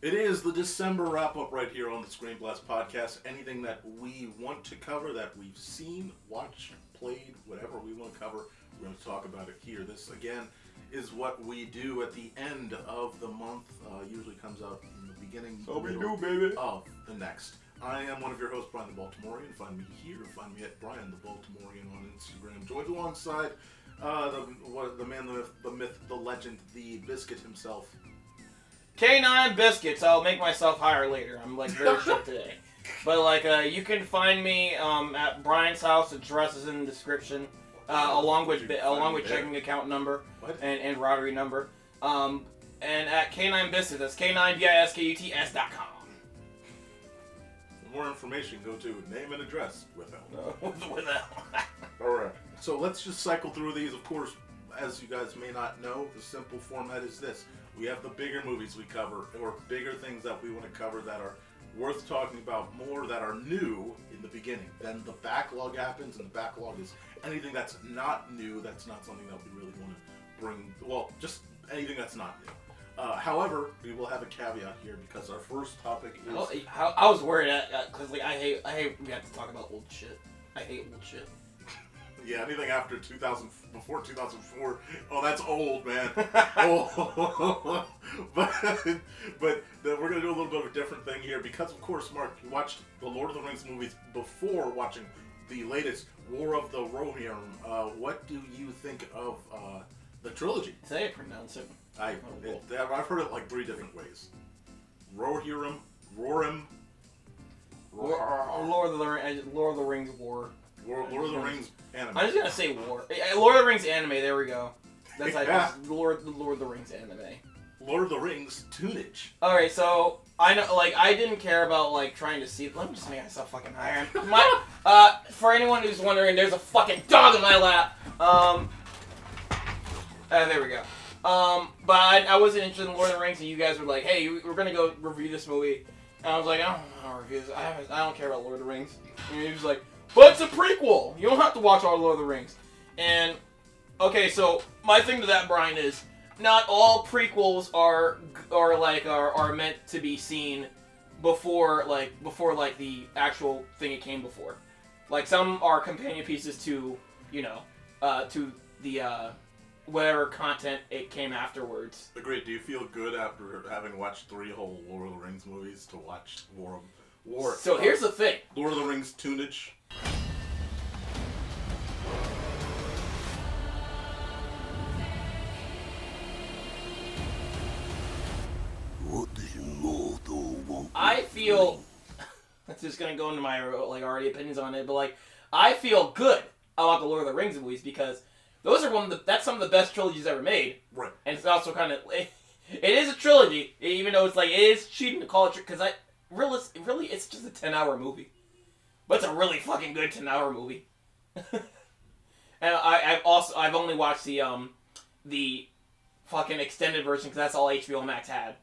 It is the December wrap-up right here on the Screen Blast podcast. Anything that we want to cover, that we've seen, watched, played, whatever we want to cover, we're going to talk about it here. This, again, is what we do at the end of the month. Usually comes out in the beginning of the next. I am one of your hosts, Brian the Baltimorean. Find me here. Find me at Brian the Baltimorean on Instagram. Joined alongside the man, the myth, the legend, the biscuit himself. K9 Biscuits. I'll make myself higher later. I'm very short today. But you can find me at Brian's house. Address is in the description, along with checking account number and Rotary number. And at K9 Biscuits. That's K9BISKUTS.com. For more information, go to name and address with L. With L. All right. So let's just cycle through these. Of course, as you guys may not know, the simple format is this. We have the bigger movies we cover, or bigger things that we want to cover that are worth talking about more, that are new in the beginning. Then the backlog happens, and the backlog is anything that's not new, that's not something that we really want to bring, well, just anything that's not new. However, we will have a caveat here because our first topic is... I was worried, because I hate we have to talk about old shit. I hate old shit. Yeah, anything after before 2004, oh, that's old, man. Oh. but we're going to do a little bit of a different thing here because, of course, Mark, you watched the Lord of the Rings movies before watching the latest War of the Rohirrim. What do you think of the trilogy? Is that how you pronounce it? I've heard it like 3 different ways. Rohirrim, Lord of the Rings War. Lord of the Rings anime. I'm just gonna say war. Lord of the Rings anime. There we go. That's Lord of the Rings anime. Lord of the Rings tunage. All right, so I know, I didn't care about trying to see. Let me just make myself fucking higher. For anyone who's wondering, there's a fucking dog in my lap. There we go. But I wasn't interested in Lord of the Rings, and you guys were like, "Hey, we're gonna go review this movie," and I was like, "I don't want to review this. I don't care about Lord of the Rings." And he was like, "But it's a prequel. You don't have to watch all Lord of the Rings." And okay, so my thing to that, Brian, is not all prequels are meant to be seen before the actual thing it came before. Some are companion pieces to to the whatever content it came afterwards. Agreed. Do you feel good after having watched 3 whole Lord of the Rings movies to watch War? So here's the thing. Lord of the Rings tunage. What does mortal want? I feel that's just gonna go into my already opinions on it, but I feel good about the Lord of the Rings movies because those are that's some of the best trilogies ever made. Right. And it's also kind of it is a trilogy, even though it's it is cheating to call it because really it's just a 10-hour movie, but it's a really fucking good 10-hour movie. And I've only watched the fucking extended version because that's all HBO Max had.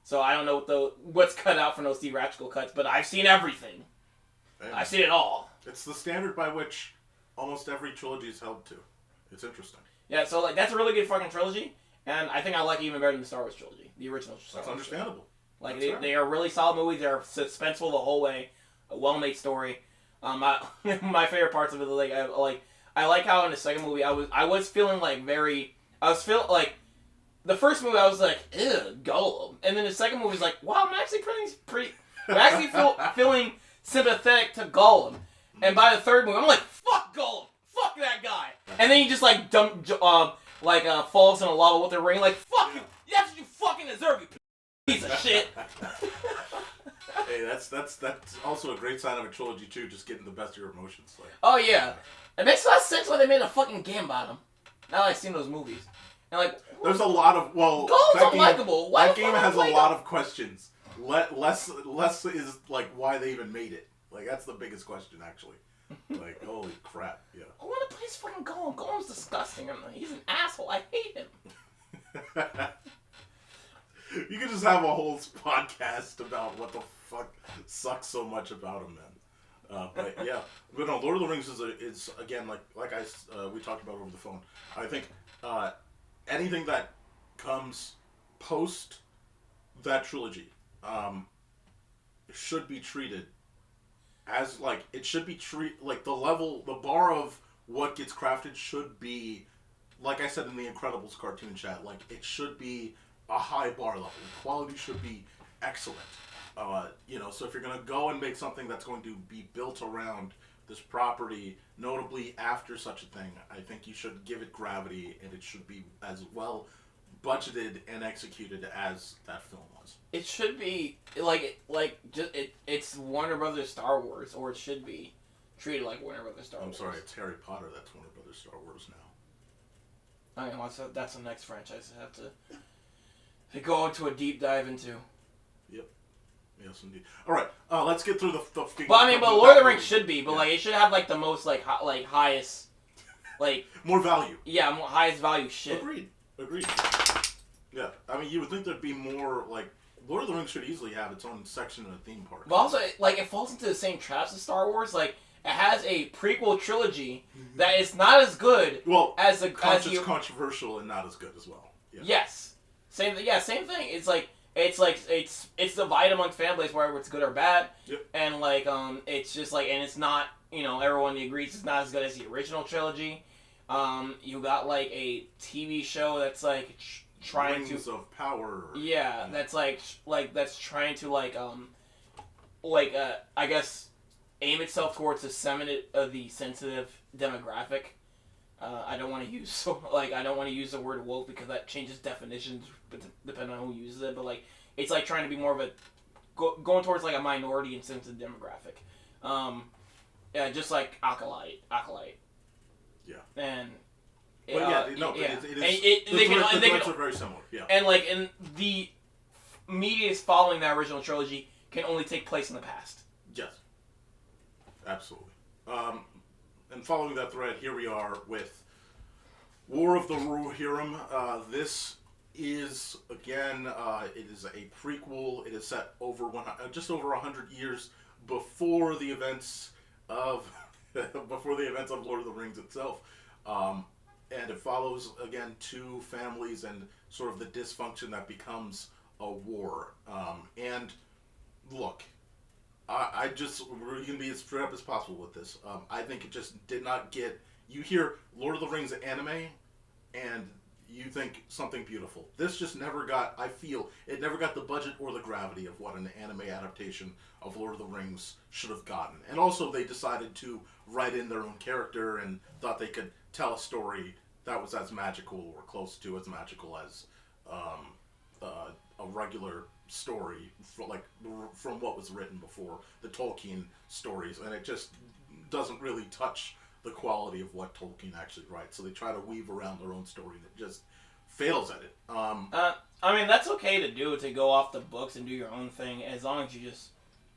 So I don't know what's cut out from those theatrical cuts, but I've seen everything. I've seen it all. It's the standard by which almost every trilogy is held to. It's interesting. Yeah, so that's a really good fucking trilogy, and I think I like it even better than the Star Wars trilogy, the original Star Wars. That's understandable. They are really solid movies. They're suspenseful the whole way. A well-made story. My favorite parts of it, I like how in the second movie I was feeling the first movie I was like, ew, Gollum, and then the second movie was like, wow, I'm actually feeling sympathetic to Gollum, and by the third movie I'm like, fuck Gollum, fuck that guy, and then he just falls in a lava with a ring, fuck you, that's what you fucking deserve, you piece of shit. Hey, that's also a great sign of a trilogy too, just getting the best of your emotions. Oh yeah, it makes a lot of sense why they made a fucking Gambottom. Now that I've seen those movies, and there's a lot of Gollum's unlikable. That game has a lot of questions. Less is why they even made it. That's the biggest question actually. Holy crap, yeah. I want to play this fucking Gollum. Gollum's disgusting. He's an asshole. I hate him. You could just have a whole podcast about what the fuck sucks so much about him, then. But yeah, but no, Lord of the Rings is again we talked about over the phone. I think anything that comes post that trilogy, should be treated as like the bar of what gets crafted should be, like I said in the Incredibles cartoon chat, like it should be a high bar level. The quality should be excellent. So if you're gonna go and make something that's going to be built around this property, notably after such a thing, I think you should give it gravity, and it should be as well budgeted and executed as that film was. It should be it's Warner Brothers Star Wars, or it should be treated like Warner Brothers Star Wars. I'm sorry, it's Harry Potter. That's Warner Brothers Star Wars now. I mean, that's the next franchise I have to go into a deep dive into. Yep. Yes, indeed. All right, let's get through the. But I mean, Lord of the Rings should be, but it should have the most highest, more value. Yeah, highest value shit. Agreed. Yeah, I mean, you would think there'd be more Lord of the Rings should easily have its own section in a theme park. But also, it falls into the same traps as Star Wars. It has a prequel trilogy that is not as good. Well, as the controversial and not as good as well. Yeah. Yes, same thing. It's divided among fan base whether it's good or bad. Yep. And it's just and it's not, everyone agrees it's not as good as the original trilogy. You got a TV show that's trying Rings of Power. Yeah, that's that's trying to I guess aim itself towards the sensitive demographic. I don't want to use the word woke because that changes definitions depending on who uses it. But it's trying to be more of a going towards a minority and sensitive demographic. Yeah, just like Acolyte. Yeah. And. But the threads are very similar. Yeah. And the media is following that original trilogy can only take place in the past. Yes. Absolutely. And following that thread, here we are with War of the Rohirrim. This is, again, it is a prequel. It is set over just over 100 years before the events of Lord of the Rings itself. And it follows, again, two families and sort of the dysfunction that becomes a war. And look, I just, we're going to be as straight up as possible with this. I think it just did not get, you hear Lord of the Rings anime, and you think something beautiful. This just never got, I feel, it never got the budget or the gravity of what an anime adaptation of Lord of the Rings should have gotten. And also they decided to write in their own character and thought they could tell a story that was as magical or close to as magical as a regular story from what was written before, the Tolkien stories, and it just doesn't really touch the quality of what Tolkien actually writes. So they try to weave around their own story and it just fails at it. I mean, that's okay to do, to go off the books and do your own thing, as long as you just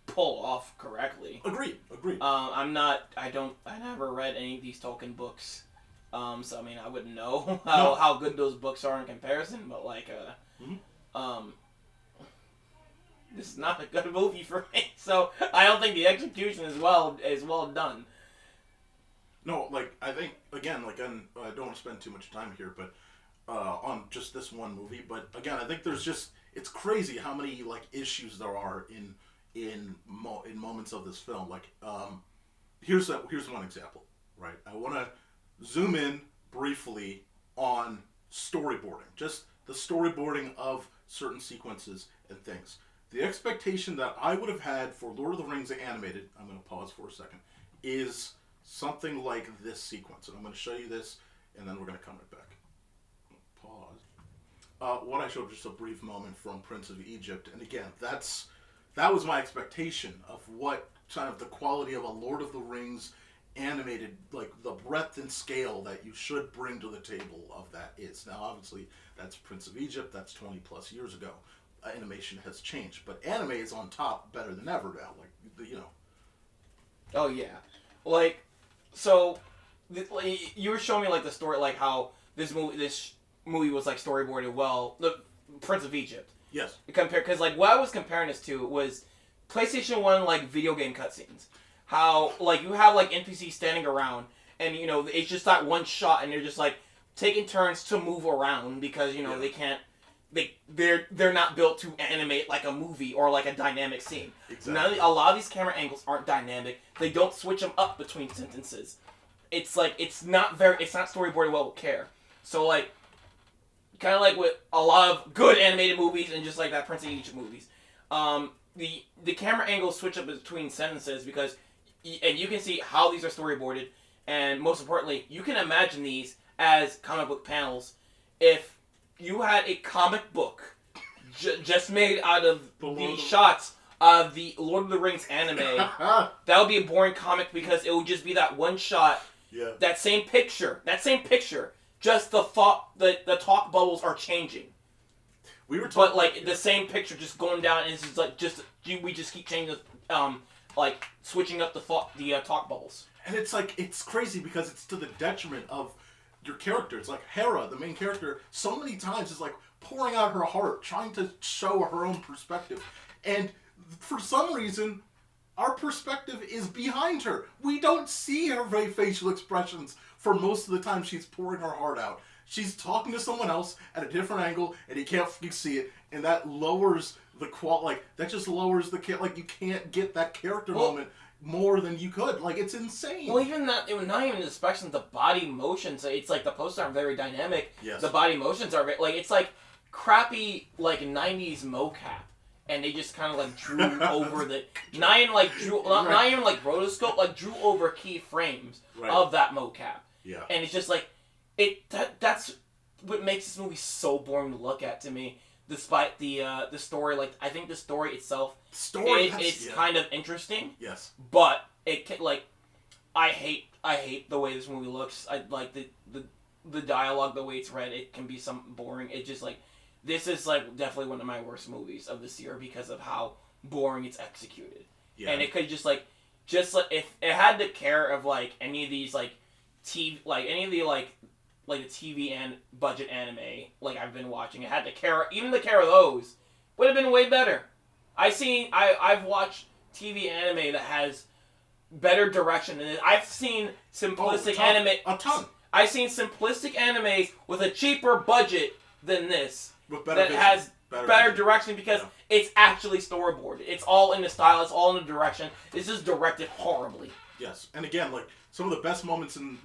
pull off correctly. Agreed. I never read any of these Tolkien books. So I mean, I wouldn't know how good those books are in comparison, but this is not a good movie for me. So I don't think the execution is well done. No, I think again, I don't want to spend too much time here, but on just this one movie. But again, I think it's crazy how many issues there are in moments of this film. Here's one example, right? I want to zoom in briefly on storyboarding, just the storyboarding of certain sequences and things. The expectation that I would have had for Lord of the Rings animated, I'm going to pause for a second, is something like this sequence. And I'm going to show you this, and then we're going to come right back. Pause. What I showed just a brief moment from Prince of Egypt, and again, that was my expectation of what kind of the quality of a Lord of the Rings animated, the breadth and scale that you should bring to the table of that is. Now, obviously, that's Prince of Egypt. That's 20 plus years ago. Animation has changed, but anime is on top better than ever now. Oh yeah, so you were showing me the story, how this movie was storyboarded well. The Prince of Egypt. Yes. Because what I was comparing this to was PlayStation 1 video game cutscenes. How you have NPCs standing around, and it's just that one shot, and they're just taking turns to move around because they can't they're not built to animate like a movie or like a dynamic scene. Exactly. A lot of these camera angles aren't dynamic. They don't switch them up between sentences. It's like it's not storyboarded well with care. So like, kind of like with a lot of good animated movies and just like that Prince of Egypt movies, the camera angles switch up between sentences because, and you can see how these are storyboarded, and most importantly, you can imagine these as comic book panels. If you had a comic book just made out of the shots of the Lord of the Rings anime, that would be a boring comic because it would just be that one shot, that same picture, just the talk bubbles are changing. We were talking, but like the same picture just going down, and it's just like we just keep changing like switching up the talk bubbles. And it's like, it's crazy because it's to the detriment of your characters. Like Hera, the main character, so many times is like pouring out her heart, trying to show her own perspective. And for some reason, our perspective is behind her. We don't see her facial expressions for most of the time she's pouring her heart out. She's talking to someone else at a different angle, and you can't see it, and that lowers the that just lowers the you can't get that character moment more than you could. Like, it's insane. Well, even that, not even the expressions, the body motions. It's like the posters are very dynamic. Yes. The body motions are very, like, it's like crappy, like, 90s mocap. And they just kind of, like, drew over the, not even, like, rotoscope, like, drew over key frames of that mocap. Yeah. And it's just, like, that's what makes this movie so boring to look at to me. Despite the story, like, I think the story itself, it's kind of interesting. Yes. But I hate the way this movie looks. I like the dialogue, the way it's read. It can be some boring. It just like, this is like definitely one of my worst movies of this year because of how boring it's executed. Yeah. And it could just like if it had the care of like any of these like TV, like any of the like the TV and budget anime like I've been watching, it had the care, even the care of those would have been way better. I've watched TV anime that has better direction than it. I've seen simplistic anime. A ton. I've seen simplistic animes with a cheaper budget than this. With better vision. Has better direction because it's actually storyboarded. It's all in the style. It's all in the direction. This is directed horribly. Yes, and again, like some of the best moments in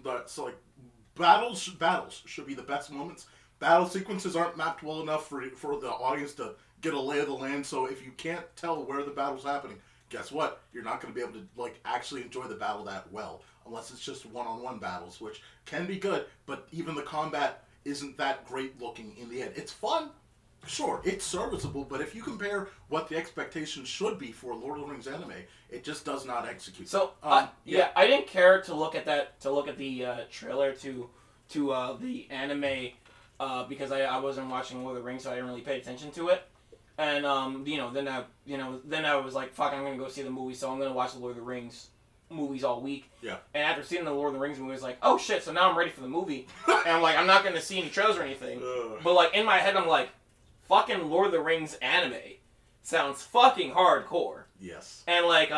battles should be the best moments. Battle sequences aren't mapped well enough for the audience to get a lay of the land. So if you can't tell where the battle's happening, guess what? You're not going to be able to like actually enjoy the battle that well unless it's just one-on-one battles, which can be good. But even the combat isn't that great looking in the end. It's fun. Sure, it's serviceable, but if you compare what the expectations should be for a Lord of the Rings anime, it just does not execute. So, I didn't care to look at the trailer to the anime because I wasn't watching Lord of the Rings, so I didn't really pay attention to it. And then I was like, fuck, I'm gonna go see the movie, so I'm gonna watch the Lord of the Rings movies all week. Yeah. And after seeing the Lord of the Rings movie, I was like, oh shit, so now I'm ready for the movie. And I'm like, I'm not gonna see any trailers or anything. But like in my head, I'm like, fucking Lord of the Rings anime sounds fucking hardcore. Yes. And like,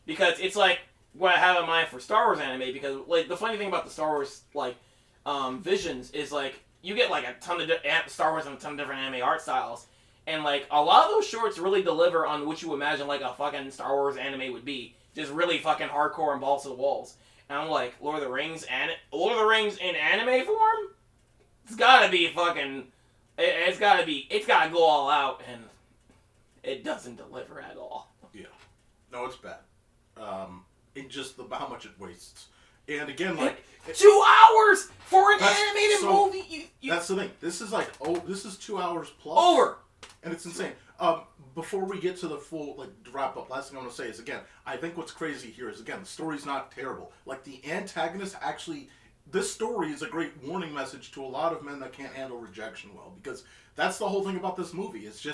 because it's like what I have in mind for Star Wars anime, because like the funny thing about the Star Wars like visions is like you get like a ton of Star Wars and a ton of different anime art styles, and like a lot of those shorts really deliver on what you imagine like a fucking Star Wars anime would be, just really fucking hardcore and balls to the walls. And I'm like, Lord of the Rings in anime form? It's gotta be fucking. It's gotta go all out, and it doesn't deliver at all. Yeah, no, it's bad. In just how much it wastes, and again, like 2 hours for an animated movie. That's the thing. This is like this is 2 hours plus over, and it's insane. Before we get to the full wrap up, last thing I want to say is again, I think what's crazy here is again the story's not terrible. Like the antagonist actually. This story is a great warning message to a lot of men that can't handle rejection well, because that's the whole thing about this movie. It's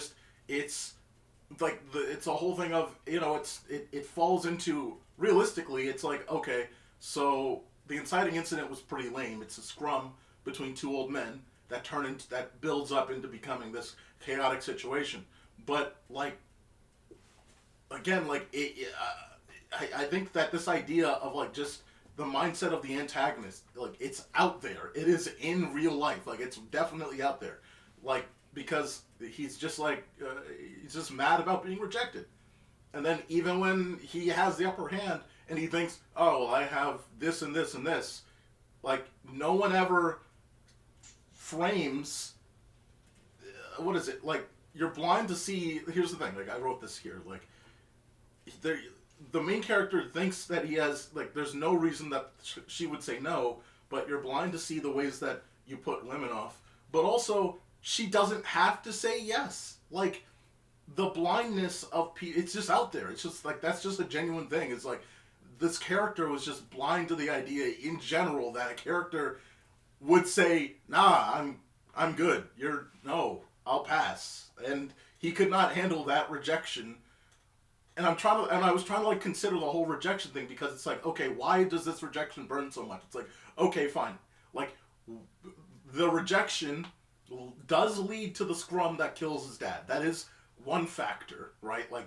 like it's a whole thing of it falls into realistically. It's like, okay, so the inciting incident was pretty lame. It's a scrum between two old men that builds up into becoming this chaotic situation. But like again, like I think that this idea of like just the mindset of the antagonist, like, it's out there. It is in real life. Like, it's definitely out there. Like, because he's just like he's just mad about being rejected. And then even when he has the upper hand and he thinks, oh, well, I have this and this and this, like no one ever frames what is it, like you're blind to see. Here's the thing, like I wrote this here, like the main character thinks that he has, like there's no reason that she would say no, but you're blind to see the ways that you put women off. But also she doesn't have to say yes. Like the blindness of people, it's just out there. It's just like, that's just a genuine thing. It's like this character was just blind to the idea in general that a character would say, nah, I'm good. No, I'll pass. And he could not handle that rejection. And I was trying to like consider the whole rejection thing, because it's like, okay, why does this rejection burn so much? It's like, okay, fine. Like the rejection does lead to the scrum that kills his dad. That is one factor, right? Like,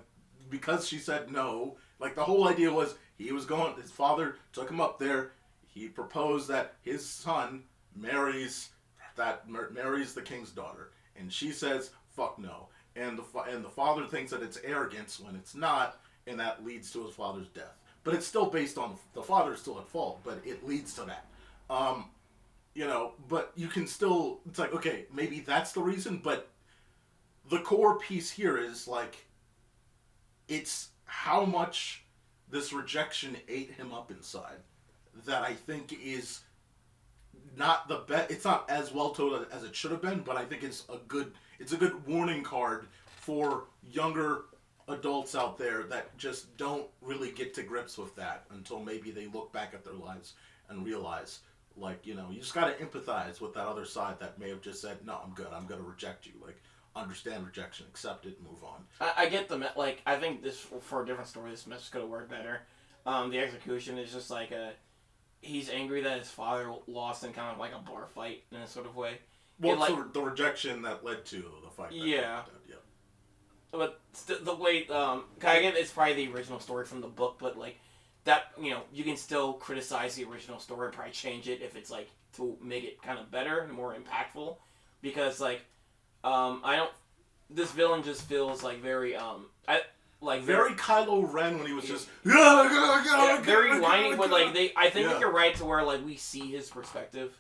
because she said no, like the whole idea was his father took him up there, he proposed that his son marries the king's daughter, and she says fuck no, and the father thinks that it's arrogance when it's not, and that leads to his father's death. But it's still based on the father is still at fault, but it leads to that. But you can still, it's like, okay, maybe that's the reason, but the core piece here is like, it's how much this rejection ate him up inside that I think is not the best. It's not as well told as it should have been, but I think it's a good warning card for younger adults out there that just don't really get to grips with that until maybe they look back at their lives and realize, like, you just got to empathize with that other side that may have just said, no, I'm good, I'm going to reject you. Like, understand rejection, accept it, move on. I get like, I think this, for a different story, this message could have worked better. The execution is just like he's angry that his father lost in kind of like a bar fight in a sort of way. Well, like, the rejection that led to the fight. Yeah. But the way, I get it's probably the original story from the book, but like, that, you can still criticize the original story and probably change it if it's like to make it kind of better and more impactful, because like, this villain just feels like very, very Kylo Ren when he was just very whiny, but like I think that you're right to where like we see his perspective,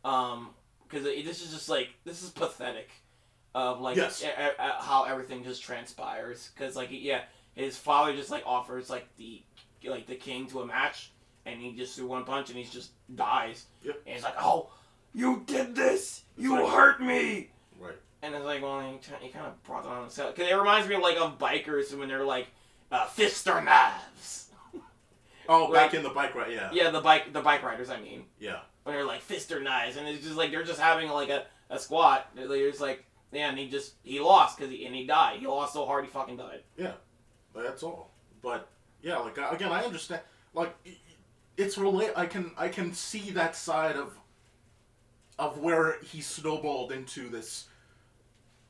because this is just like, this is pathetic, of like how everything just transpires, because like his father just like offers like the king to a match, and he just threw one punch and he just dies. Yep. And he's like, oh, you did this, you hurt me. Right. And it's like, well, he kind of brought that on himself. Because it reminds me of bikers when they're like, fists or knives. Oh, like, back in the bike ride, yeah. Yeah, the bike riders, I mean. Yeah. When they're like, fist or knives. And it's just like, they're just having like a squat. They're just like, yeah, and he lost, and he died. He lost so hard he fucking died. Yeah, that's all. But, yeah, like, again, I understand. Like, it's I can see that side of where he snowballed into this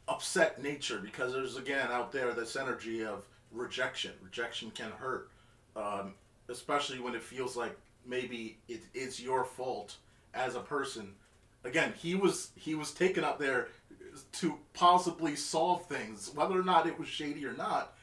upset nature, because there's, again, out there this energy of rejection. Rejection can hurt, especially when it feels like maybe it is your fault as a person. Again, he was taken up there to possibly solve things, whether or not it was shady or not.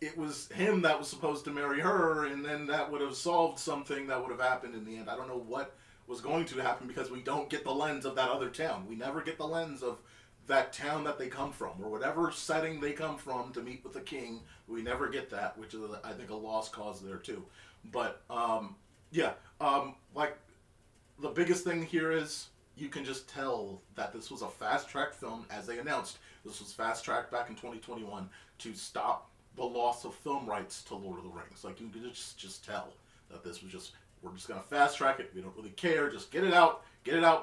It was him that was supposed to marry her, and then that would have solved something that would have happened in the end. I don't know what was going to happen, because we don't get the lens of that other town. We never get the lens of that town that they come from, or whatever setting they come from to meet with the king. We never get that, which is, I think, a lost cause there too. But like, the biggest thing here is you can just tell that this was a fast-track film, as they announced. This was fast-tracked back in 2021 to stop the loss of film rights to Lord of the Rings. Like, you can just tell that this was just, we're just going to fast-track it. We don't really care. Just get it out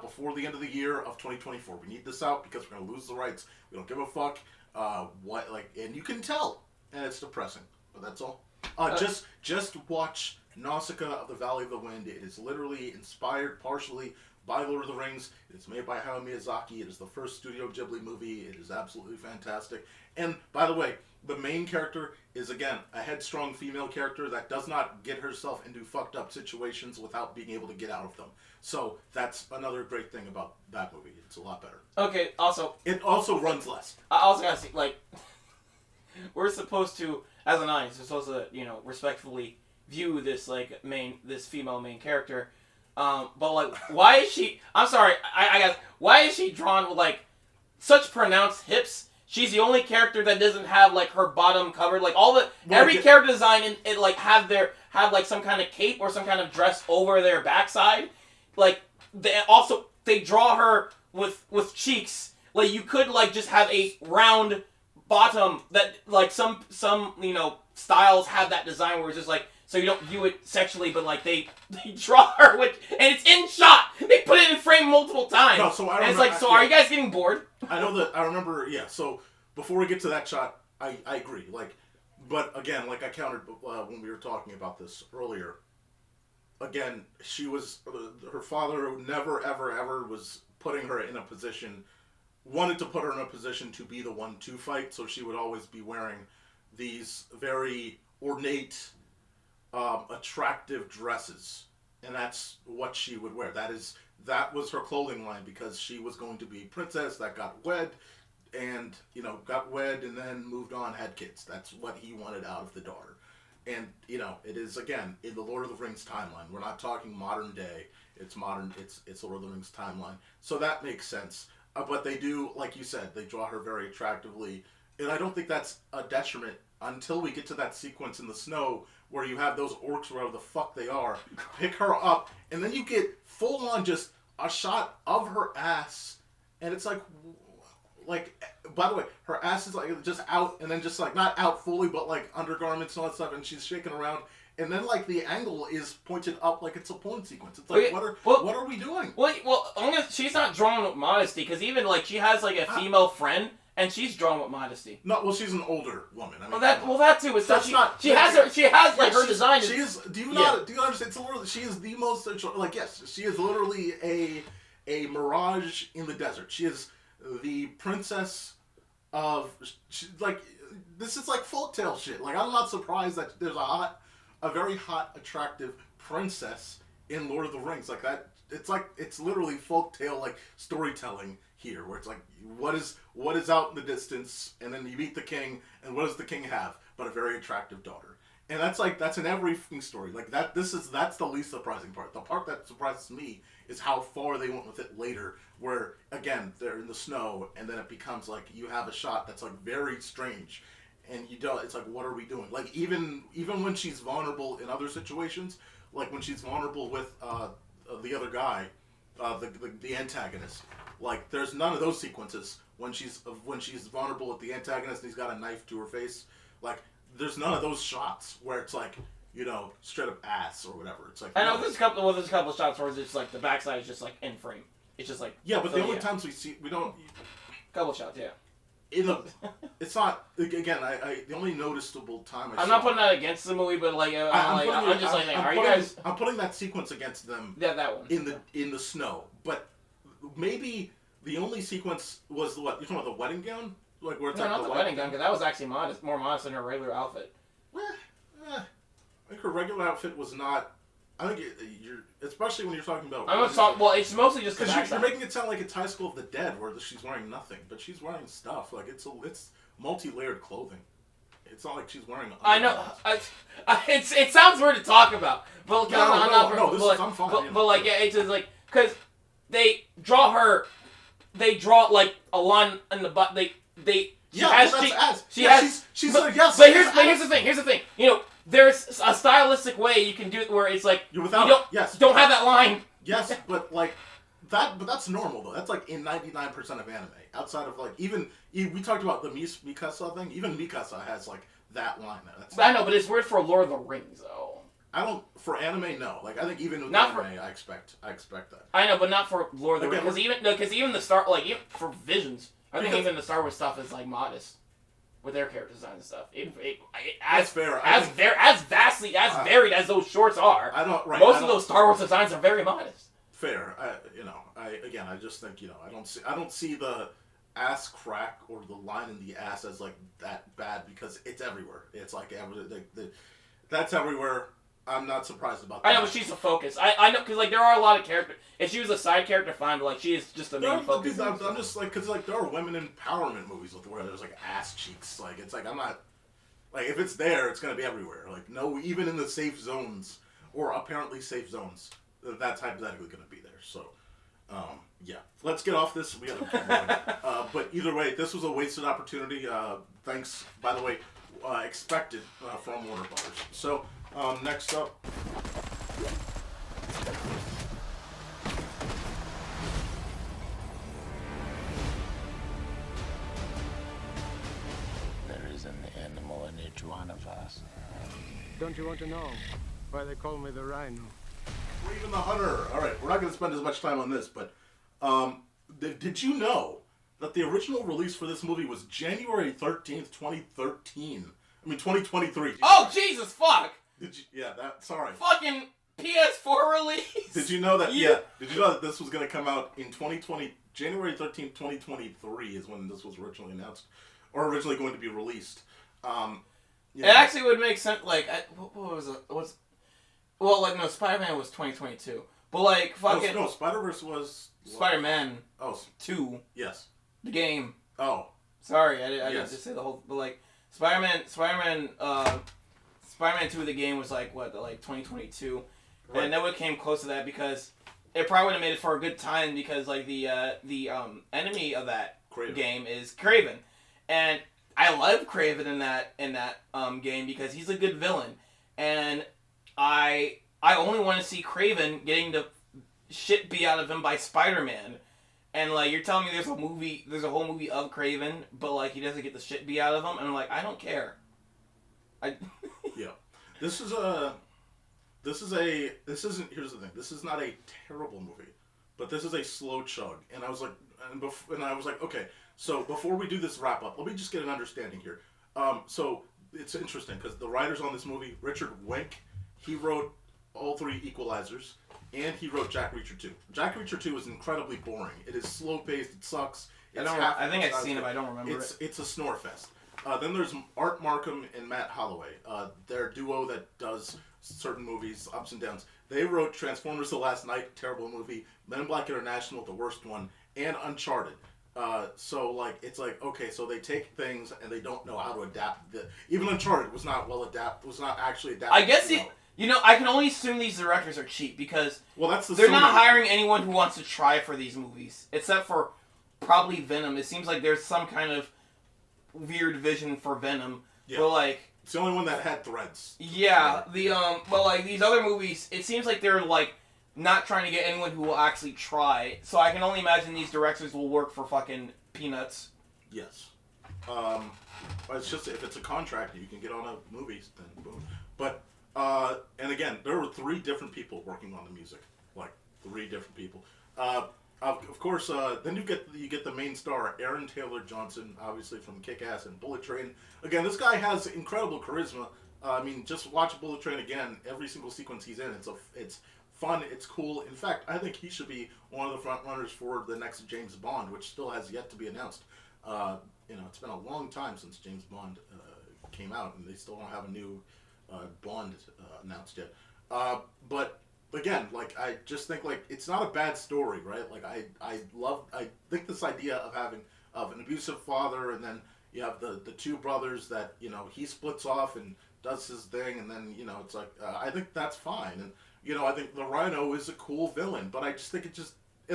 before the end of the year of 2024. We need this out because we're going to lose the rights. We don't give a fuck. And you can tell. And it's depressing. But that's all. Just watch Nausicaa of the Valley of the Wind. It is literally inspired partially by Lord of the Rings. It's made by Hayao Miyazaki. It is the first Studio Ghibli movie. It is absolutely fantastic. And, by the way, the main character is, again, a headstrong female character that does not get herself into fucked up situations without being able to get out of them. So, that's another great thing about that movie. It's a lot better. Okay, also... It also runs less. I also gotta see, like... we're supposed to, as an audience, we're supposed to, respectfully view this, this female main character. But, like, why is she... I'm sorry, I guess... Why is she drawn with, like, such pronounced hips? She's the only character that doesn't have, like, her bottom covered. Like, every character design, it like, have some kind of cape or some kind of dress over their backside. Like, they draw her with cheeks. Like, you could, like, just have a round bottom that, like, some styles have that design where it's just, like, so you don't view it sexually, but, like, they draw her with, and it's in shot. They put it in frame multiple times. No, so I don't. And it's like, are you guys getting bored? I know that. I remember. Yeah. So before we get to that shot, I agree. Like, but again, like I countered when we were talking about this earlier. Again, her father never ever was putting her in a position. Wanted to put her in a position to be the one to fight, so she would always be wearing these very ornate, attractive dresses, and that's what she would wear. That was her clothing line because she was going to be a princess that got wed, and and then moved on, had kids. That's what he wanted out of the daughter, and it is again in the Lord of the Rings timeline. We're not talking modern day. It's modern. It's Lord of the Rings timeline, so that makes sense. But they do, like you said, they draw her very attractively, and I don't think that's a detriment until we get to that sequence in the snow where you have those orcs, wherever the fuck they are, pick her up, and then you get full on just a shot of her ass, and it's like, by the way, her ass is like just out, and then just like not out fully, but like undergarments and all that stuff, and she's shaking around. And then, like, the angle is pointed up like it's a porn sequence. It's like, what are we doing? Well, she's not drawn with modesty, because even, like, she has, like, a female friend, and she's drawn with modesty. No, well, she's an older woman. I mean, that too. It's that's not. She has her design. She is. Do you understand? It's literally, she is the most. Like, yes, she is literally a mirage in the desert. She is the princess of. This is like folktale shit. Like, I'm not surprised that there's a very hot, attractive princess in Lord of the Rings. Like that, it's literally folktale, like storytelling here, where it's like, what is out in the distance, and then you meet the king, and what does the king have? But a very attractive daughter. And that's in every fucking story. Like that's the least surprising part. The part that surprises me is how far they went with it later, where again, they're in the snow, and then it becomes like you have a shot that's like very strange. And it's like, what are we doing? Like, even when she's vulnerable in other situations, like when she's vulnerable with the other guy, the antagonist, like there's none of those sequences when she's vulnerable with the antagonist and he's got a knife to her face. Like, there's none of those shots where it's like, straight up ass or whatever. It's like, I know there's a couple of shots where it's just like the backside is just like in frame. It's just like, yeah, but the only times we don't. Couple shots, yeah. It's not, again, the only noticeable time I'm not putting that against the movie, but like, I'm just like, are you guys? I'm putting that sequence against them. Yeah, that one. In the snow, but think the only sequence was what you're talking about, the wedding gown, like where it's no, not the wedding gown, because that was actually more modest than her regular outfit. I think her regular outfit was not. I think you're, especially when you're talking about. Well, it's mostly just because you're making it sound like it's High School of the Dead, where she's wearing nothing, but she's wearing stuff. Like it's multi-layered clothing. It's not like she's wearing. I know. It sounds weird to talk about, but I'm fine. But like, yeah, it's just like because they draw her. They draw like a line in the butt. She's yes. But here's the thing. There's a stylistic way you can do it where it's like you don't have that line. Yes, but like that. But that's normal though. That's like in 99% of anime. Outside of like we talked about the Mikasa thing. Even Mikasa has like that line. I know, but it's weird for Lord of the Rings though. I don't for anime. No, like I think even with anime, I expect that. I know, but not for Lord of the Rings because even the Star even for Visions, I think even the Star Wars stuff is like modest. With their character design and stuff, as varied as those shorts are, most of those Star Wars designs are very modest. fair. I just think I don't see the ass crack or the line in the ass as like that bad because it's everywhere. It's like that's everywhere. I'm not surprised about that. I know, but she's the focus. I know, because, like, there are a lot of characters. If she was a side character, fine, but, like, she is just the main focus. I'm just, like, because, like, there are women empowerment movies where there's, like, ass cheeks. Like, it's like, I'm not, like, if it's there, it's going to be everywhere. Like, no, even in the safe zones, or apparently safe zones, that's hypothetically going to be there. So, yeah. Let's get off this. We got to keep going. But either way, this was a wasted opportunity. Thanks, by the way, expected from Warner Brothers. So, next up. There is an animal in each one of us. Don't you want to know why they call me the Rhino? Kraven the Hunter. All right, we're not going to spend as much time on this, but did you know that the original release for this movie was January 13th, 2013? I mean, 2023. Oh, Jesus, fuck! Did you? Yeah, that. Sorry. Fucking PS4 release. Did you know that? Yeah. Did you know that this was going to come out in 2020? January 13th, 2023 is when this was originally announced, or originally going to be released. It actually would make sense. Like, what was it? No, Spider-Man was 2022, but like, fucking no, Spider-Verse was Spider-Man. Oh, 2. Yes. The game. Oh. Sorry, I didn't just say the whole. But like, Spider-Man 2 the game was like 2022, right. And that came close to that because it probably would have made it for a good time because like the enemy of that game is Kraven, and I love Kraven in that game because he's a good villain, and I only want to see Kraven getting the shit beat out of him by Spider-Man. And, like, you're telling me there's a whole movie of Kraven, but, like, he doesn't get the shit beat out of him? And I'm like, I don't care. Yeah. Here's the thing. This is not a terrible movie, but this is a slow chug. And I was like, okay, so before we do this wrap up, let me just get an understanding here. So it's interesting because the writers on this movie, Richard Wenk, he wrote all 3 Equalizers. And he wrote Jack Reacher 2. Jack Reacher 2 is incredibly boring. It is slow-paced. It sucks. I think I've seen it, but I don't remember it. It's a snore fest. Then there's Art Markham and Matt Holloway. Their duo that does certain movies, ups and downs. They wrote Transformers: The Last Night, terrible movie. Men in Black International, the worst one. And Uncharted. So, like, it's like, okay, so they take things and they don't know how to adapt. Even Uncharted was not actually adapted. I guess I can only assume these directors are cheap because they're Sony not hiring anyone who wants to try for these movies, except for probably Venom. It seems like there's some kind of weird vision for Venom, but like it's the only one that had threads. Yeah, but like these other movies, it seems like they're like not trying to get anyone who will actually try. So I can only imagine these directors will work for fucking peanuts. Yes. It's just if it's a contract, you can get on a movie, then boom. But. And again, there were 3 different people working on the music, like 3 different people. Of course, then you get the main star, Aaron Taylor Johnson, obviously from Kick-Ass and Bullet Train. Again, this guy has incredible charisma. I mean, just watch Bullet Train again. Every single sequence he's in, it's fun, it's cool. In fact, I think he should be one of the front runners for the next James Bond, which still has yet to be announced. It's been a long time since James Bond came out, and they still don't have a new Bond announced yet. But again, like, I just think, like, it's not a bad story, right? Like, I think this idea of having an abusive father, and then you have the 2 brothers that, he splits off and does his thing, and then, it's like, I think that's fine. And, I think the Rhino is a cool villain, but I just think and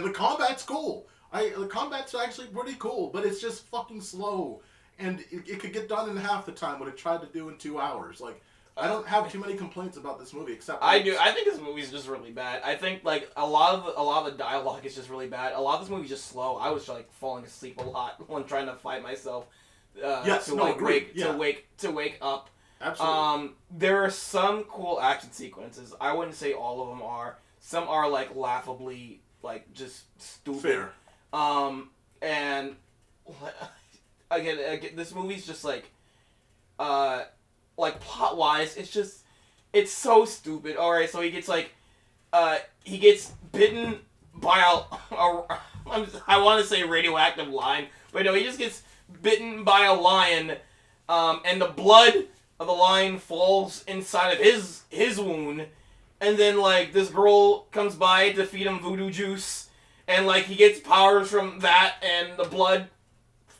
the combat's cool. The combat's actually pretty cool, but it's just fucking slow. And it could get done in half the time what it tried to do in 2 hours. Like, I don't have too many complaints about this movie, except I do. I think this movie is just really bad. I think like a lot of the dialogue is just really bad. A lot of this movie is just slow. I was like falling asleep a lot when trying to fight myself to wake up. Absolutely. There are some cool action sequences. I wouldn't say all of them are. Some are like laughably like just stupid. Fair. And again, this movie's just like plot wise, it's so stupid. Alright, so he gets bitten by I want to say radioactive lion, but no, he just gets bitten by a lion, and the blood of the lion falls inside of his wound, and then like this girl comes by to feed him voodoo juice, and like he gets powers from that and the blood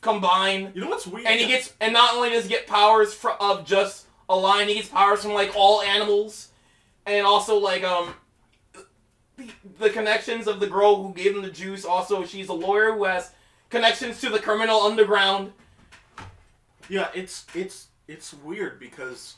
combine. You know what's weird? And not only does he get powers of just a lion, he gets powers from like all animals, and also like the connections of the girl who gave him the juice. Also, she's a lawyer who has connections to the criminal underground. Yeah, it's weird because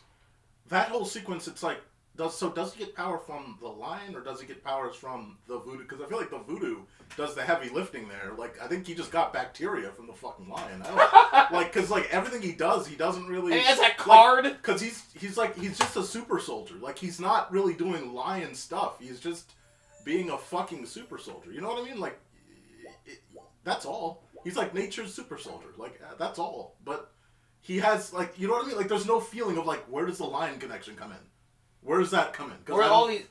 that whole sequence, it's like, does he get power from the lion or does he get powers from the voodoo? Because I feel like the voodoo does the heavy lifting there. Like, I think he just got bacteria from the fucking lion. I don't like, because like everything he does, he doesn't really. And he has that card. Because he's just a super soldier. Like, he's not really doing lion stuff. He's just being a fucking super soldier. You know what I mean? Like, that's all. He's like nature's super soldier. Like, that's all. But he has, like, you know what I mean? Like, there's no feeling of, like, where does the lion connection come in? Where does that come in? Where all these...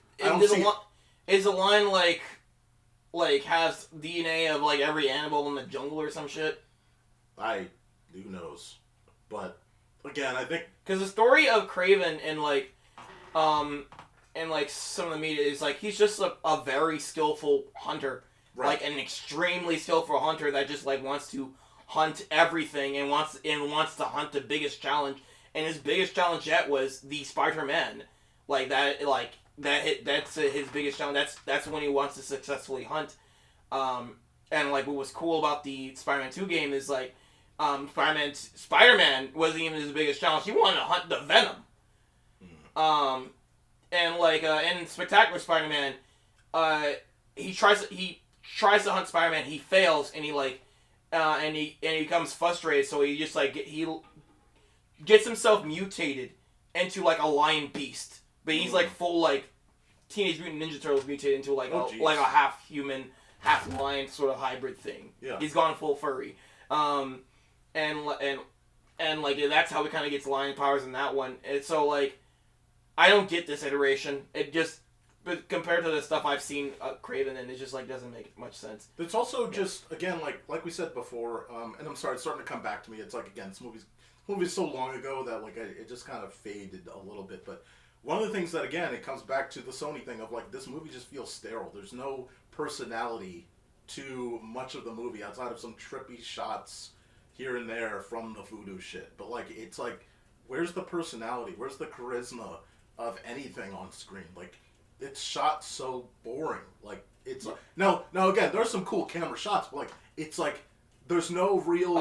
Is the lion, like, has DNA of, like, every animal in the jungle or some shit? Who knows? But, again, I think... Because the story of Kraven and, like, some of the media is, like, he's just a very skillful hunter. Right. Like, an extremely skillful hunter that just, like, wants to hunt everything and wants to hunt the biggest challenge. And his biggest challenge yet was the Spider-Man. That's his biggest challenge. That's when he wants to successfully hunt. And like what was cool about the Spider-Man 2 game is like Spider-Man wasn't even his biggest challenge. He wanted to hunt the Venom. And like in Spectacular Spider-Man, he tries to hunt Spider-Man. He fails, and he becomes frustrated. So he just like he gets himself mutated into like a lion beast. But he's like full like Teenage Mutant Ninja Turtles mutated into like a half human, half lion sort of hybrid thing. Yeah. He's gone full furry. And like that's how he kind of gets lion powers in that one. And so like I don't get this iteration. But compared to the stuff I've seen Kraven, and it just like doesn't make much sense. It's also just again like we said before, and I'm sorry, it's starting to come back to me. It's like again, this movie's so long ago that like it just kind of faded a little bit. But one of the things that again it comes back to the Sony thing of like this movie just feels sterile. There's no personality to much of the movie outside of some trippy shots here and there from the voodoo shit. But like it's like where's the personality? Where's the charisma of anything on screen? Like it's shot so boring. Like it's like now again there's some cool camera shots, but like it's like there's no real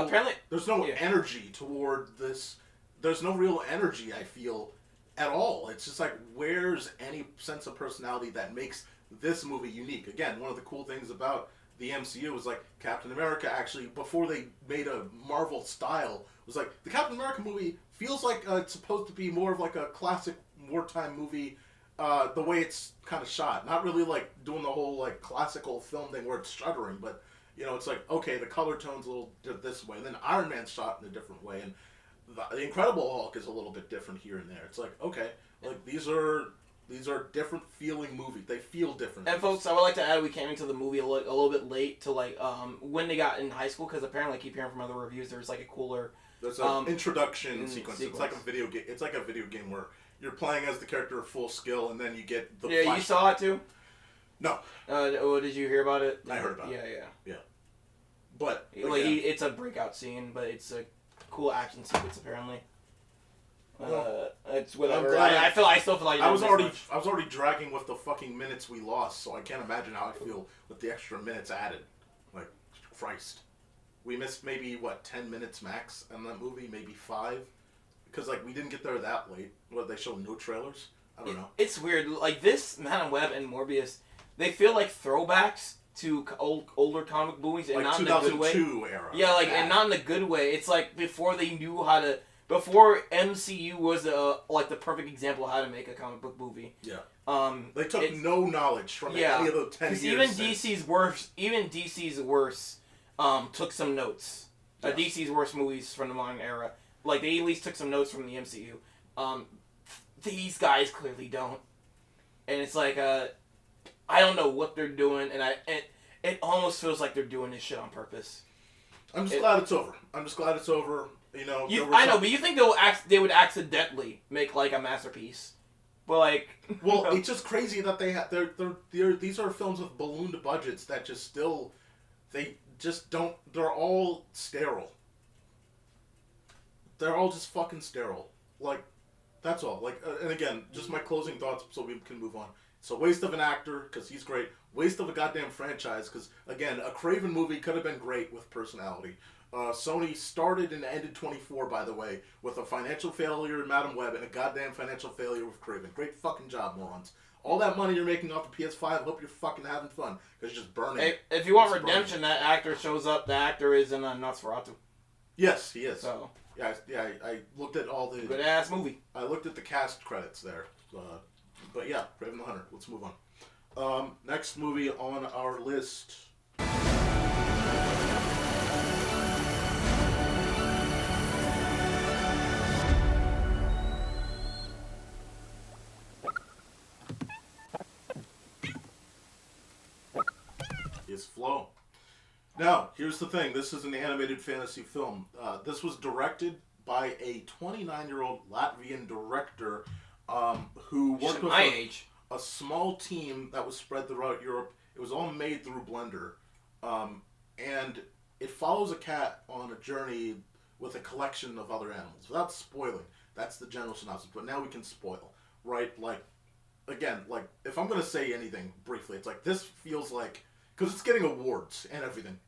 energy toward this. There's no real energy I feel at all. It's just like where's any sense of personality that makes this movie unique? Again, one of the cool things about the MCU was like Captain America actually before they made a Marvel style was like the Captain America movie feels like it's supposed to be more of like a classic wartime movie. The way it's kind of shot, not really like doing the whole like classical film thing where it's stuttering, but you know, it's like okay, the color tone's a little this way, and then Iron Man's shot in a different way, and the Incredible Hulk is a little bit different here and there. It's like okay, like these are different feeling movies. They feel different. And folks, I would like to add we came into the movie a little bit late to like when they got in high school because apparently I keep hearing from other reviews there's like a cooler. There's an introduction sequence. It's like a video game. It's like a video game where you're playing as the character at full skill, and then you get the. Yeah, flashback. You saw it too. No. Did you hear about it? I heard about it. Yeah. But like it's a breakout scene, but it's a cool action sequence apparently. It's whatever. I still feel like I was already dragging with the fucking minutes we lost, so I can't imagine how I feel with the extra minutes added. Like Christ, we missed maybe 10 minutes max in that movie, maybe 5. Because, like, we didn't get there that late. What, they showed no trailers? I don't know. It's weird. Like, this, Madam Web and Morbius, they feel like throwbacks to older comic movies and like not in a good way. 2002 era. Yeah, like, and not in a good way. It's like before they knew how to... Before MCU was, like, the perfect example of how to make a comic book movie. Yeah. They took no knowledge from any of the 10 years. Even DC's worst took some notes. Yes. DC's worst movies from the modern era. Like, they at least took some notes from the MCU. These guys clearly don't. And it's like, I don't know what they're doing. it almost feels like they're doing this shit on purpose. I'm just glad it's over. You know, I know, but you think they would accidentally make like a masterpiece? But like, well, it's just crazy that these are films with ballooned budgets that they just don't. They're all sterile. They're all just fucking sterile. Like, that's all. Like, and again, just my closing thoughts so we can move on. It's a waste of an actor because he's great. Waste of a goddamn franchise because, again, a Kraven movie could have been great with personality. Sony started and ended 24, by the way, with a financial failure in Madam Web and a goddamn financial failure with Kraven. Great fucking job, morons. All that money you're making off the PS5, I hope you're fucking having fun because you're just burning. Hey, if you want redemption, that actor shows up. The actor is in Nosferatu. Yes, he is. So yeah, I looked at all the good ass movie. I looked at the cast credits there, but yeah, Kraven the Hunter. Let's move on. Next movie on our list. Is Flow. Now, here's the thing. This is an animated fantasy film. This was directed by a 29-year-old Latvian director who worked with a small team that was spread throughout Europe. It was all made through Blender. And it follows a cat on a journey with a collection of other animals. Without spoiling, that's the general synopsis. But now we can spoil, right? Like, again, like, if I'm going to say anything briefly, it's like, this feels like... Because it's getting awards and everything,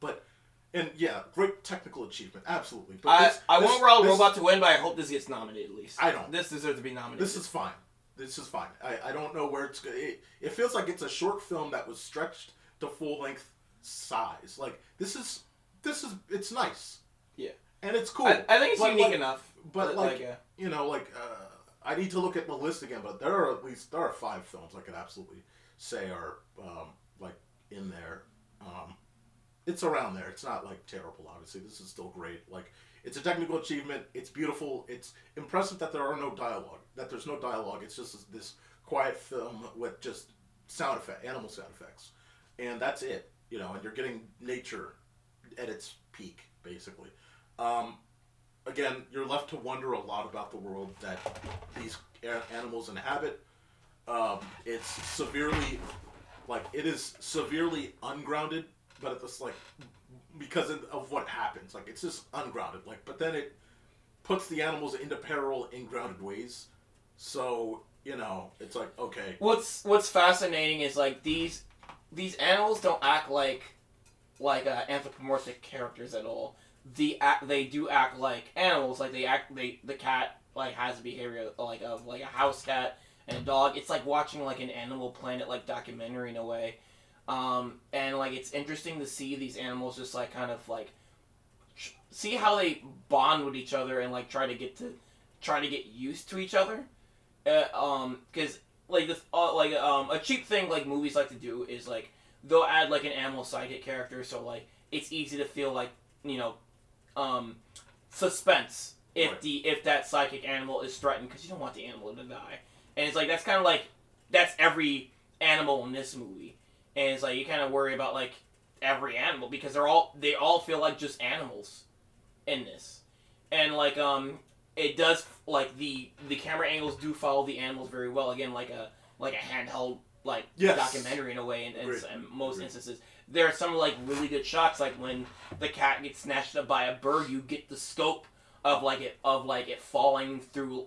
and yeah, great technical achievement, absolutely. But I want Royal Robot to win, but I hope this gets nominated at least. I don't. This deserves to be nominated. This is fine. I don't know where it's going. It feels like it's a short film that was stretched to full length size. Like it's nice. Yeah. And it's cool. I think it's unique enough. But I need to look at the list again. But there are 5 films I could absolutely say are in there. It's around there. It's not like terrible, obviously. This is still great. Like, it's a technical achievement. It's beautiful. It's impressive that there's no dialogue. It's just this quiet film with just animal sound effects. And that's it. You know, and you're getting nature at its peak, basically. Again, you're left to wonder a lot about the world that these animals inhabit. It is severely ungrounded, but it's like, because of what happens, like, it's just ungrounded, like, but then it puts the animals into peril in grounded ways, so, you know, it's like, okay. What's fascinating is, like, these animals don't act like anthropomorphic characters at all. They do act like animals, like, the cat, like, has a behavior, like, of, like, a house cat, and a dog. It's like watching like an Animal Planet like documentary in a way, and like it's interesting to see these animals just like kind of like see how they bond with each other and like try to get used to each other, because like this a cheap thing like movies like to do is like they'll add like an animal sidekick character, so like it's easy to feel like, you know, suspense if that psychic animal is threatened, because you don't want the animal to die. And it's like, that's kind of like, that's every animal in this movie. And it's like, you kind of worry about, like, every animal, because they all feel like just animals in this. And, like, it does, like, the camera angles do follow the animals very well. Again, like a handheld, like, documentary in a way, in most instances. There are some, like, really good shots, like, when the cat gets snatched up by a bird, you get the scope of it falling through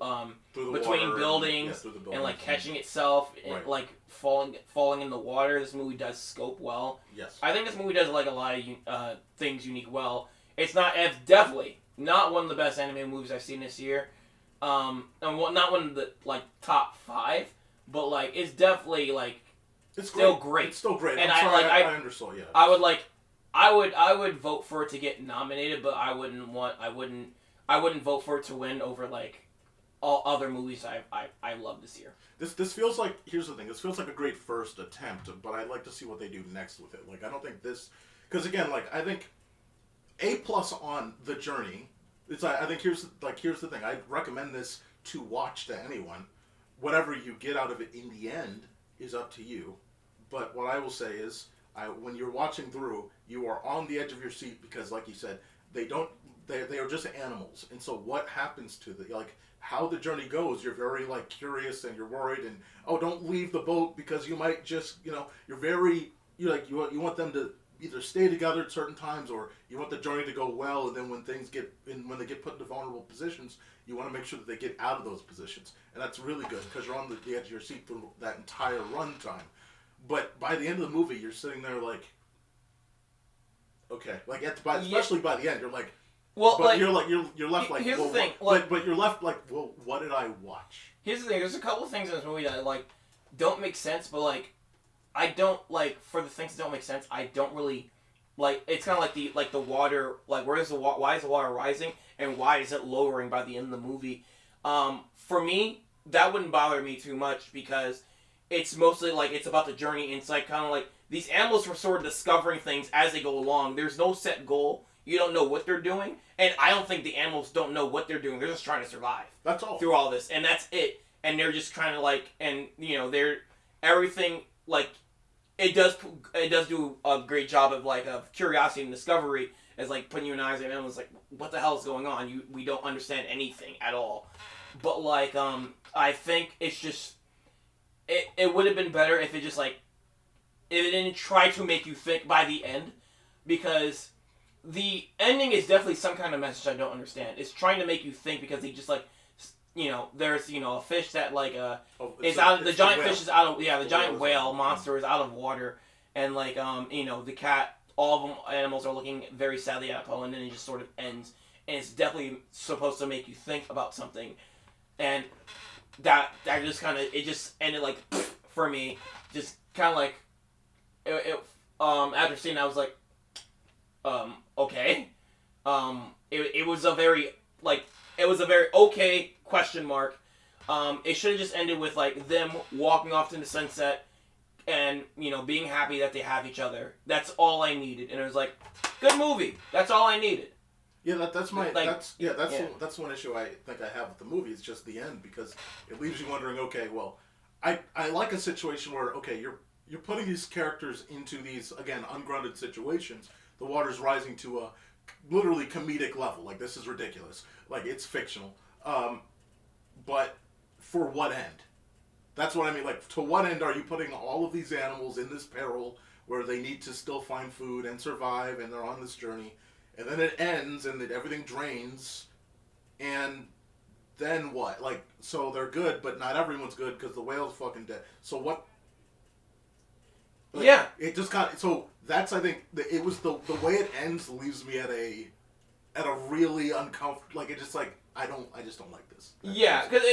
between buildings and like catching itself and like falling in the water. This movie does scope well. Yes, I think this movie does like a lot of things unique well. It's definitely not one of the best animated movies I've seen this year. And not one of the like top 5, but like it's definitely like it's still great. It's still great. And I understand. Yeah, I would vote for it to get nominated, but I wouldn't vote for it to win over like all other movies I love this year. This feels like, here's the thing, this feels like a great first attempt, but I'd like to see what they do next with it. Like, I don't think this, because again, like, I think A+ on The Journey. It's I think here's the thing. I'd recommend this to watch to anyone. Whatever you get out of it in the end is up to you. But what I will say is, when you're watching through, you are on the edge of your seat because, like you said, they are just animals, and so what happens to how the journey goes, you're very curious and you're worried, and don't leave the boat because you might just you're very you want them to either stay together at certain times, or you want the journey to go well, and then when they get put into vulnerable positions, you want to make sure that they get out of those positions, and that's really good because you're on the edge of your seat through that entire run time. But by the end of the movie, you're sitting there okay, especially by the end, you're like, well, but you're left here's well, the thing, but you're left well, what did I watch? Here's the thing. There's a couple of things in this movie that don't make sense, but I don't for the things that don't make sense. I don't really it's kind of the water. Why is the water rising and why is it lowering by the end of the movie? For me, that wouldn't bother me too much because it's mostly it's about the journey. And it's kind of these animals were sort of discovering things as they go along. There's no set goal. You don't know what they're doing, and I don't think the animals don't know what they're doing. They're just trying to survive. That's all. Through all this, and that's it. And they're just trying to they're everything it does do a great job of curiosity and discovery as putting you in eyes of animals what the hell is going on? We don't understand anything at all. But I think it's just it would have been better if it just if it didn't try to make you think by the end, because the ending is definitely some kind of message I don't understand. It's trying to make you think because they just there's a fish that is out. The giant fish is out of the giant whale monster is out of water, and the cat. All of them animals are looking very sadly at Poe, and then it just sort of ends. And it's definitely supposed to make you think about something, and that just kind of it just ended for me, just kind of after seeing that, I was okay. It was a very okay question mark. It should have just ended with them walking off into the sunset and being happy that they have each other. That's all I needed, and it was good movie. That's all I needed. Yeah, that's one issue I think I have with the movie. It's just the end, because it leaves you wondering. Okay, well, I like a situation where you're putting these characters into these again ungrounded situations. The water's rising to a literally comedic level. This is ridiculous. It's fictional. But for what end? That's what I mean. To what end are you putting all of these animals in this peril where they need to still find food and survive, and they're on this journey, and then it ends and everything drains, and then what? So they're good, but not everyone's good because the whale's fucking dead. So what? Yeah. It just got so. That's I think it was the way it ends leaves me at a really uncomfortable. I just don't like this. Yeah, because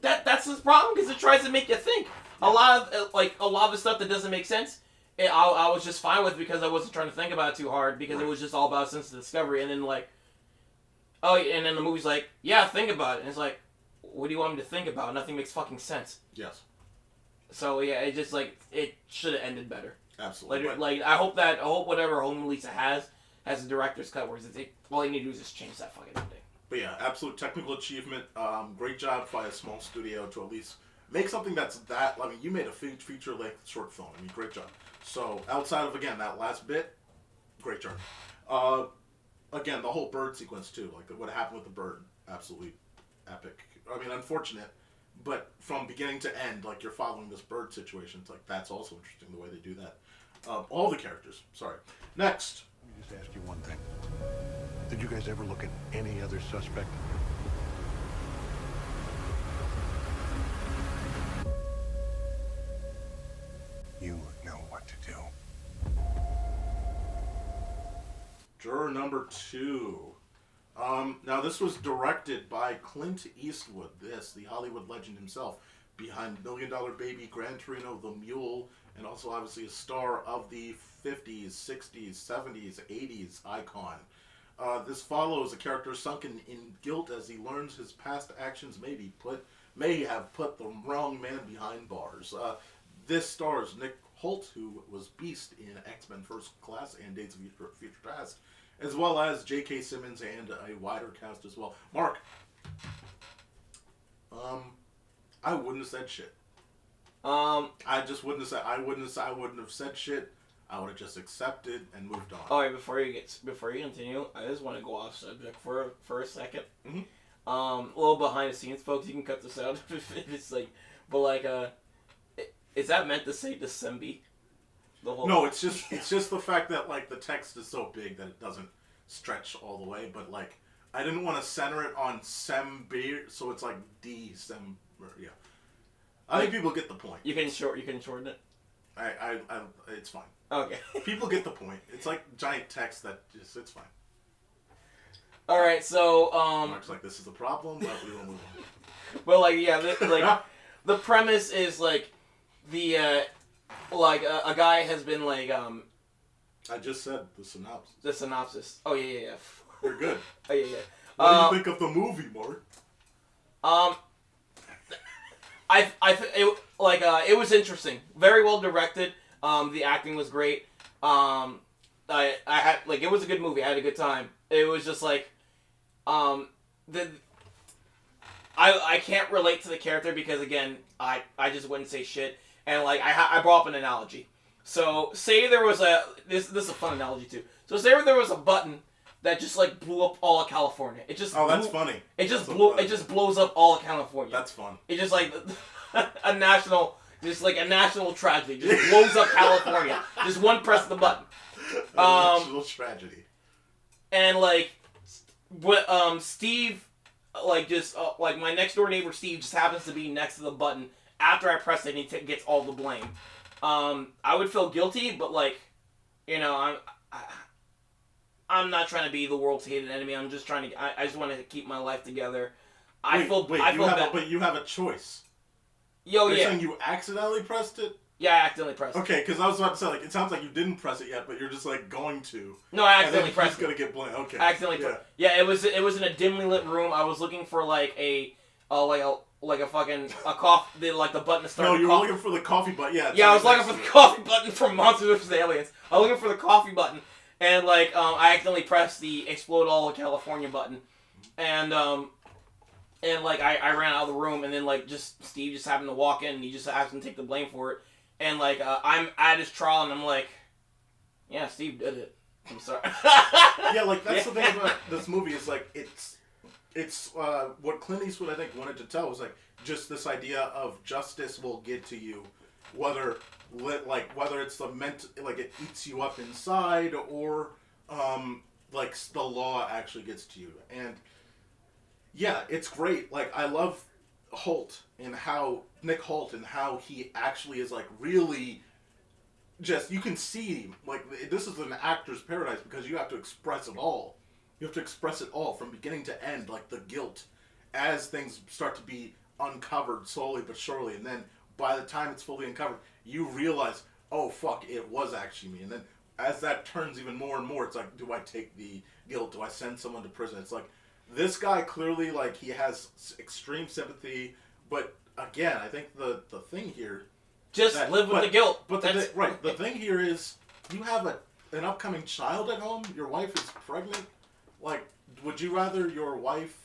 that's the problem, because it tries to make you think. A lot of the stuff that doesn't make sense, I was just fine with because I wasn't trying to think about it too hard, because it was just all about a sense of discovery. And then and then the movie's yeah, think about it. And it's what do you want me to think about? Nothing makes fucking sense. Yes. So yeah, it just it should have ended better. Absolutely. I hope whatever home release it has a director's cut, where all you need to do is just change that fucking ending. But yeah, absolute technical achievement. Great job by a small studio to at least make something that's that. I mean, you made a feature-length short film. I mean, great job. So outside of again that last bit, great journey. Again, the whole bird sequence too, what happened with the bird, absolutely epic. I mean, unfortunate, but from beginning to end, you're following this bird situation. It's that's also interesting the way they do that. All the characters. Sorry. Next. Let me just ask you one thing. Did you guys ever look at any other suspect? You know what to do. Juror number 2. Now this was directed by Clint Eastwood. The Hollywood legend himself, behind $1 Million Baby, Gran Torino, The Mule, and also obviously a star of the 50s, 60s, 70s, 80s icon. This follows a character sunken in guilt as he learns his past actions may have put the wrong man behind bars. This stars Nick Holt, who was Beast in X-Men First Class and Days of Future Past, as well as J.K. Simmons and a wider cast as well. Mark, I wouldn't have said shit. I just wouldn't have said. I wouldn't have said shit. I would have just accepted and moved on. All right, before you continue, I just want to go off subject for a second. Mhm. A little behind the scenes, folks. You can cut this out if it's like, but like, is that meant to say December? The whole No, it's just the fact that like the text is so big that it doesn't stretch all the way. But like, I didn't want to center it on Sember, so it's like December. Yeah, I think people get the point. You can shorten it. I it's fine. Okay. People get the point. It's like giant text that just it's fine. All right, so Mark's like, this is the problem, but we will move on. well, like yeah, like the premise is like the like a guy has been like I just said the synopsis. the synopsis. Oh yeah. You're good. Oh yeah. What do you think of the movie, Mark? It was interesting. Very well directed. The acting was great. I had like it was a good movie. I had a good time. It was just like, I can't relate to the character because again I just wouldn't say shit. And like I brought up an analogy. So say there was this is a fun analogy too. So say there was a button that just like blew up all of California. It just that's funny. It just blows up all of California. That's fun. It just like a national tragedy. Just blows up California. Just one press of the button. National tragedy. And like, what Steve, like just like my next door neighbor Steve just happens to be next to the button after I press it, and he gets all the blame. I would feel guilty, but like, you know, I'm not trying to be the world's hated enemy. I'm just trying to. I just want to keep my life together. I feel bad. But you have a choice. You're saying you accidentally pressed it? Yeah, I accidentally pressed it. Okay, because I was about to say, like, it sounds like you didn't press it yet, but you're just, like, going to. No, I accidentally pressed it. He's going to get blamed. Okay. I accidentally pressed it. Yeah, it was in a dimly lit room. I was looking for, like, a coffee, like, the button to start. No, you were looking for the coffee button. Yeah, I was looking for the coffee button from Monsters vs. Aliens. I was looking for the coffee button, and, like, I accidentally pressed the Explode All of California button. And like, I ran out of the room, and then, like, just Steve just happened to walk in, and he just happened to take the blame for it. And, like, I'm at his trial, and I'm like, yeah, Steve did it. I'm sorry. Yeah, like, that's the thing about this movie is, like, it's what Clint Eastwood, I think, wanted to tell was, like, just this idea of justice will get to you, whether it's it eats you up inside, or, like, the law actually gets to you. And, yeah, it's great. Like, I love Nick Holt and how he actually is like really just, you can see like this is an actor's paradise because you have to express it all. You have to express it all from beginning to end, like the guilt as things start to be uncovered slowly but surely, and then by the time it's fully uncovered, you realize, oh fuck, it was actually me. And then as that turns even more and more, it's like, do I take the guilt? Do I send someone to prison? It's like, this guy clearly, like, he has extreme sympathy, but again, I think the thing here... live with the guilt. But the thing here is, you have an upcoming child at home, your wife is pregnant, like, would you rather your wife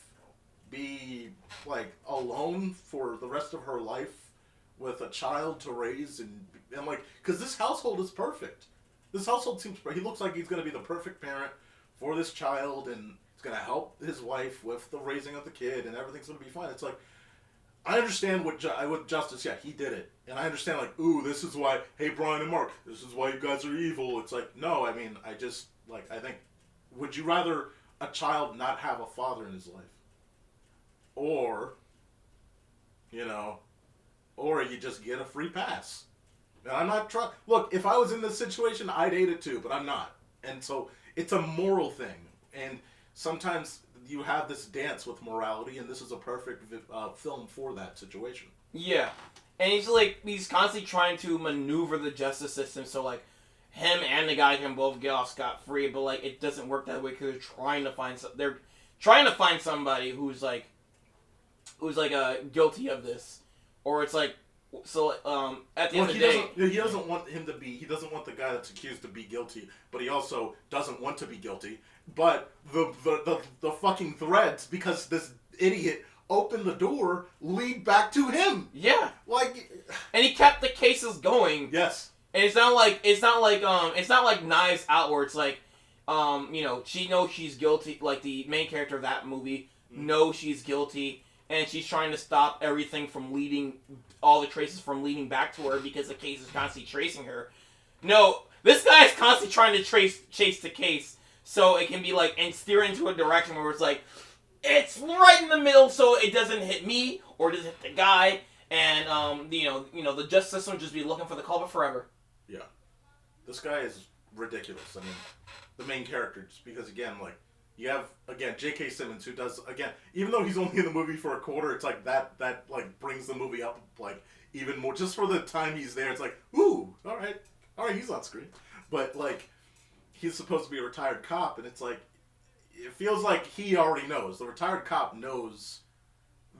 be, like, alone for the rest of her life with a child to raise, and like, because this household is perfect. This household seems, he looks like he's going to be the perfect parent for this child, and going to help his wife with the raising of the kid, and everything's going to be fine. It's like, I understand with Justice, yeah, he did it. And I understand, like, ooh, this is why, hey, Brian and Mark, this is why you guys are evil. It's like, no, I mean, I just, like, I think, would you rather a child not have a father in his life? Or, you know, or you just get a free pass. And I'm not trying, look, if I was in this situation, I'd hate it too, but I'm not. And so, it's a moral thing. And sometimes you have this dance with morality, and this is a perfect film for that situation. Yeah. And he's constantly trying to maneuver the justice system so, like, him and the guy can both get off scot-free, but, like, it doesn't work that way because they're trying to find somebody who's guilty of this. Or it's like, so, at the end of the day... He doesn't want the guy that's accused to be guilty, but he also doesn't want to be guilty. But the fucking threads, because this idiot opened the door, lead back to him. Yeah. Like... And he kept the cases going. Yes. And it's not like Knives Out where it's like, she knows she's guilty. Like the main character of that movie knows she's guilty, and she's trying to stop everything from all the traces from leading back to her because the case is constantly tracing her. No, this guy is constantly trying to chase the case, so it can be like and steer into a direction where it's like, it's right in the middle, so it doesn't hit me or it doesn't hit the guy, and the justice system just be looking for the culprit forever. Yeah, this guy is ridiculous. I mean, the main character, just because again, like you have J.K. Simmons who does even though he's only in the movie for a quarter, it's like that like brings the movie up like even more just for the time he's there. It's like ooh, all right, he's on screen, but like he's supposed to be a retired cop, and it's like. It feels like he already knows. The retired cop knows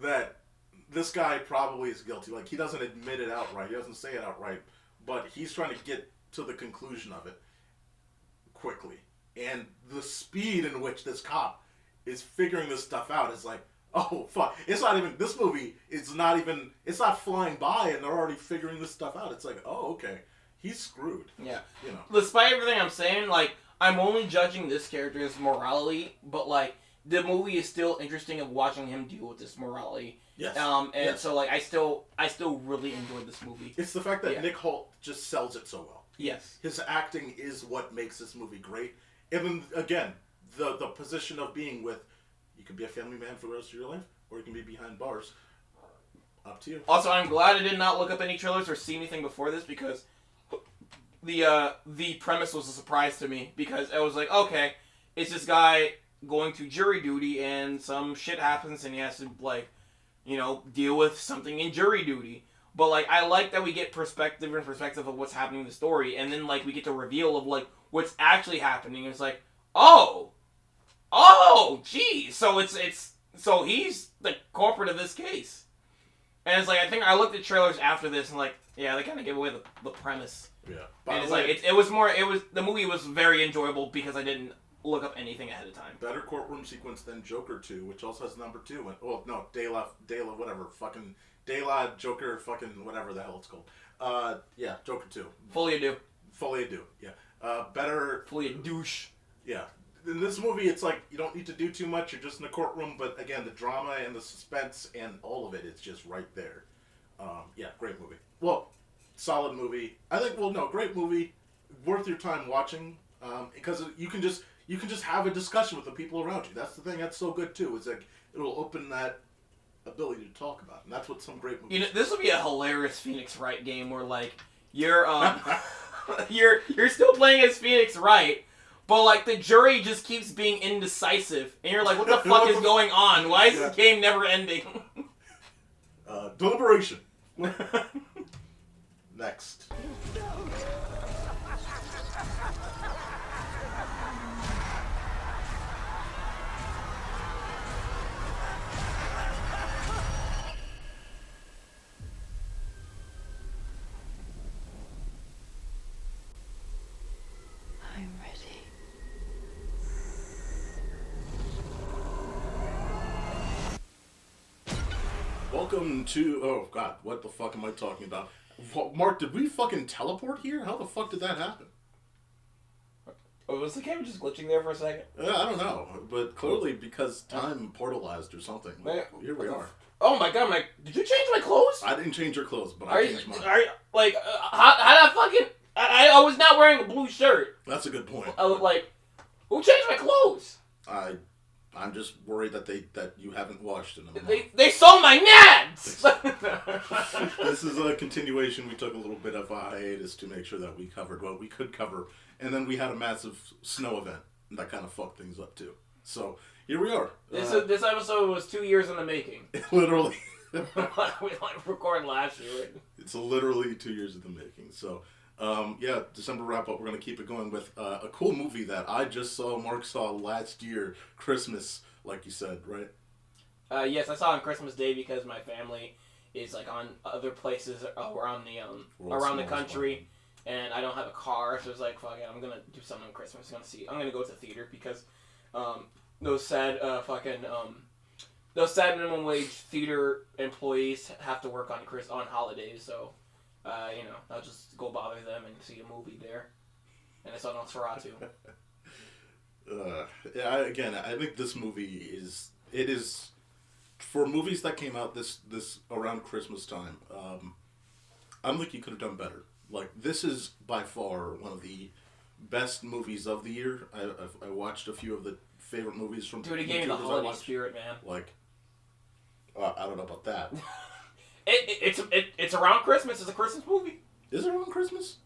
that this guy probably is guilty. Like, he doesn't admit it outright. He doesn't say it outright. But he's trying to get to the conclusion of it quickly. And the speed in which this cop is figuring this stuff out is like, oh, fuck. It's not flying by and they're already figuring this stuff out. It's like, oh, okay. He's screwed. Yeah. You know. Despite everything I'm saying, like, I'm only judging this character's morality, but, like, the movie is still interesting of watching him deal with this morality. Yes. So, like, I still really enjoyed this movie. It's the fact that Nick Holt just sells it so well. Yes. His acting is what makes this movie great. And then, again, the position of being with, you could be a family man for the rest of your life, or you can be behind bars. Up to you. Also, I'm glad I did not look up any trailers or see anything before this, because the premise was a surprise to me, because I was like, okay, it's this guy going to jury duty and some shit happens and he has to, like, deal with something in jury duty. But, like, I like that we get perspective of what's happening in the story, and then, like, we get the reveal of, like, what's actually happening. It's like, oh, geez. So so he's the culprit of this case. And it's like, I think I looked at trailers after this and, like, yeah, they kind of give away the premise. Yeah. And it's like, the movie was very enjoyable because I didn't look up anything ahead of time. Better courtroom sequence than Joker 2, which also has number 2. De La, whatever, fucking, De La, Joker, fucking, whatever the hell it's called. Yeah, Joker 2. Fully ado, yeah. Better... Fully a douche. Yeah. In this movie, it's like, you don't need to do too much, you're just in a courtroom, but again, the drama and the suspense and all of it, it's just right there. Yeah, great movie. Well, solid movie. I think, great movie, worth your time watching, because you can just have a discussion with the people around you. That's the thing that's so good too. Is like it'll open that ability to talk about, and that's what some great movies. This would be a hilarious Phoenix Wright game where like you're you're still playing as Phoenix Wright, but like the jury just keeps being indecisive, and you're like, what the fuck is going on? Why is this game never ending? Deliberation. Next. I'm ready. Welcome to... Oh, God. What the fuck am I talking about? Mark, did we fucking teleport here? How the fuck did that happen? Oh, was the camera just glitching there for a second? I don't know. But clearly because time portalized or something. Like, here we are. Oh my god, did you change my clothes? I didn't change your clothes, but I changed mine. How did I fucking... I was not wearing a blue shirt. That's a good point. I look like... Who changed my clothes? I'm just worried that you haven't washed in them. They sold my nads! This is a continuation. We took a little bit of a hiatus to make sure that we covered what we could cover. And then we had a massive snow event. And that kind of fucked things up too. So, here we are. This episode was 2 years in the making. Literally. We recorded last year. It's literally 2 years in the making. So, December wrap-up, we're going to keep it going with a cool movie that I just saw, Mark saw last year, Christmas, like you said, right? Yes, I saw it on Christmas Day because my family is like on other places around the country, and I don't have a car, so it's like, fuck it, I'm going to do something on Christmas. I'm going to go to the theater because those sad minimum wage theater employees have to work on holidays, so I'll just go bother them and see a movie there. And I saw Nosferatu. I think this movie is for movies that came out this around Christmas time. I don't think you could have done better. Like, this is by far one of the best movies of the year. I watched a few of the favorite movies from. Dude, it gave me the holiday spirit, man. Like, I don't know about that. It's around Christmas. It's a Christmas movie. Is it around Christmas?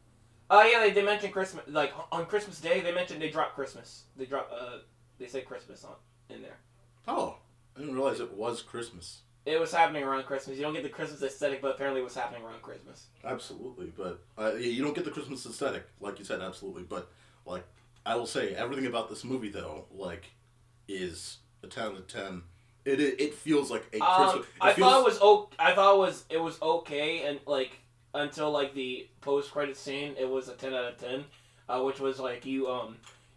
Yeah, they mentioned Christmas. Like, on Christmas Day, they dropped Christmas. They say Christmas in there. Oh, I didn't realize it was Christmas. It was happening around Christmas. You don't get the Christmas aesthetic, but apparently it was happening around Christmas. Absolutely, but you don't get the Christmas aesthetic, like you said, absolutely. But, like, I will say, everything about this movie, though, like, is a 10 out of 10. It feels like a Christmas... I thought it was okay, and, like, until, like, the post-credit scene, it was a 10 out of 10, which was, like, you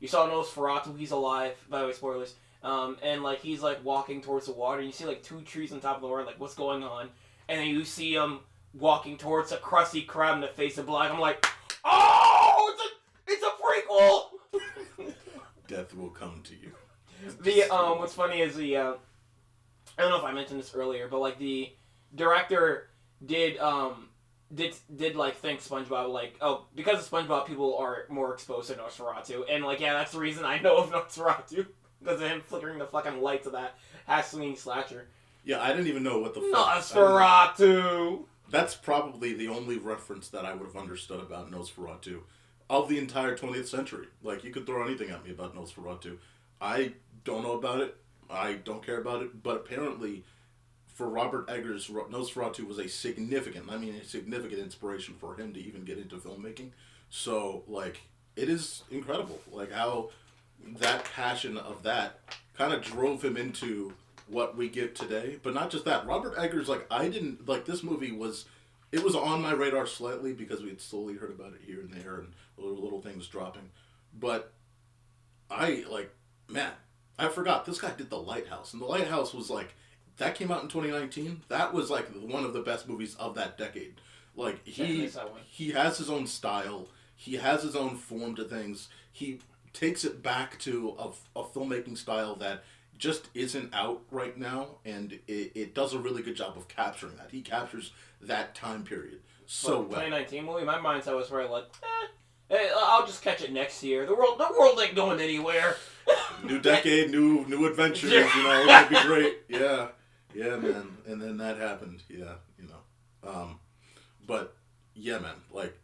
saw Nosferatu, he's alive, by the way, spoilers, and, like, he's, like, walking towards the water, and you see, like, 2 trees on top of the water, like, what's going on? And then you see him walking towards a crusty crab in the face of black. I'm like, oh, it's a prequel! Death will come to you. What's funny is I don't know if I mentioned this earlier, but, like, the director did like thank SpongeBob, like, oh, because of SpongeBob, people are more exposed to Nosferatu, and, like, yeah, that's the reason I know of Nosferatu, because of him flickering the fucking lights of that half-swinging slasher. Yeah, I didn't even know what the fuck. Nosferatu! That's probably the only reference that I would have understood about Nosferatu of the entire 20th century. Like, you could throw anything at me about Nosferatu. I don't know about it. I don't care about it. But apparently, for Robert Eggers, Nosferatu was a significant inspiration for him to even get into filmmaking. So, like, it is incredible. Like, how that passion of that kind of drove him into what we get today. But not just that. Robert Eggers, like, this movie was on my radar slightly because we had slowly heard about it here and there and little things dropping. But I forgot. This guy did The Lighthouse. And The Lighthouse was, like, that came out in 2019. That was, like, one of the best movies of that decade. Like, he has his own style. He has his own form to things. He takes it back to a filmmaking style that just isn't out right now, and it does a really good job of capturing that. He captures that time period so well. 2019 movie, my mindset was very like, I'll just catch it next year. The world ain't going anywhere. New decade, new adventures, it's gonna be great. Yeah, man. And then that happened. Yeah, but yeah, man. Like,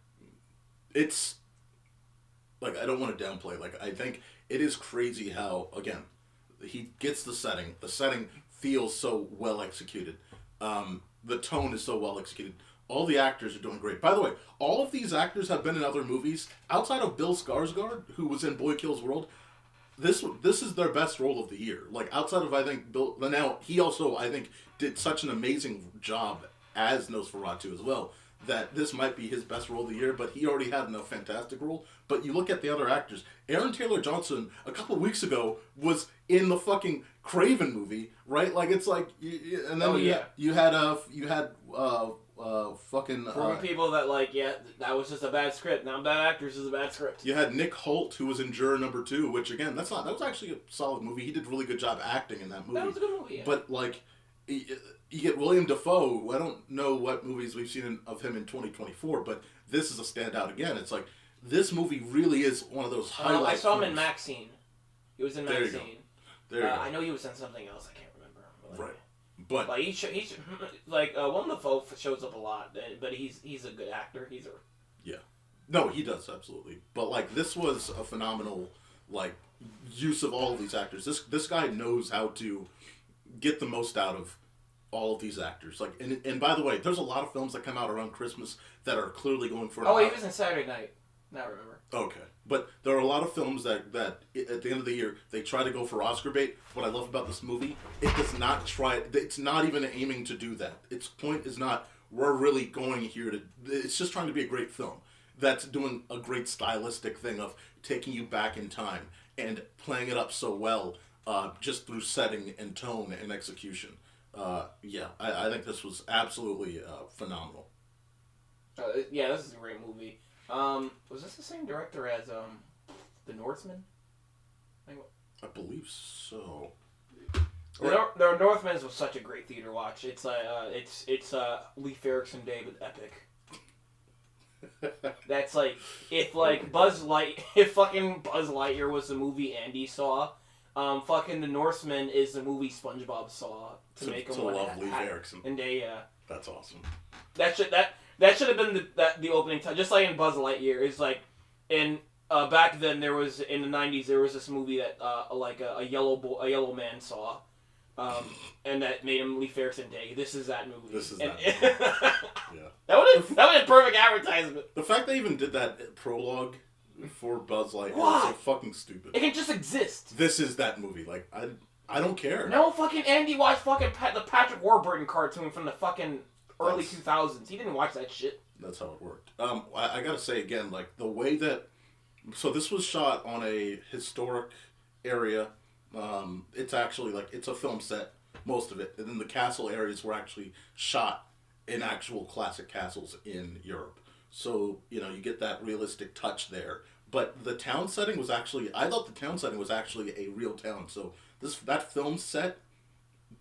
it's like, I don't want to downplay. Like, I think it is crazy how, again, he gets the setting. The setting feels so well executed. The tone is so well executed. All the actors are doing great. By the way, all of these actors have been in other movies outside of Bill Skarsgård, who was in Boy Kills World. This is their best role of the year. Like, outside of, I think, Bill. Now, he also, I think, did such an amazing job as Nosferatu as well, that this might be his best role of the year, but he already had a fantastic role. But you look at the other actors. Aaron Taylor Johnson, a couple of weeks ago, was in the fucking Kraven movie, right? Like, it's like, and then you had proving people that, like, yeah, that was just a bad script. Not bad actors, is a bad script. You had Nick Holt, who was in Juror number 2, which, again, that was actually a solid movie. He did a really good job acting in that movie. That was a good movie, yeah. But, like, you get William Dafoe, who I don't know what movies we've seen of him in 2024, but this is a standout again. It's like, this movie really is one of those highlights. I saw him in Maxine. He was in Maxine. There you go. I know he was in something else. I can't remember. Right. But like, he's like, Willem Dafoe shows up a lot, but he's a good actor. Yeah. No, he does, absolutely. But, like, this was a phenomenal, like, use of all of these actors. This guy knows how to get the most out of all of these actors. Like, and by the way, there's a lot of films that come out around Christmas that are clearly going for he was in Saturday Night. Now I remember. Okay. But there are a lot of films that at the end of the year, they try to go for Oscar bait. What I love about this movie, it does not try, it's not even aiming to do that. Its point is not, we're really going here to, it's just trying to be a great film. That's doing a great stylistic thing of taking you back in time and playing it up so well, just through setting and tone and execution. I think this was absolutely phenomenal. Yeah, this is a great movie. Was this the same director as The Northman? I believe so. The Northman was such a great theater watch. It's it's Leif Erikson Day with epic. That's like if fucking Buzz Lightyear was the movie Andy saw, fucking The Northman is the movie SpongeBob saw to make him to love Leif Erikson. And they That's awesome. That should have been the opening time, just like in Buzz Lightyear. It's like in back then there was in the 90s there was this movie that like a yellow man saw. And that made him Leif Erikson Day. This is that movie. This is that movie. Yeah. That would have been perfect advertisement. The fact they even did that prologue for Buzz Lightyear is so fucking stupid. It can just exist. This is that movie. Like, I don't care. No fucking Andy watched fucking the Patrick Warburton cartoon from the fucking early 2000s. He didn't watch that shit. That's how it worked. I gotta say again, like, the way that... So this was shot on a historic area. It's actually, like, it's a film set, most of it. And then the castle areas were actually shot in actual classic castles in Europe. So, you know, you get that realistic touch there. But the town setting was actually... I thought the town setting was actually a real town. So that film set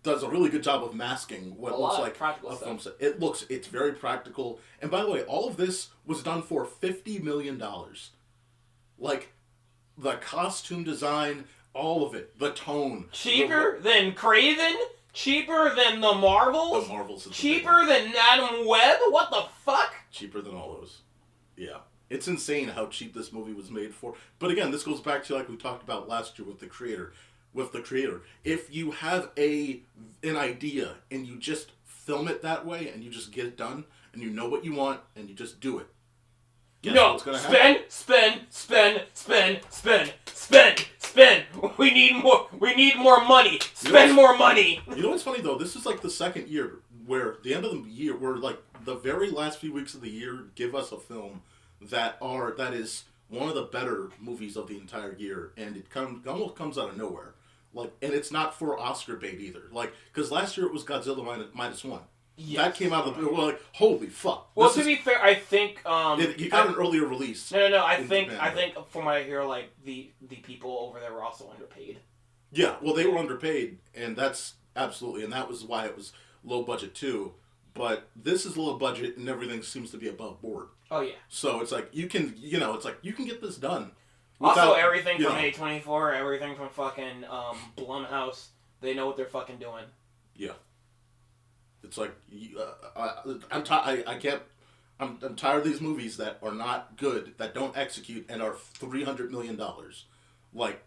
does a really good job of masking what looks like a film set. It's very practical. And by the way, all of this was done for $50 million. Like, the costume design, all of it, the tone. Cheaper than Kraven? Cheaper than the Marvels? The Marvels. Cheaper than Adam Webb? What the fuck? Cheaper than all those. Yeah. It's insane how cheap this movie was made for. But again, this goes back to like we talked about last year with the creator. If you have an idea and you just film it that way and you just get it done and you know what you want and you just do it. Spend. We need more money. Spend more money. You know what's funny though? This is like the second year where the end of the year, where like the very last few weeks of the year give us a film that is one of the better movies of the entire year, and it almost comes out of nowhere. Like, and it's not for Oscar bait either. Like, because last year it was Godzilla -1. Yes. That came out of the... We're like, holy fuck. Well, to be fair, I think... you got an earlier release. No. I think from what I hear, like, the people over there were also underpaid. Yeah, well, they were underpaid, and that's... Absolutely, and that was why it was low budget, too. But this is low budget, and everything seems to be above board. Oh, yeah. So it's like, you can... You know, it's like, you can get this done. Also, everything from A24, everything from fucking Blumhouse, they know what they're fucking doing. Yeah. It's like, I'm tired of these movies that are not good, that don't execute, and are $300 million. Like,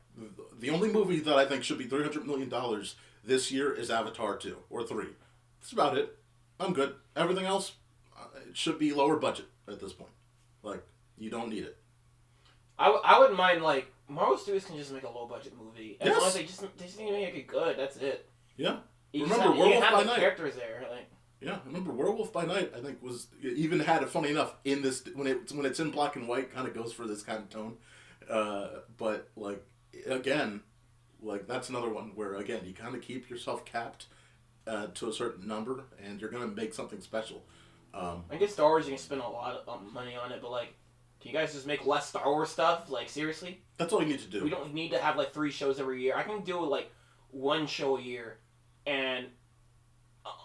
the only movie that I think should be $300 million this year is Avatar 2, or 3. That's about it. I'm good. Everything else, it should be lower budget at this point. Like, you don't need it. I wouldn't mind, like, Marvel Studios can just make a low-budget movie. As long as they just need to make it good, that's it. Yeah. Remember Werewolf by Night? Characters there, like. Yeah, remember Werewolf by Night? I think even had it funny enough in this when it's in black and white, kind of goes for this kind of tone. But like again, like that's another one where again you kind of keep yourself capped to a certain number, and you're gonna make something special. I guess Star Wars you can spend a lot of money on it, but like, can you guys just make less Star Wars stuff? Like seriously? That's all you need to do. We don't need to have like 3 shows every year. I can do like 1 show a year. And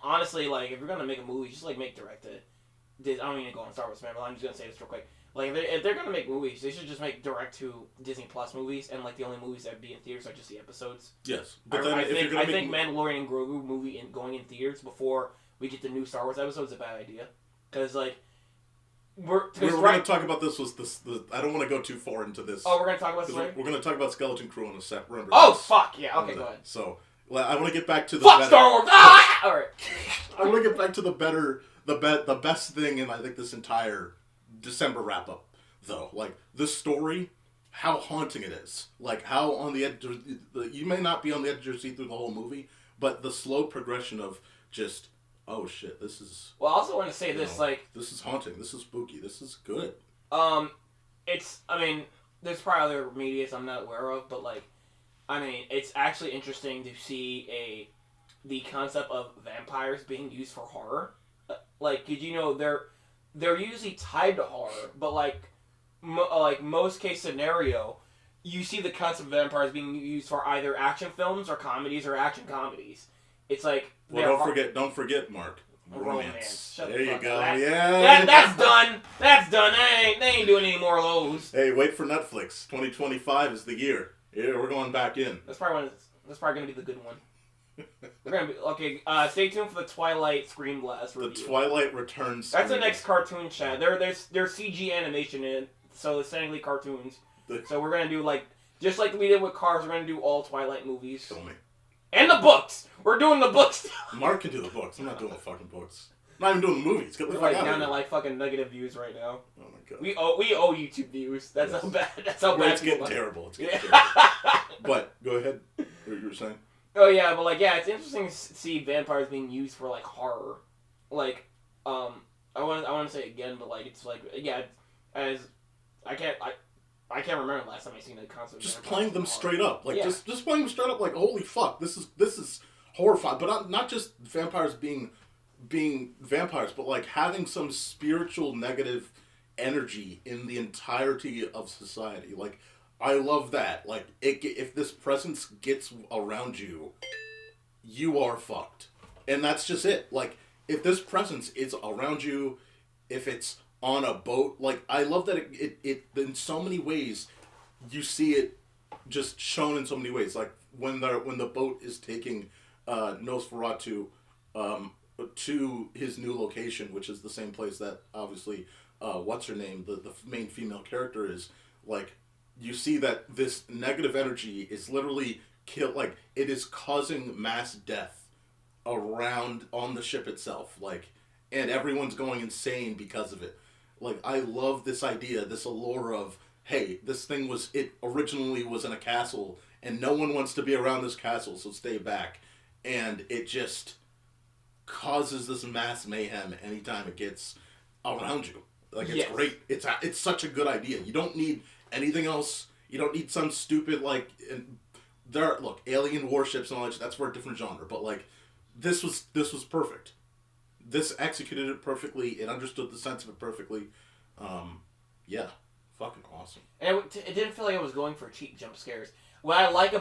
honestly, like, if you're gonna make a movie, just like make directed. I don't mean to go on Star Wars, man, but I'm just gonna say this real quick. Like, if they're gonna make movies, they should just make direct to Disney Plus movies, and like the only movies that'd be in theaters are just the episodes. Yes, but I think Mandalorian and Grogu movie going in theaters before we get the new Star Wars episodes is a bad idea, because like we're gonna talk about this. I don't want to go too far into this. Oh, we're gonna talk about this later? We're gonna talk about Skeleton Crew in a sec. Remember? Oh fuck yeah! Okay, go ahead. So. Well, I want to get back to the fuck Star Wars. Ah! All right. I want to get back to the best thing in I think this entire December wrap up though. Like the story, how haunting it is. Like how on the edge. You may not be on the edge of your seat through the whole movie, but the slow progression of just oh shit, this is. Well, I also want to say this like this is haunting. This is spooky. This is good. It's I mean there's probably other medias I'm not aware of, but like. I mean, it's actually interesting to see the concept of vampires being used for horror. Like, did you know they're usually tied to horror, but like most case scenario, you see the concept of vampires being used for either action films or comedies or action comedies. It's like well, don't forget, Mark. Romance. Shut there the you fuck go. up. Yeah. That's done. That's done. They ain't doing any more of those. Hey, wait for Netflix. 2025 is the year. Yeah, we're going back in. That's probably gonna be the good one. We're gonna be okay. Stay tuned for the Twilight Screen Blast review. The Twilight Returns. That's the next cartoon chat. There's CG animation in it, so it's technically cartoons. So we're gonna do just like we did with Cars. We're gonna do all Twilight movies. Kill me. And the books. We're doing the books. Mark can do the books. I'm not doing the fucking books. I'm not even doing the movies. Get the We're fuck out down of to here. fucking negative views right now. Oh my god. We owe YouTube views. That's how bad. That's how bad. It's getting terrible. It's getting Yeah. terrible. But go ahead. What you were saying? Oh yeah, but it's interesting to see vampires being used for horror. I want to say it again, but as I can't remember the last time I seen a concept. Just playing them straight up, just playing them straight up, holy fuck, this is horrifying. But not just vampires being vampires, but having some spiritual negative energy in the entirety of society. I love that. If this presence gets around you, you are fucked, and that's just it. If this presence is around you, if it's on a boat, I love that it in so many ways you see it just shown in so many ways. When the boat is taking Nosferatu to his new location, which is the same place that obviously what's her name, the main female character is. You see that this negative energy is literally it is causing mass death around on the ship itself, and everyone's going insane because of it. I love this idea, this allure of, hey, this thing originally was in a castle, and no one wants to be around this castle, so stay back. And it just causes this mass mayhem anytime it gets around you. It's great. It's such a good idea. You don't need anything else. You don't need some stupid, alien warships and all that. That's for a different genre. But, this was perfect. This executed it perfectly. It understood the sense of it perfectly. Yeah, fucking awesome. And it didn't feel like it was going for cheap jump scares. What I like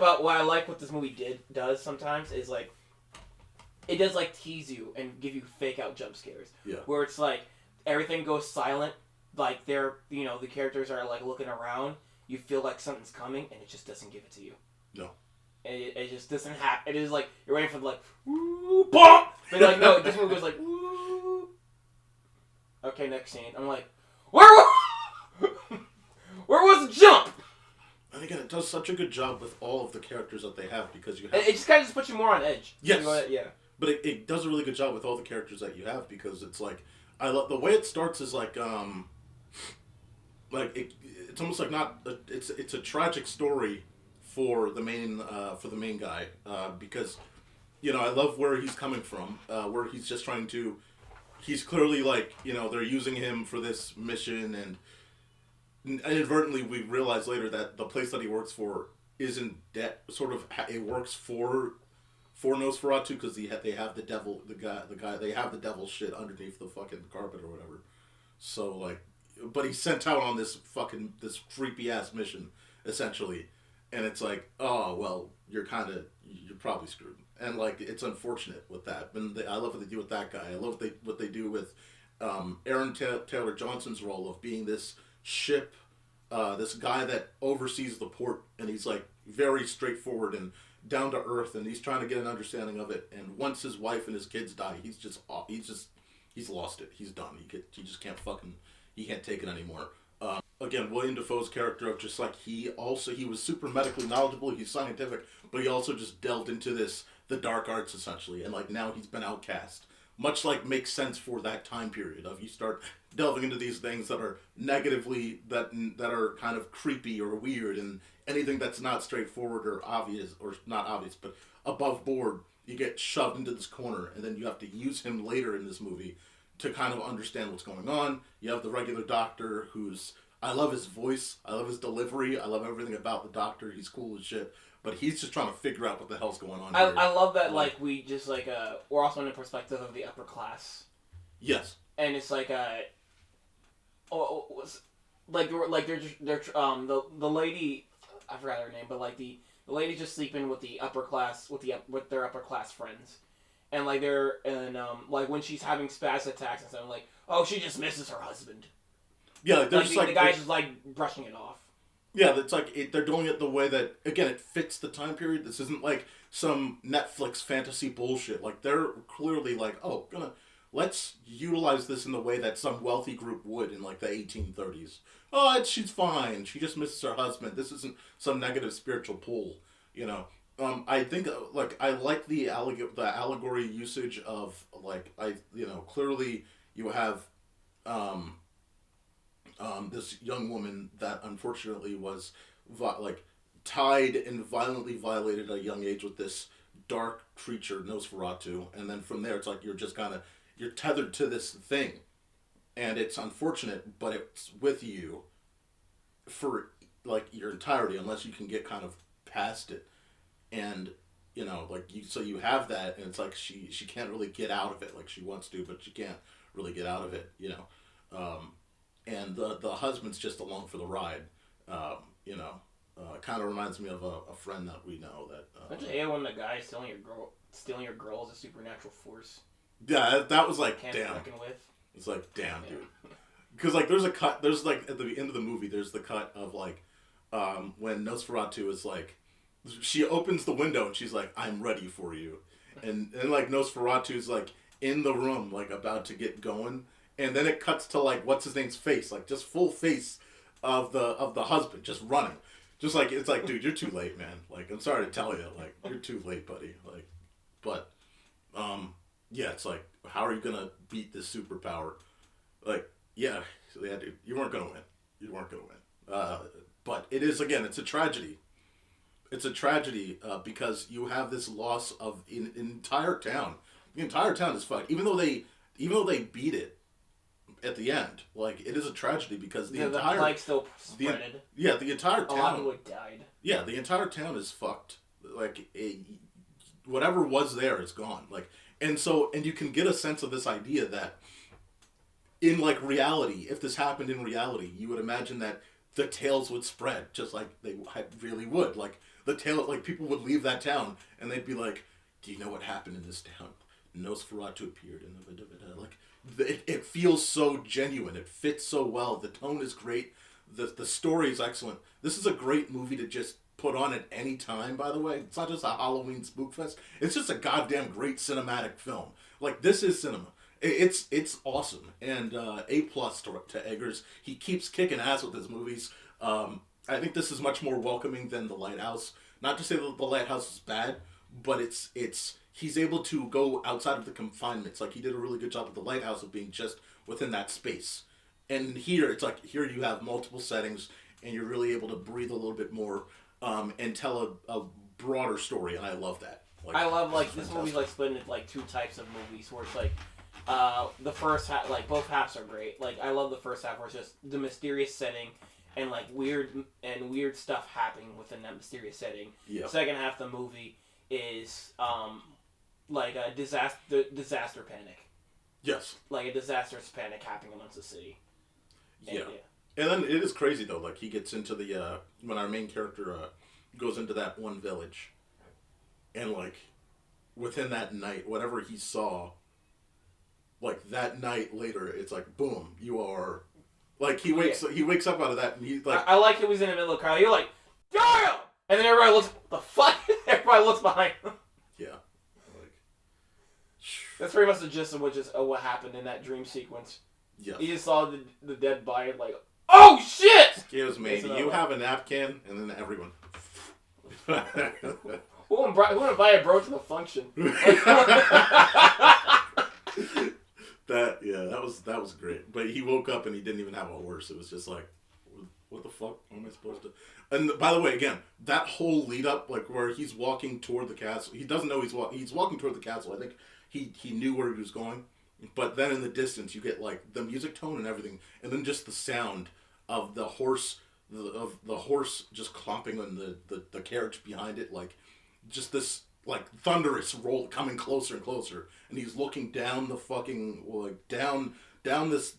what this movie does sometimes is it does tease you and give you fake out jump scares. Yeah. Where it's everything goes silent. They're the characters are looking around. You feel like something's coming and it just doesn't give it to you. No. It just doesn't happen. It is you're waiting for woo, bump! But no, this one goes woo. Okay, next scene. I'm where was the jump? And again, it does such a good job with all of the characters that they have, because you have... It just kind of puts you more on edge. Yes. Yeah. But it does a really good job with all the characters that you have, because it's I love the way it starts is it's almost it's a tragic story for the main guy, because I love where he's coming from, where he's just trying to, he's clearly they're using him for this mission, and inadvertently we realize later that the place that he works for isn't debt, it works for Nosferatu, because they have the devil, they have the devil shit underneath the fucking carpet or whatever. So but he's sent out on this creepy ass mission essentially, and it's oh well, you're probably screwed, and it's unfortunate with that. And I love what they do with that guy. I love what they do with Aaron Taylor Johnson's role of being this ship, this guy that oversees the port, and he's very straightforward and down to earth, and he's trying to get an understanding of it. And once his wife and his kids die, he's lost it. He's done. He can't take it anymore. Again, William Dafoe's character of just he was super medically knowledgeable. He's scientific, but he also just delved into the dark arts essentially, and now he's been outcast. Much makes sense for that time period of you start delving into these things that are negatively that are kind of creepy or weird, and anything that's not straightforward or obvious, or not obvious but above board, you get shoved into this corner, and then you have to use him later in this movie to kind of understand what's going on. You have the regular doctor I love his voice, I love his delivery, I love everything about the doctor. He's cool as shit, but he's just trying to figure out what the hell's going on here. I love that we just we're also in the perspective of the upper class. Yes. And it's the lady, I forgot her name, but like the lady's just sleeping with the upper class with their upper class friends, and like like when she's having spaz attacks and stuff, like, oh, she just misses her husband. Yeah, like the guy's just like brushing it off. Yeah, it's like they're doing it the way that, again, it fits the time period. This isn't like some Netflix fantasy bullshit. Like, they're clearly like, oh, let's utilize this in the way that some wealthy group would in like the 1830s. Oh, she's fine. She just misses her husband. This isn't some negative spiritual pull, you know. I think like I like the allegory usage of like clearly you have this young woman that unfortunately was tied and violently violated at a young age with this dark creature Nosferatu, and then from there it's like you're tethered to this thing, and it's unfortunate, but it's with you for like your entirety unless you can get kind of past it, and so you have that, and it's like she can't really get out of it like she wants to, but she can't really get out of it, and the husband's just along for the ride, kind of reminds me of a friend that we know that. Don't you hate when the guy stealing your girl is a supernatural force? Yeah, that was like, Can't damn. reckon with. It's like, damn, dude. Because like there's like at the end of the movie there's the cut of like when Nosferatu is like, she opens the window and she's like, I'm ready for you, and like Nosferatu's like in the room like about to get going. And then it cuts to like what's his name's face, like just full face of the husband just running, just like it's like, dude, you're too late, man. Like, I'm sorry to tell you, like, you're too late, buddy. Like, but yeah, it's like, how are you gonna beat this superpower? Like, yeah, dude, you weren't gonna win. You weren't gonna win. But it is, again, it's a tragedy. It's a tragedy because you have this loss of an entire town. The entire town is fucked. Even though they beat it at the end, like, it is a tragedy because the entire, the plague still spread. The entire town. A lot of people died. Yeah, the entire town is fucked. Like, whatever was there is gone. Like, and you can get a sense of this idea that in like reality, if this happened in reality, you would imagine that the tales would spread just like they really would. Like, the tale, like, people would leave that town and they'd be like, do you know what happened in this town? Nosferatu appeared and like, it feels so genuine. It fits so well. The tone is great. The story is excellent. This is a great movie to just put on at any time, by the way. It's not just a Halloween spook fest. It's just a goddamn great cinematic film. Like, this is cinema. It's awesome. And A+ to Eggers. He keeps kicking ass with his movies. I think this is much more welcoming than The Lighthouse. Not to say that The Lighthouse is bad, but he's able to go outside of the confinements. Like, he did a really good job with The Lighthouse of being just within that space. And here, it's like, here you have multiple settings, and you're really able to breathe a little bit more, and tell a broader story, and I love that. Like, I love, like, this movie's, like, split into, like, two types of movies, where it's, like, the first half, like, both halves are great. Like, I love the first half, where it's just the mysterious setting, and, like, weird stuff happening within that mysterious setting. Yeah. The second half of the movie is, like, a disaster panic. Yes. Like, a disastrous panic happening amongst the city. Yeah. And then it is crazy, though. Like, he gets into the, when our main character goes into that one village, and, like, within that night, whatever he saw, like, that night later, it's like, boom, you are, like, he wakes up out of that, and he's like... I like it was in the middle of the crowd. You're like, damn! And then everybody looks, what the fuck? Everybody looks behind him. Yeah. Like... That's pretty much the gist of what happened in that dream sequence. Yes. He just saw the dead body, like, oh shit! Excuse me, do you have a napkin? And then everyone... Who invited bro to the function? That was great. But he woke up and he didn't even have a horse. It was just like, what the fuck am I supposed to... And by the way, again, that whole lead up, like, where he's walking toward the castle, he doesn't know he's walking toward the castle. I think he knew where he was going. But then in the distance, you get, like, the music tone and everything, and then just the sound of the horse, of the horse just clomping on the carriage behind it, like, just this, like, thunderous roll coming closer and closer, and he's looking down the fucking, like, down down this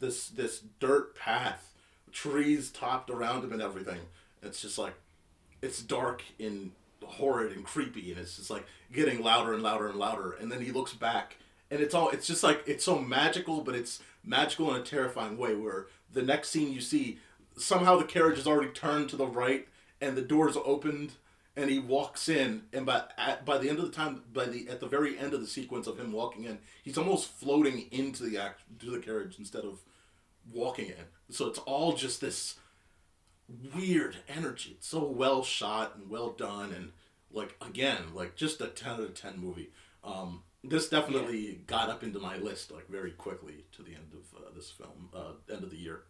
dirt path, trees topped around him and everything. It's just like, it's dark and horrid and creepy, and it's just like getting louder and louder and louder. And then he looks back, and it's just like, it's so magical, but it's magical in a terrifying way, where the next scene you see, somehow the carriage is already turned to the right, and the doors opened, and he walks in, and by the end of the time, at the very end of the sequence of him walking in, he's almost floating into the carriage instead of walking in. So it's all just this weird energy. It's so well shot and well done, and like, again, like, just a 10 out of 10 movie. This definitely got up into my list like very quickly to the end of this film, end of the year.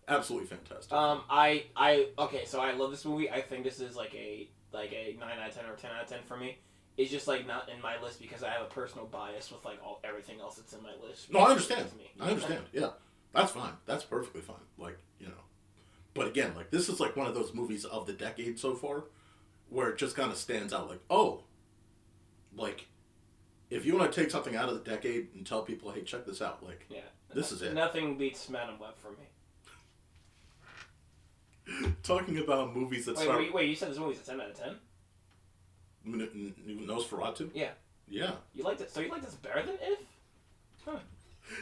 Absolutely fantastic. Okay, so I love this movie. I think this is like a 9 out of 10 or 10 out of 10 for me. It's just like not in my list because I have a personal bias with like everything else that's in my list. No, I understand. I understand. Yeah, that's fine. That's perfectly fine. Like, you know, but again, like, this is like one of those movies of the decade so far, where it just kind of stands out. Like, oh, like, if you want to take something out of the decade and tell people, hey, check this out, like, this is it. Nothing beats Madam Web for me. Talking about movies that start... Wait, you said this movie's a 10 out of 10? Nosferatu? Yeah. Yeah. You liked it? So you like this better than If? Huh.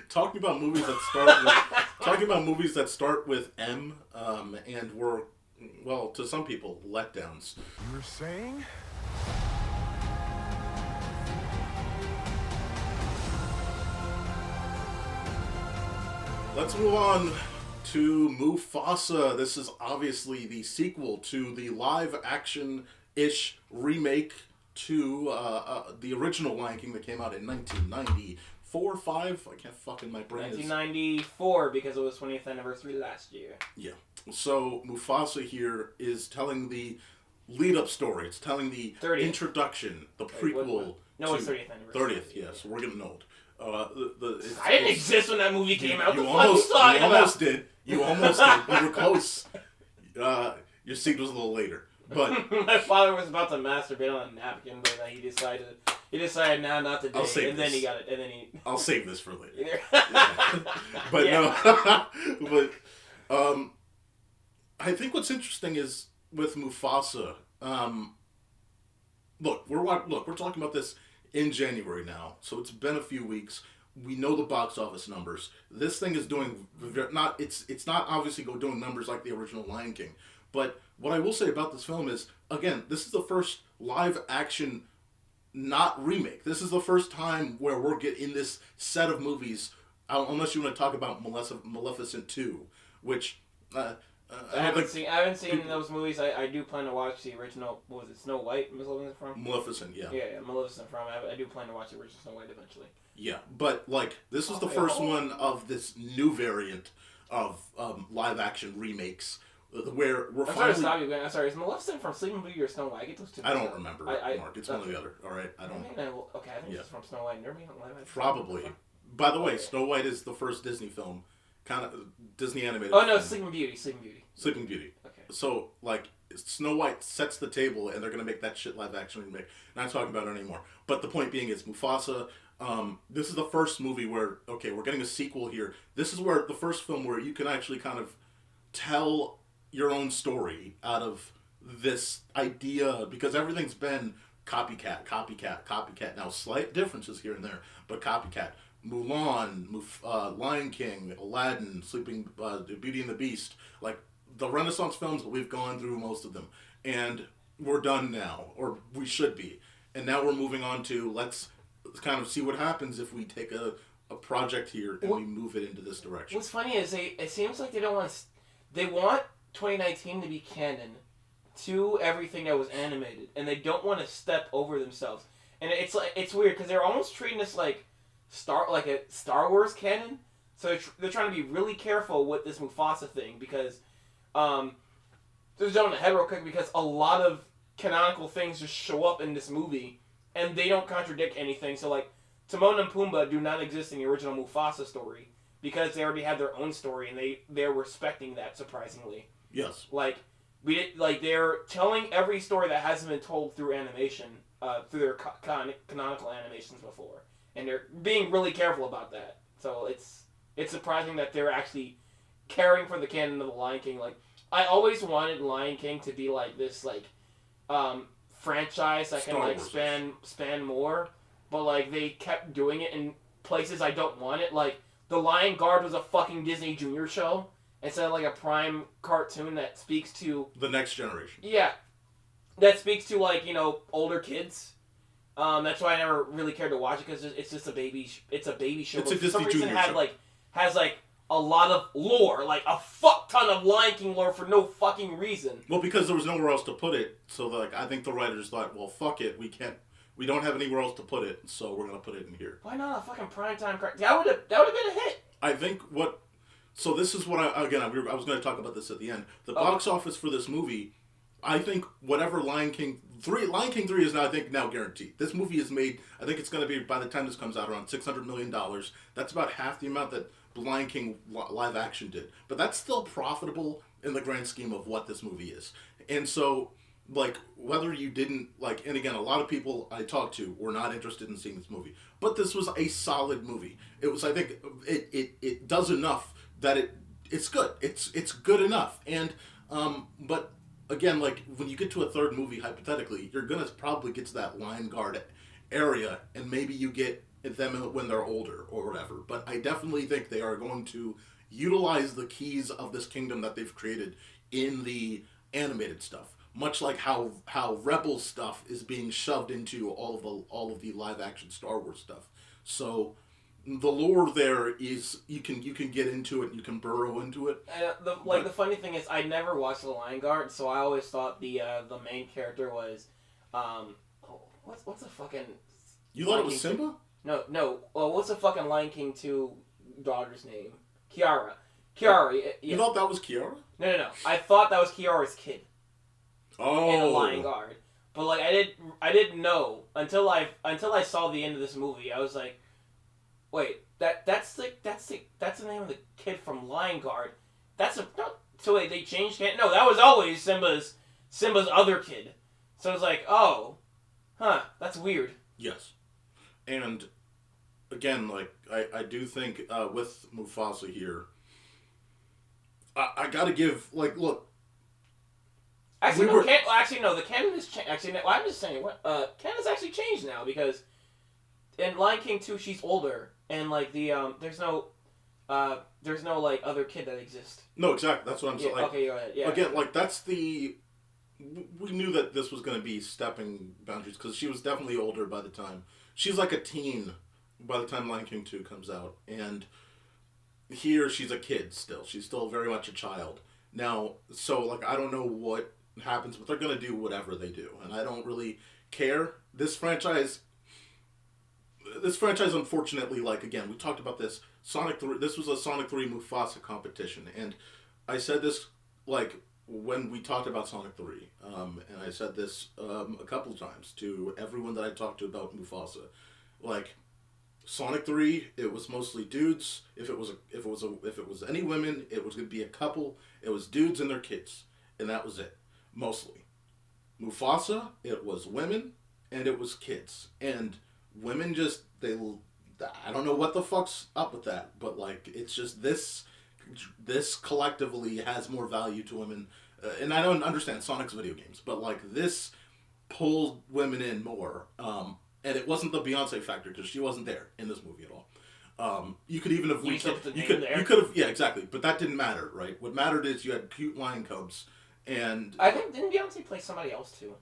Talking about movies that start with... talking about movies that start with M, and were, well, to some people, letdowns. You're saying? Let's move on to Mufasa. This is obviously the sequel to the live-action-ish remake to the original Lion King that came out in 1994, 5? I can't fucking, my brain 1994, because it was 20th anniversary last year. Yeah. So Mufasa here is telling the lead-up story. It's telling the 30th. Introduction, the prequel. No, it's 30th anniversary. 30th, yes. We're getting old. I didn't exist when that movie came out. You almost did. You almost did. You were close. Your seat was a little later, but my father was about to masturbate on a napkin, but he decided now not to. Then he got it, and then he. I'll save this for later. Yeah. But no, but I think what's interesting is with Mufasa. Look, we're talking about this in January now, so it's been a few weeks. We know the box office numbers. This thing is doing it's not obviously doing numbers like the original Lion King. But what I will say about this film is, again, this is the first live action not remake. This is the first time where we're getting this set of movies, unless you want to talk about Maleficent 2, which I haven't seen those movies. I do plan to watch the original. What was it, Snow White? Maleficent from? Maleficent, yeah. Yeah, Maleficent from. I do plan to watch the original Snow White eventually. Yeah, but like, this is the first one of this new variant of live action remakes where we're finally. I'm sorry. Is Maleficent from Sleeping Beauty or Snow White? I get those two. I don't remember, Mark. It's one or the other. All right, I don't. Okay, I think it's from Snow White. Probably. By the way, Snow White is the first Disney film, kind of Disney animated. Oh no, film. Sleeping Beauty. Sleeping Beauty. Okay. So like, Snow White sets the table, and they're gonna make that shit live action remake. Not talking about it anymore. But the point being is Mufasa. This is the first movie where, okay, we're getting a sequel here. This is where the first film where you can actually kind of tell your own story out of this idea, because everything's been copycat. Now, slight differences here and there, but copycat. Mulan, Lion King, Aladdin, Beauty and the Beast, like the Renaissance films, we've gone through most of them, and we're done now, or we should be. And now we're moving on to let's kind of see what happens if we take a project here and we move it into this direction. What's funny is it seems like they want 2019 to be canon to everything that was animated, and they don't want to step over themselves. And it's weird because they're almost treating this like a Star Wars canon. So they're trying to be really careful with this Mufasa thing because just jumping ahead real quick, because a lot of canonical things just show up in this movie and they don't contradict anything. So like Timon and Pumbaa do not exist in the original Mufasa story because they already had their own story and they're respecting that, surprisingly. Yes. They're telling every story that hasn't been told through animation, through their canonical animations before, and they're being really careful about that. So it's it's surprising that they're actually caring for the canon of the Lion King. Like, I always wanted Lion King to be like this, like, franchise that can like span more, but like they kept doing it in places I don't want it. Like, the Lion Guard was a fucking Disney Junior show instead of like a Prime cartoon that speaks to the next generation. Yeah, that speaks to like, older kids. That's why I never really cared to watch it, because it's just a baby. It's a baby show. It's a for some Disney reason Junior show. has a lot of lore, like a fuck ton of Lion King lore for no fucking reason. Well, because there was nowhere else to put it, so like I think the writers thought, well, fuck it, we don't have anywhere else to put it, so we're gonna put it in here. Why not a fucking primetime cartoon? That would have been a hit. I think what. So this is what I was going to talk about this at the end. The box office for this movie, I think whatever Lion King 3 is now, I think, now guaranteed. This movie is made, I think it's going to be, by the time this comes out, around $600 million. That's about half the amount that Lion King live action did. But that's still profitable in the grand scheme of what this movie is. And so, like, whether you didn't, like, and again, a lot of people I talked to were not interested in seeing this movie. But this was a solid movie. It was, I think, it does enough that it's good. It's good enough. And, but again, like, when you get to a third movie, hypothetically, you're going to probably get to that Lion Guard area, and maybe you get them when they're older or whatever. But I definitely think they are going to utilize the keys of this kingdom that they've created in the animated stuff. Much like how Rebel stuff is being shoved into all of the live action Star Wars stuff. So the lore there is you can get into it, you can burrow into it. The funny thing is, I never watched The Lion Guard, so I always thought the main character was what's the fucking You thought it was Simba? No. Well, what's the fucking Lion King 2 daughter's name? Kiara. You thought that was Kiara? No. I thought that was Kiara's kid. Oh. In The Lion Guard. But like I didn't know until I saw the end of this movie. I was like, wait, that's the name of the kid from Lion Guard. So wait, they changed it? No, that was always Simba's other kid. So it's like, oh, that's weird. Yes. And again, like I do think with Mufasa here, I gotta give, like, look. Actually, no. The canon is changed. Actually, no, I'm just saying. Canon's actually changed now, because in Lion King 2, she's older, and like there's no like other kid that exists. No, exactly. That's what I'm saying. Like, okay, go ahead. Yeah. Again, like we knew that this was going to be stepping boundaries, because she was definitely older by the time. She's like a teen by the time Lion King 2 comes out, and here she's a kid still. She's still very much a child. Now, so like I don't know what happens, but they're going to do whatever they do, and I don't really care. This franchise, unfortunately, like, again, we talked about this, Sonic 3, this was a Sonic 3 Mufasa competition, and I said this, like, when we talked about Sonic 3, and I said this a couple of times to everyone that I talked to about Mufasa, like, Sonic 3, it was mostly dudes. If it was any women, it was going to be a couple. It was dudes and their kids, and that was it, mostly. Mufasa, it was women and it was kids, and women just I don't know what the fuck's up with that, but like it's just this collectively has more value to women, and I don't understand Sonic's video games, but like this pulled women in more. And it wasn't the Beyonce factor, because she wasn't there in this movie at all. You could even have you could have, yeah, exactly, but that didn't matter, right? What mattered is you had cute lion cubs, and I think didn't Beyonce play somebody else too?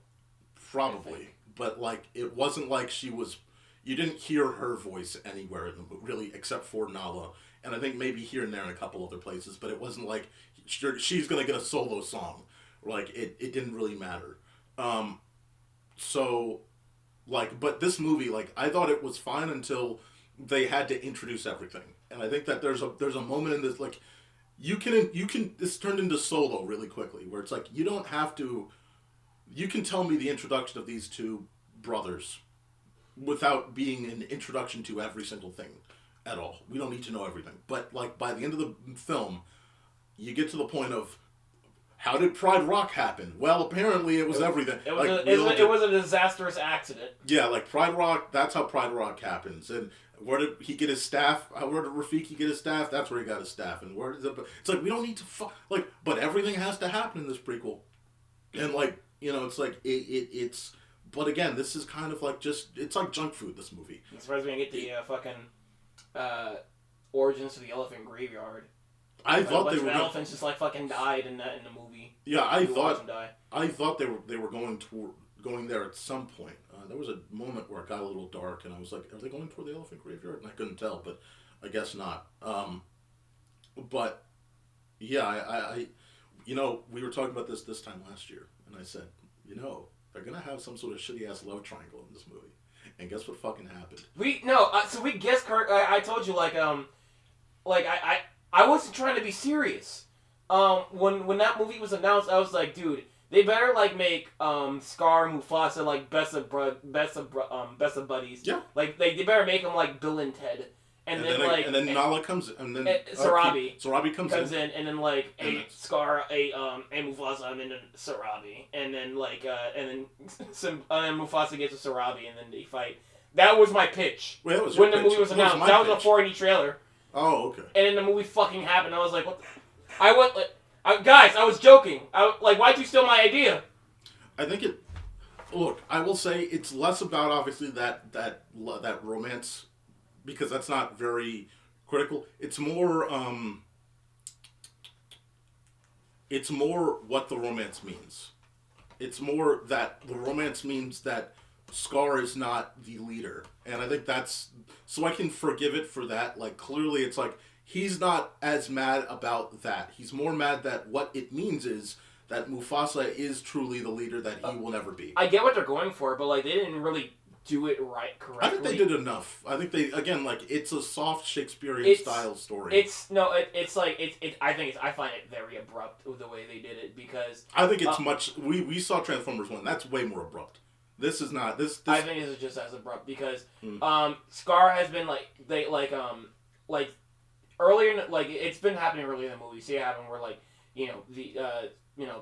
Probably, but like it wasn't like she was. You didn't hear her voice anywhere in the movie, really, except for Nala, and I think maybe here and there in a couple other places, but it wasn't like she's gonna get a solo song. Like it didn't really matter. So. Like, but this movie, like, I thought it was fine until they had to introduce everything, and I think that there's a moment in this, like, you can this turned into Solo really quickly, where it's like you don't have to, you can tell me the introduction of these two brothers without being an introduction to every single thing at all. We don't need to know everything, but like by the end of the film, you get to the point of how did Pride Rock happen? Well, apparently it was everything. It was a disastrous accident. Yeah, like Pride Rock, that's how Pride Rock happens. And where did he get his staff? Where did Rafiki get his staff? That's where he got his staff. And where is it? It's like, we don't need to but everything has to happen in this prequel. And like, it's like, it's, but again, this is kind of like it's like junk food, this movie. I'm surprised we didn't get the fucking origins to the elephant graveyard. I thought they were elephants just like fucking died in the movie. Yeah, I thought they were going there at some point. There was a moment where it got a little dark, and I was like, "Are they going toward the elephant graveyard?" And I couldn't tell, but I guess not. But yeah, I we were talking about this time last year, and I said, they're gonna have some sort of shitty ass love triangle in this movie, and guess what fucking happened? So we guessed. I told you I wasn't trying to be serious. When that movie was announced, I was like, dude, they better make Scar and Mufasa best of buddies. Yeah. They better make them like Bill and Ted. And then Nala comes in, and then Sarabi comes in, and then Scar, and Mufasa, and then Sarabi, and then Mufasa gets to Sarabi, and then they fight. That was my pitch. Well, that was when the movie was announced. That was a 480 trailer. Oh, okay. And then the movie fucking happened. I was like, what? I went guys, I was joking. Why'd you steal my idea? I think it. Look, I will say it's less about obviously that romance, because that's not very critical. It's more what the romance means. It's more that the romance means that Scar is not the leader. And I think that's... So I can forgive it for that. Clearly it's he's not as mad about that. He's more mad that what it means is that Mufasa is truly the leader that he will never be. I get what they're going for, but they didn't really do it correctly. I think they did enough. I think they, again, it's a soft Shakespearean style story. I find it very abrupt the way they did it, because I think it's much... We saw Transformers 1. That's way more abrupt. This is not... This I think this is just as abrupt, because Scar has been earlier, it's been happening earlier in the movie. See it happen where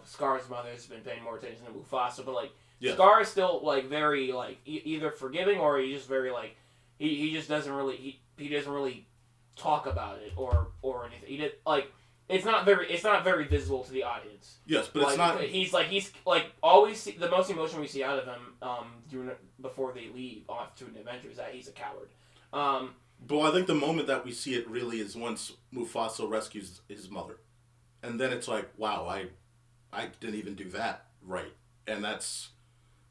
Scar's mother's been paying more attention to Mufasa, but Scar is still very either forgiving, or he's just very he just doesn't really he doesn't really talk about it or anything. He did it's not very visible to the audience. Yes, but it's not. He's always the most emotion we see out of him before they leave off to an adventure is that he's a coward. But I think the moment that we see it really is once Mufasa rescues his mother, and then it's wow, I didn't even do that right, and that's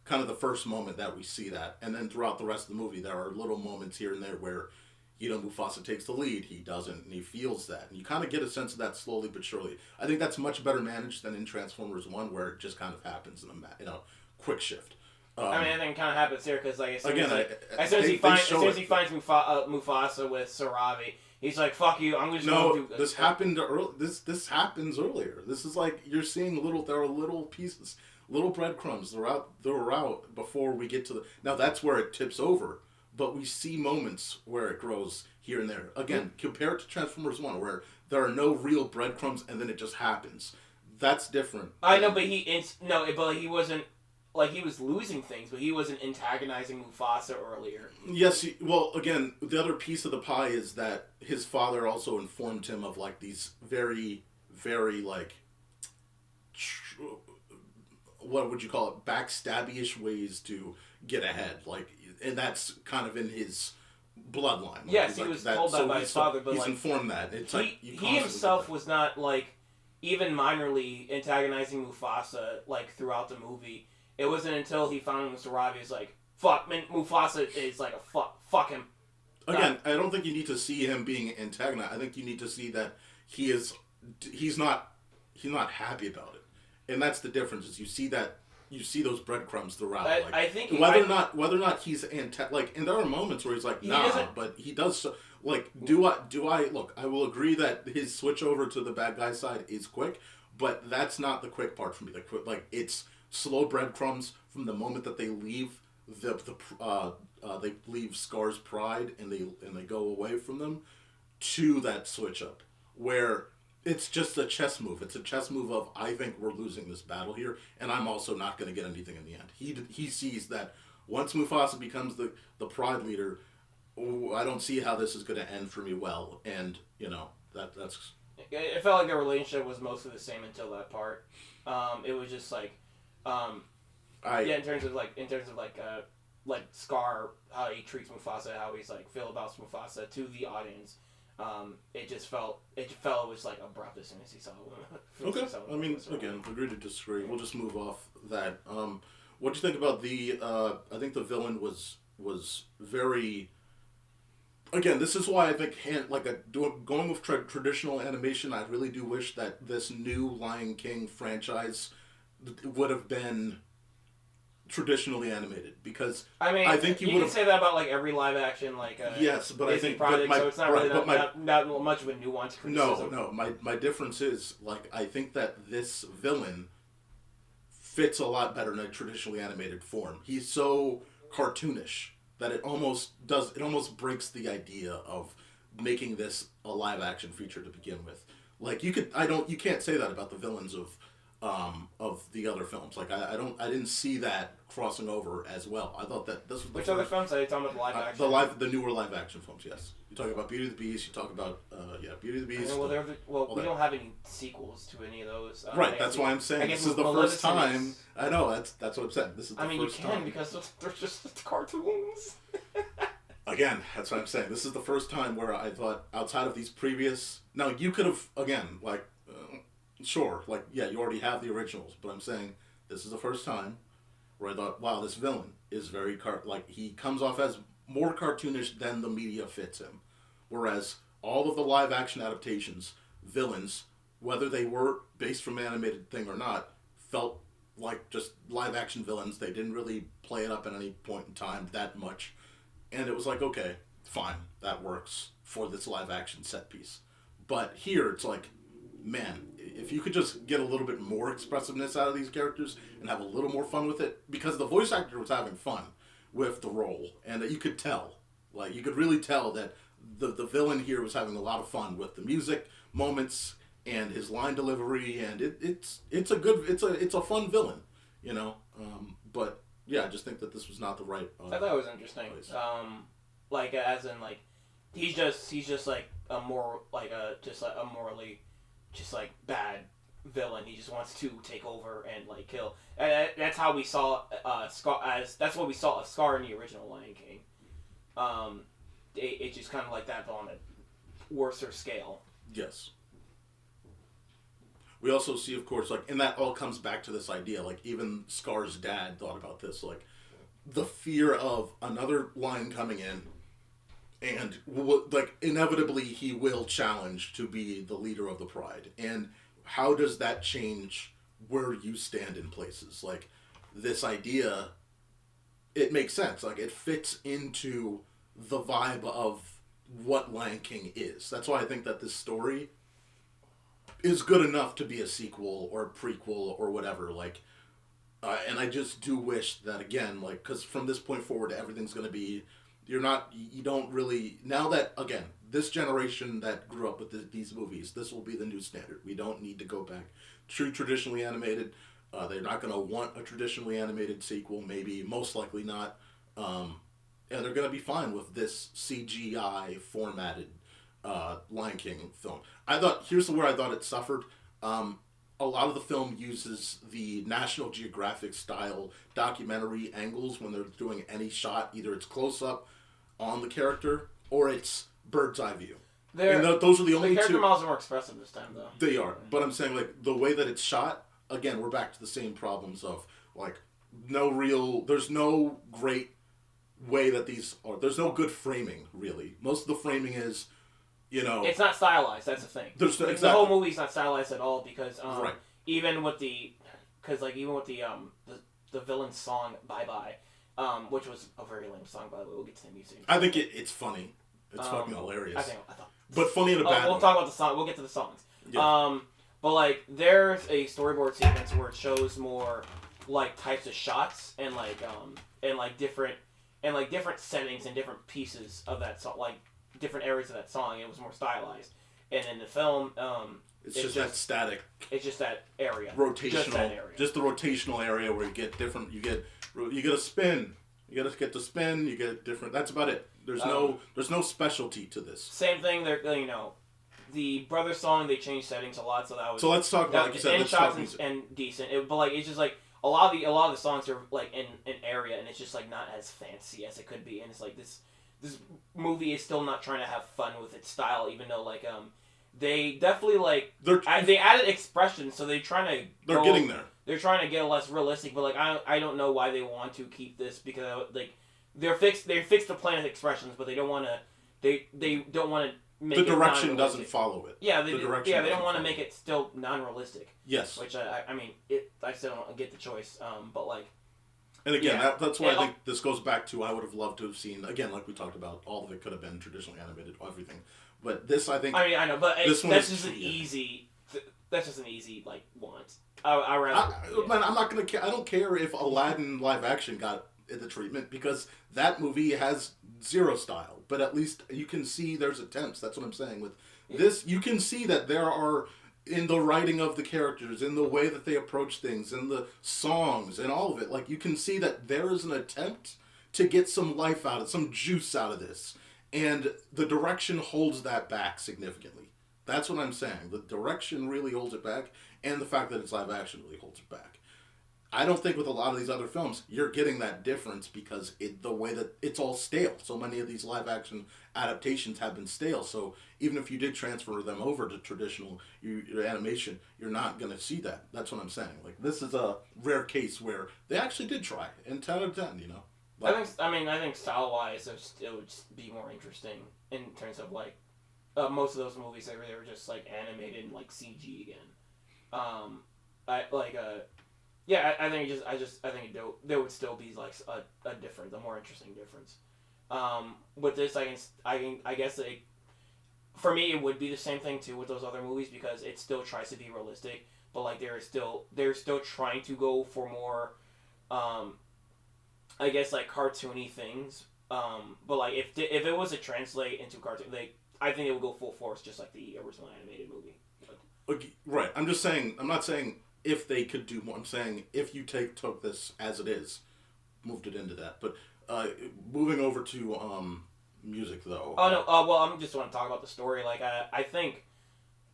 kind of the first moment that we see that. And then throughout the rest of the movie, there are little moments here and there where, Mufasa takes the lead, he doesn't, and he feels that. And you kind of get a sense of that slowly but surely. I think that's much better managed than in Transformers 1, where it just kind of happens in a quick shift. I think it kind of happens here, because as soon as he finds Mufasa with Sarabi, he's like, fuck you, I'm just going to do this. This happened early. This happens earlier. This is you're seeing there are little pieces, little breadcrumbs throughout before we get to the... Now that's where it tips over, but we see moments where it grows here and there. Again, compared to Transformers 1, where there are no real breadcrumbs and then it just happens. That's different. I know, but he wasn't... he was losing things, but he wasn't antagonizing Mufasa earlier. Yes, well, again, the other piece of the pie is that his father also informed him of, these very, very, what would you call it, backstabby-ish ways to get ahead. And that's kind of in his bloodline. Yes, he was told that by his father, but he's informed that. It's he himself was not, even minorly antagonizing Mufasa, throughout the movie. It wasn't until he found Mr. Ravi, he's fuck, man, Mufasa is a fuck him. Again, I don't think you need to see him being antagonized. I think you need to see that he's not happy about it. And that's the difference, is you see those breadcrumbs throughout. I think whether or not he's and there are moments where he's nah, but he does so. Do I look? I will agree that his switch over to the bad guy side is quick, but that's not the quick part for me. It's slow breadcrumbs from the moment that they leave they leave Scar's pride and they go away from them to that switch up, where It's just a chess move. It's a chess move of, I think we're losing this battle here, and I'm also not going to get anything in the end. He sees that once Mufasa becomes the Pride leader, I don't see how this is going to end for me well, and that's. It felt like their relationship was mostly the same until that part. It was just like, in terms of Scar, how he treats Mufasa, how he's like feel about Mufasa to the audience. It felt it was like abrupt as soon as he saw him. Okay. I mean, again, agree to disagree. We'll just move off that. What do you think about the? I think the villain was very. Again, this is why I think going with traditional animation. I really do wish that this new Lion King franchise would have been traditionally animated, because I think you can say that about like every live action yes, but Disney I think project, but so it's not really not much of a nuanced criticism. No. My difference is I think that this villain fits a lot better in a traditionally animated form. He's so cartoonish that it almost breaks the idea of making this a live action feature to begin with. Like you can't say that about the villains of the other films. Like I didn't see that crossing over as well. I thought that this was Which other films are you talking about? The live action? The newer live action films. Yes, you talk about Beauty and the Beast. You talk about Beauty and the Beast. We don't have any sequels to any of those. Right, that's why I'm saying this is the first time. I know that's what I'm saying. This is the first time. You can because they're just cartoons. Again, that's what I'm saying. This is the first time where I thought, outside of these previous. Now you could have sure, you already have the originals, but I'm saying this is the first time where I thought, wow, this villain is very he comes off as more cartoonish than the media fits him. Whereas all of the live action adaptations, villains, whether they were based from an animated thing or not, felt like just live action villains. They didn't really play it up at any point in time that much. And it was like, okay, fine, that works for this live action set piece. But here it's like, man, if you could just get a little bit more expressiveness out of these characters and have a little more fun with it, because the voice actor was having fun with the role, and that you could tell, you could really tell that the villain here was having a lot of fun with the music moments and his line delivery, and it's a fun villain, but yeah, I just think that this was not the right. I thought it was interesting. As in he's just like a more a morally bad villain. He just wants to take over and kill. And that's how we saw Scar. That's what we saw of Scar in the original Lion King. It's just kind of like that, but on a worser scale. Yes. We also see, of course, and that all comes back to this idea. Even Scar's dad thought about this, the fear of another lion coming in. And inevitably he will challenge to be the leader of the Pride. And how does that change where you stand in places? This idea, it makes sense. It fits into the vibe of what Lion King is. That's why I think that this story is good enough to be a sequel or a prequel or whatever. And I just do wish that, again, because from this point forward, everything's going to be... you don't really, now that, again, this generation that grew up with these movies, this will be the new standard. We don't need to go back to traditionally animated. They're not going to want a traditionally animated sequel, maybe, most likely not. And they're going to be fine with this CGI formatted Lion King film. Here's where I thought it suffered. A lot of the film uses the National Geographic style documentary angles when they're doing any shot. Either it's close up on the character or it's bird's eye view. Those are the only two. The character models are more expressive this time, though. They are, but I'm saying the way that it's shot. Again, we're back to the same problems of there's no great way that these are. There's no good framing really. Most of the framing is. It's not stylized. That's the thing. Exactly. The whole movie's not stylized at all because right. even with the villain's song "Bye Bye," which was a very lame song, by the way. We'll get to the music. I think it's funny. It's fucking hilarious. I thought. But funny in a bad way. We'll talk about the song. We'll get to the songs. Yeah. But there's a storyboard sequence where it shows more types of shots and different settings and different pieces of that song, different areas of that song. It was more stylized. And in the film, It's just that static. It's just that area. Rotational. Just that area. Just the rotational area where you get different. You get a spin. You got to get the spin. You get different. That's about it. There's no specialty to this. Same thing. They're the Brothers song. They changed settings a lot, so that was. So let's talk about like you said. And shots and decent. But like it's just like a lot of the songs are like in an area, and it's just like not as fancy as it could be, and it's like this movie is still not trying to have fun with its style, even though like they definitely like they added expression, so they're getting there. They're trying to get less realistic, but like I don't know why they want to keep this because like they're fixed the planet expressions, but they don't want to they don't want to make the direction doesn't follow it. Yeah, they don't want to make it still non-realistic. Yes, which I mean I still don't get the choice, but like. And again, that's why I think this goes back to I would have loved to have seen again, like we talked about, all of it could have been traditionally animated, everything. But this, I think. I mean, I know, but that's just an easy like want. I rather. Man, I'm not gonna. I don't care if Aladdin live action got the treatment because that movie has zero style. But at least you can see there's attempts. That's what I'm saying. With this, you can see that there are. In the writing of the characters, in the way that they approach things, in the songs, and all of it. Like, you can see that there is an attempt to get some life out of some juice out of this. And the direction holds that back significantly. That's what I'm saying. The direction really holds it back, and the fact that it's live action really holds it back. I don't think with a lot of these other films, you're getting that difference because the way that it's all stale. So many of these live action adaptations have been stale. So even if you did transfer them over to traditional your animation, you're not going to see that. That's what I'm saying. Like, this is a rare case where they actually did try. And 10 out of 10, you know. Like, I think style-wise, it would just be more interesting in terms of, like, most of those movies, they were just, like, animated, like, CG again. Yeah, I think there would still be like a more interesting difference. With this, I guess for me it would be the same thing too with those other movies because it still tries to be realistic, but like they're still trying to go for more, I guess like cartoony things. But like if it was to translate into cartoon, I think it would go full force just like the original animated movie. Okay, right. I'm just saying. I'm not saying. If they could do more, I'm saying if you took this as it is, moved it into that. But moving over to music though. Oh no. Well, I'm just want to talk about the story. Like I think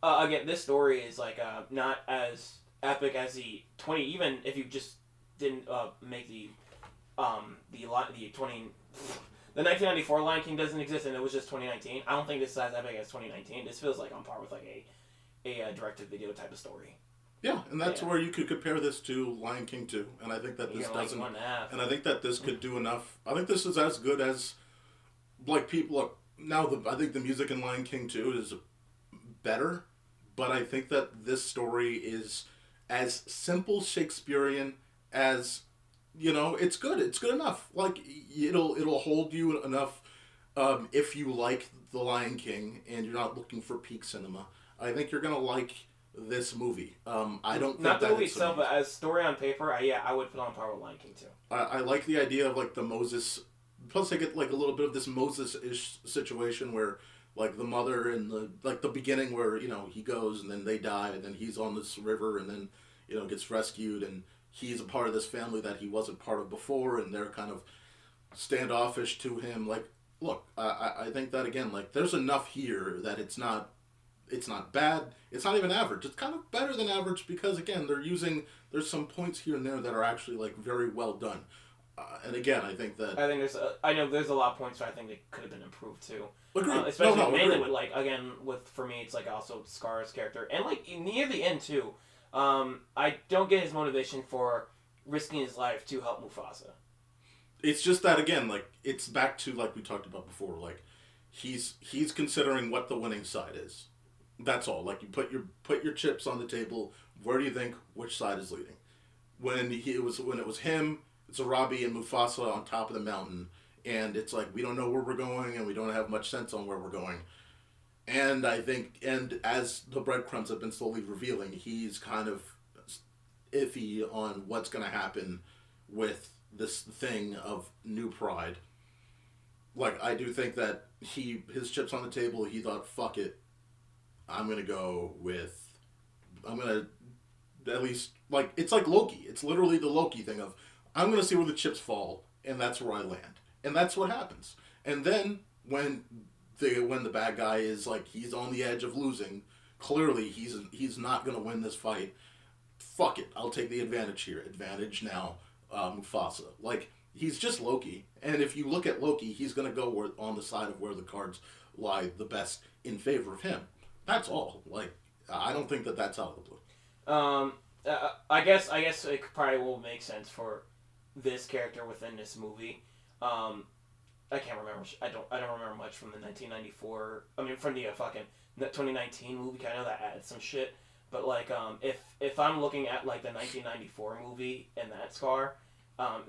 again, this story is like not as epic as the 20. Even if you just didn't make the 1994 Lion King doesn't exist and it was just 2019. I don't think this is as epic as 2019. This feels like on par with like a direct-to-video type of story. Yeah, and that's where you could compare this to Lion King 2, and I think that this doesn't. Like 1.5. And I think that this could do enough. I think this is as good as, like, people look now. I think the music in Lion King 2 is better, but I think that this story is as simple Shakespearean as, you know, it's good. It's good enough. Like it'll hold you enough if you like the Lion King and you're not looking for peak cinema. I think you're gonna like this movie. I don't think not the movie itself, but as story on paper, I would put on par with Lion King too. I like the idea of like the Moses. Plus, I get like a little bit of this Moses-ish situation where like the mother and the beginning where you know he goes and then they die and then he's on this river and then you know gets rescued and he's a part of this family that he wasn't part of before and they're kind of standoffish to him. Like, look, I think that again, like there's enough here that it's not bad. It's not even average. It's kind of better than average because, again, there's some points here and there that are actually, like, very well done. And again, I think there's a lot of points where I think they could have been improved, too. Agreed. Especially mainly with, like, again, for me, it's, like, also Scar's character. And, like, near the end, too, I don't get his motivation for risking his life to help Mufasa. It's just that, again, like, it's back to, like we talked about before, like, he's considering what the winning side is. That's all. Like you put your chips on the table. Where do you think which side is leading? When it was him, it's Arabi and Mufasa on top of the mountain, and it's like we don't know where we're going and we don't have much sense on where we're going. And I think, and as the breadcrumbs have been slowly revealing, he's kind of iffy on what's going to happen with this thing of new pride. Like I do think that his chips on the table. He thought, fuck it. I'm going to go with at least, like, it's like Loki. It's literally the Loki thing of, I'm gonna see where the chips fall, and that's where I land. And that's what happens. And then, when the bad guy is, like, he's on the edge of losing, clearly he's not gonna win this fight, fuck it, I'll take the advantage here. Advantage now, Mufasa. Like, he's just Loki. And if you look at Loki, he's gonna go on the side of where the cards lie the best in favor of him. That's all. Like, I don't think that's out of the blue. I guess it probably will make sense for this character within this movie. I can't remember. I don't remember much from the 1994. I mean, from the fucking 2019 movie. I know that added some shit. But like, if I'm looking at like the 1994 movie and that Scar,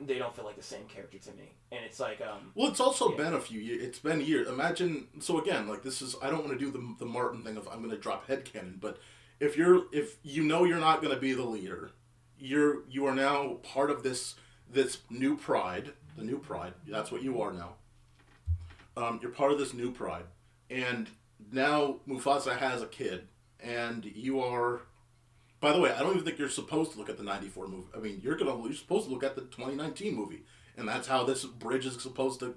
they don't feel like the same character to me. And it's like, well, it's also been a few years. It's been years. Imagine. So again, like, this is. I don't want to do the Martin thing of I'm going to drop headcanon, but if you know you're not going to be the leader, you are now part of this new pride. The new pride. That's what you are now. You're part of this new pride, and now Mufasa has a kid, and you are. By the way, I don't even think you're supposed to look at the 94 movie. I mean, you're supposed to look at the 2019 movie, and that's how this bridge is supposed to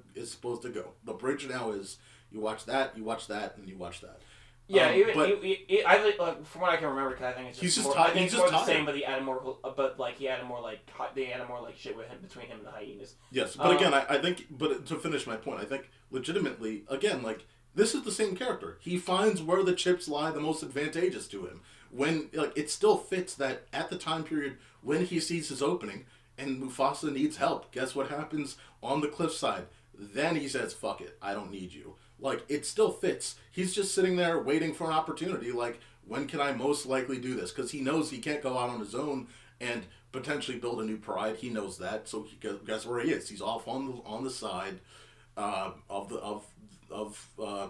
go. The bridge now is you watch that, and you watch that. Yeah, from what I can remember, cause I think it's just more, I think it's more the same, but he added more. But like they added more like shit with him between him and the hyenas. Yes, but again, I think. But to finish my point, I think legitimately, again, like, this is the same character. He finds where the chips lie the most advantageous to him. When, like, it still fits that at the time period when he sees his opening and Mufasa needs help. Guess what happens on the cliffside? Then he says, "Fuck it, I don't need you." Like, it still fits. He's just sitting there waiting for an opportunity. Like, when can I most likely do this? Because he knows he can't go out on his own and potentially build a new pride. He knows that. So guess where he is? He's off on the side of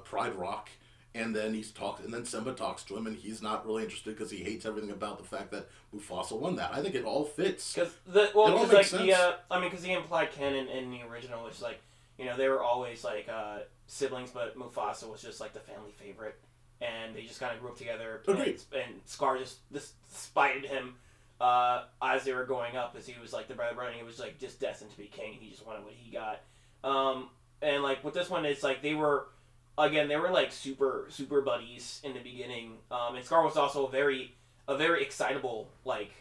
Pride Rock. And then and then Simba talks to him, and he's not really interested because he hates everything about the fact that Mufasa won that. I think it all fits. Because the implied canon in the original was like, you know, they were always like siblings, but Mufasa was just like the family favorite, and they just kind of grew up together. Agreed. And Scar just spited him as they were going up, as he was like the brother, and he was like just destined to be king. He just wanted what he got. And like with this one, it's like they were like super buddies in the beginning. And Scar was also a very excitable like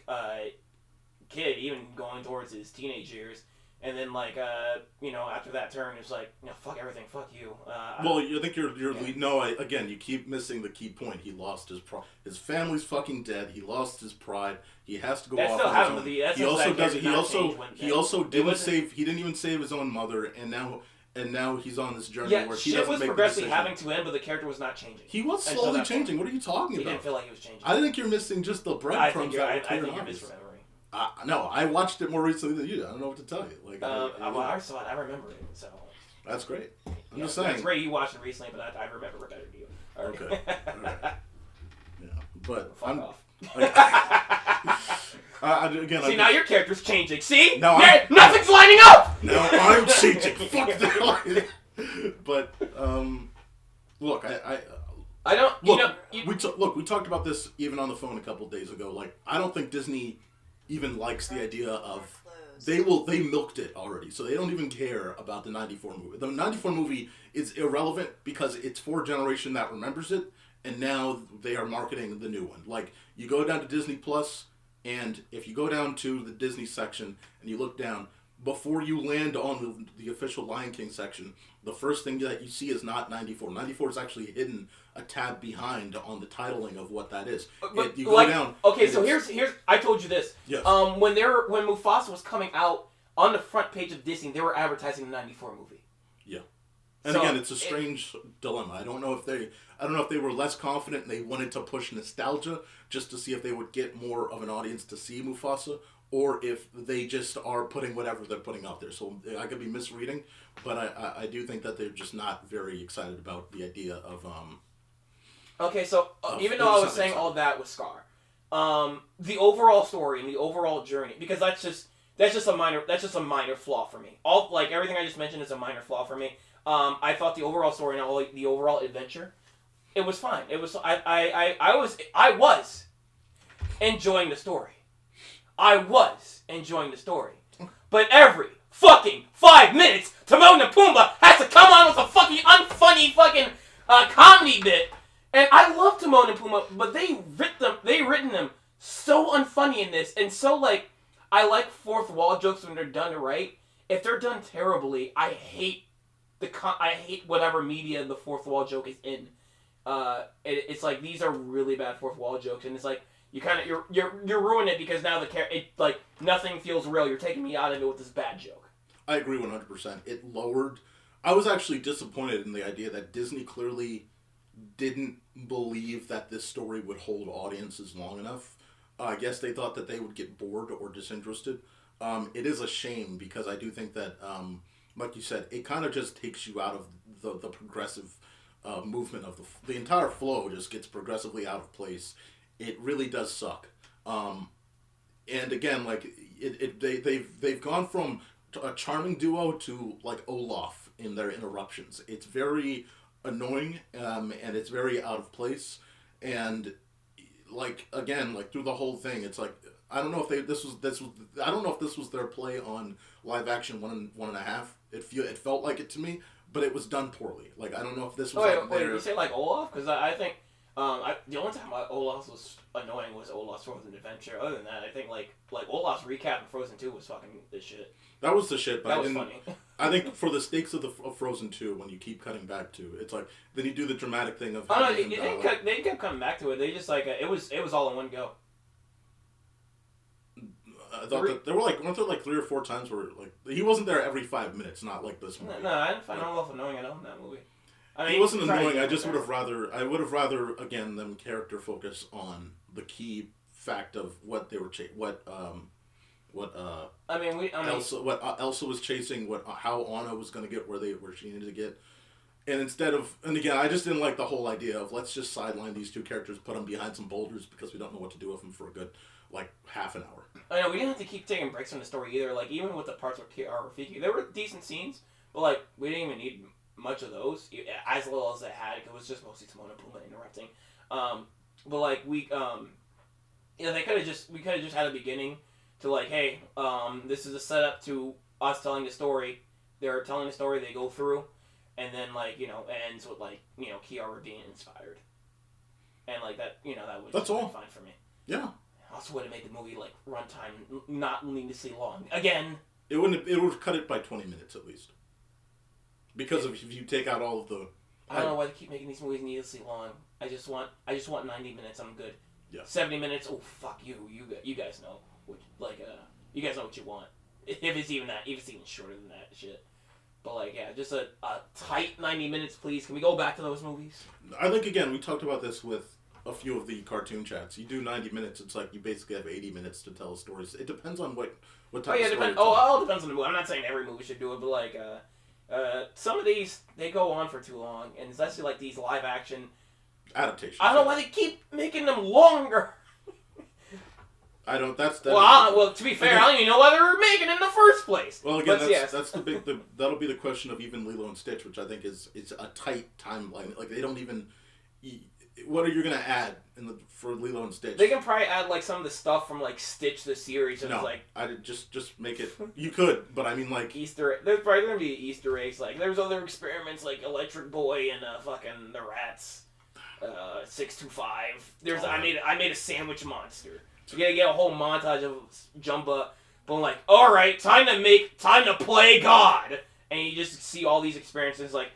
kid, even going towards his teenage years. And then, like, after that turn, it's like, fuck everything, fuck you. Well, I think you're no. Again, you keep missing the key point. He lost his pride. His family's fucking dead. He lost his pride. He has to go off on his own. He also didn't save. He didn't even save his own mother, and now he's on this journey where he doesn't make the decision. Shit was progressively having to end, but the character was not changing. He was slowly changing. What are you talking about? He didn't feel like he was changing. I think you're missing just the breadcrumbs that were clear. I think you're misremembering. No, I watched it more recently than you did. I don't know what to tell you. Like, I saw it. I remember it. So that's great. I'm just saying. That's great. You watched it recently, but I remember it better than you. Okay. All right. Yeah, but fuck off. Again, now your character's changing. See? No, nothing's lining up. No, I'm changing. Fuck that. But look, I don't. We talked about this even on the phone a couple days ago. Like, I don't think Disney even likes the idea of they milked it already, so they don't even care about the 94 movie. The 94 movie is irrelevant because it's for a generation that remembers it, and now they are marketing the new one. Like, you go down to Disney Plus, and if you go down to the Disney section and you look down, before you land on the official Lion King section, the first thing that you see is not 94. 94 is actually hidden a tab behind on the titling of what that is. You go down. Okay, so here's I told you this. Yes. When Mufasa was coming out on the front page of Disney, they were advertising the 94 movie. Yeah. And again, it's a strange dilemma. I don't know if they were less confident and they wanted to push nostalgia just to see if they would get more of an audience to see Mufasa, or if they just are putting whatever they're putting out there. So I could be misreading, but I do think that they're just not very excited about the idea of Okay, so even though I was saying all that with Scar, the overall story and the overall journey, because that's just a minor flaw for me. Everything I just mentioned is a minor flaw for me. I thought the overall story and the overall adventure, it was fine. It was I was enjoying the story. I was enjoying the story. But every fucking 5 minutes, Timon and Pumbaa has to come on with a fucking unfunny fucking comedy bit. And I love Timon and Pumbaa, but they written them so unfunny in this, and so like, I like fourth wall jokes when they're done right. If they're done terribly, I hate whatever media the fourth wall joke is in. It's like, these are really bad fourth wall jokes, and it's like, you're ruining it because now nothing feels real. You're taking me out of it with this bad joke. I agree 100%. It lowered. I was actually disappointed in the idea that Disney clearly didn't believe that this story would hold audiences long enough. I guess they thought that they would get bored or disinterested. It is a shame because I do think that, like you said, it kind of just takes you out of the progressive movement of the entire flow. Just gets progressively out of place. It really does suck. And again, like they've gone from a charming duo to like Olaf in their interruptions. It's very annoying, and it's very out of place. And like, again, like through the whole thing, it's like, I don't know if I don't know if this was their play on live action 1.5. It felt like it to me, but it was done poorly. Like, I don't know if this was wait, you say like Olaf? Because I think the only time Olaf was annoying was Olaf's Frozen Adventure. Other than that, I think like Olaf's recap in Frozen 2 was fucking the shit. That was the shit, but that was funny. I think for the stakes of Frozen 2, when you keep cutting back to, it's like, then you do the dramatic thing of... they kept coming back to it. They just like, it was all in one go. I thought that there weren't there like 3 or 4 times where like he wasn't there every 5 minutes, not like this movie. No, I didn't find Olaf annoying at all in that movie. I mean, he wasn't annoying. I just would have rather again them character focus on the key fact of what they were Elsa was chasing, how Anna was going to get where she needed to get. And again, I just didn't like the whole idea of let's just sideline these 2 characters, put them behind some boulders because we don't know what to do with them for a good like half an hour. I know we didn't have to keep taking breaks from the story either. Like, even with the parts with Rafiki, there were decent scenes, but like we didn't even need much of those as little as it had. It was just mostly Timon and Pumbaa interrupting. But like we could have just had a beginning to like, hey, this is a setup to us telling the story. They're telling the story, they go through, and then like, ends with like, Kiara being inspired, and like that, that would that's all fine for me. Yeah. Also would have made the movie like runtime not needlessly long. Again, it would have cut it by 20 minutes at least. Because if you take out all of the, I don't know why they keep making these movies needlessly long. I just want 90 minutes. I'm good. Yeah. 70 minutes. Oh fuck you. You guys know you guys know what you want. If it's even shorter than that shit. But like, yeah, just a tight 90 minutes, please. Can we go back to those movies? I think again we talked about this with a few of the cartoon chats. You do 90 minutes, it's like you basically have 80 minutes to tell stories. It depends on what type of story. It all depends on the movie. I'm not saying every movie should do it, but like, some of these, they go on for too long, and especially like these live action adaptations. I don't know why they keep making them longer. I don't. Well, to be fair, I don't even know why they were making it in the first place. Well, again, that's the that'll be the question of even Lilo and Stitch, which I think is a tight timeline. Like they don't even. What are you gonna add for Lilo and Stitch? They can probably add like some of the stuff from like Stitch the series. And no, it's like I just make it. You could, but I mean like Easter. There's probably gonna be Easter eggs. Like there's other experiments like Electric Boy and fucking the rats. 625. I made a sandwich monster. So you gotta get a whole montage of Jumba, but like, all right, time to play God, and you just see all these experiences like.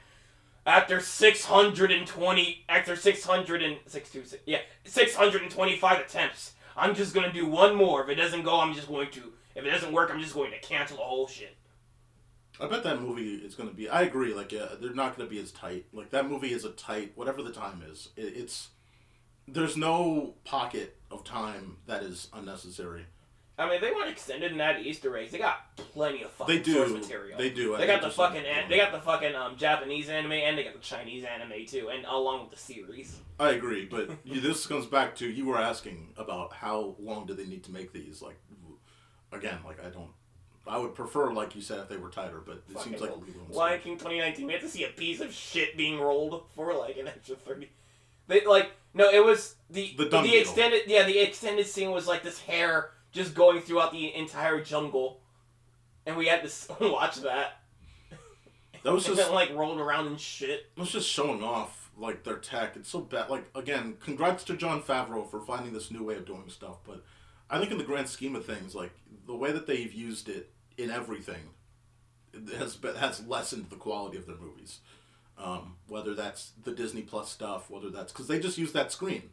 After 625 attempts, I'm just gonna do one more. If it doesn't go, if it doesn't work, I'm just going to cancel the whole shit. I bet that movie is gonna be. I agree. Like, they're not gonna be as tight. Like that movie is a tight, whatever the time is. There's no pocket of time that is unnecessary. I mean, if they want extended and add Easter eggs, they got plenty of fucking source material. They do. They got the fucking Japanese anime, and they got the Chinese anime too, and along with the series. I agree, but this comes back to you were asking about how long do they need to make these? Like, again, like I would prefer, like you said, if they were tighter, but it seems like Lion King 2019. We have to see a piece of shit being rolled for like an extra 30. They like no, it was the dung beetle. the extended scene was like this hair just going throughout the entire jungle, and we had to watch that. That was just then, like rolled around and shit. It was just showing off like their tech. It's so bad. Like again, congrats to Jon Favreau for finding this new way of doing stuff. But I think in the grand scheme of things, like the way that they've used it in everything, it has lessened the quality of their movies. Whether that's the Disney Plus stuff, whether that's because they just use that screen.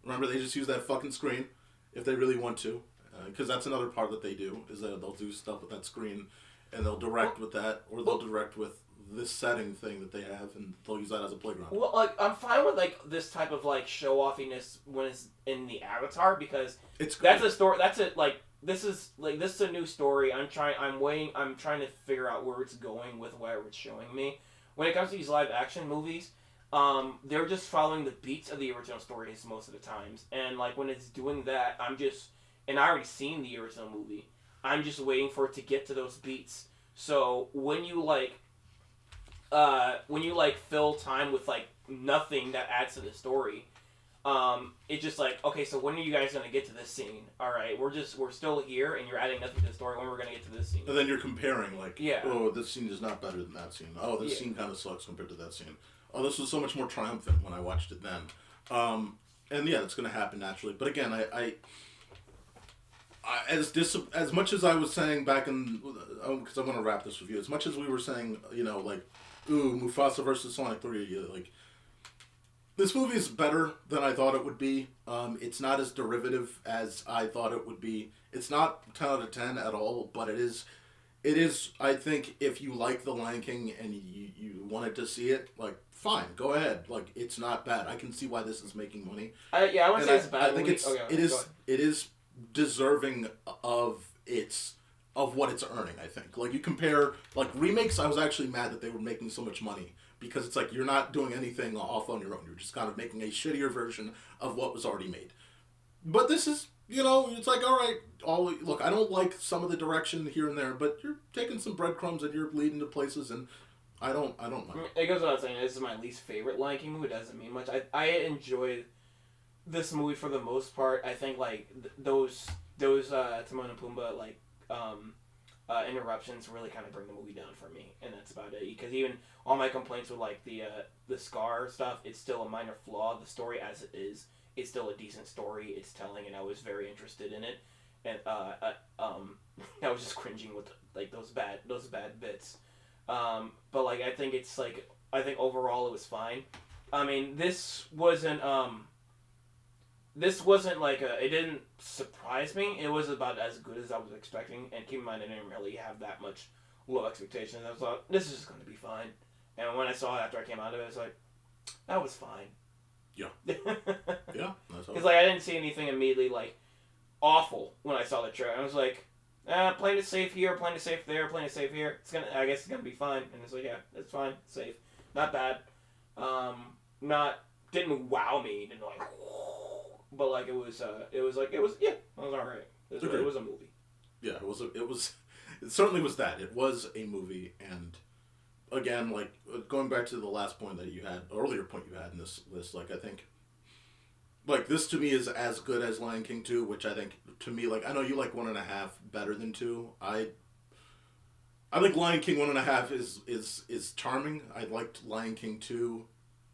Remember, they just use that fucking screen if they really want to. Because that's another part that they do is that they'll do stuff with that screen, and they'll direct with that, or they'll direct with this setting thing that they have, and they'll use that as a playground. Well, like I'm fine with like this type of like show offiness when it's in the Avatar because that's a story. That's it. Like this is a new story. I'm trying to figure out where it's going with whatever it's showing me. When it comes to these live action movies, they're just following the beats of the original stories most of the times, and like when it's doing that, and I already seen the original movie. I'm just waiting for it to get to those beats. So when you fill time with like nothing that adds to the story, it's just like, okay, so when are you guys gonna get to this scene? All right, we're still here, and you're adding nothing to the story. When we're gonna get to this scene? And then you're comparing, like, yeah. Oh, this scene is not better than that scene. Oh, this scene kind of sucks compared to that scene. Oh, this was so much more triumphant when I watched it then. And yeah, that's gonna happen naturally. But again, as much as I was saying back in, because I'm gonna wrap this review. As much as we were saying, like, ooh, Mufasa versus Sonic 3, like, this movie is better than I thought it would be. It's not as derivative as I thought it would be. It's not 10 out of 10 at all, but it is. I think if you like The Lion King and you wanted to see it, like, fine, go ahead. Like, it's not bad. I can see why this is making money. I wouldn't say it's bad. I think it is deserving of what it's earning. I think, like, you compare like remakes. I was actually mad that they were making so much money because it's like you're not doing anything off on your own. You're just kind of making a shittier version of what was already made. But this is, it's like, all right, look, I don't like some of the direction here and there, but you're taking some breadcrumbs and you're leading to places, and I don't mind. It goes without saying, this is my least favorite Lion King movie. It doesn't mean much. I enjoyed this movie for the most part. I think like those Timon and Pumbaa like interruptions really kind of bring the movie down for me, and that's about it. Because even all my complaints with like the Scar stuff, it's still a minor flaw. The story as it is, it's still a decent story. It's telling, and I was very interested in it. And I was just cringing with like those bad bits. But like I think overall it was fine. I mean, this wasn't like it didn't surprise me. It was about as good as I was expecting. And keep in mind, I didn't really have that much low expectations. I thought this is just going to be fine. And when I saw it after I came out of it, I was like, that was fine. Yeah. Yeah. Because like I didn't see anything immediately like awful when I saw the trailer. I was like, playing it safe here, playing it safe there, playing it safe here. I guess it's gonna be fine. And it's like, yeah, it's fine, safe, not bad. Didn't wow me, didn't like, but like it was alright. It was a movie. Yeah, it certainly was that. It was a movie, and again, like, going back to the last point that you had, earlier point you had in this list, like, I think, like, this to me is as good as Lion King 2, which I think, to me, like, I know you like 1.5 better than 2. I think Lion King 1.5 is charming. I liked Lion King 2.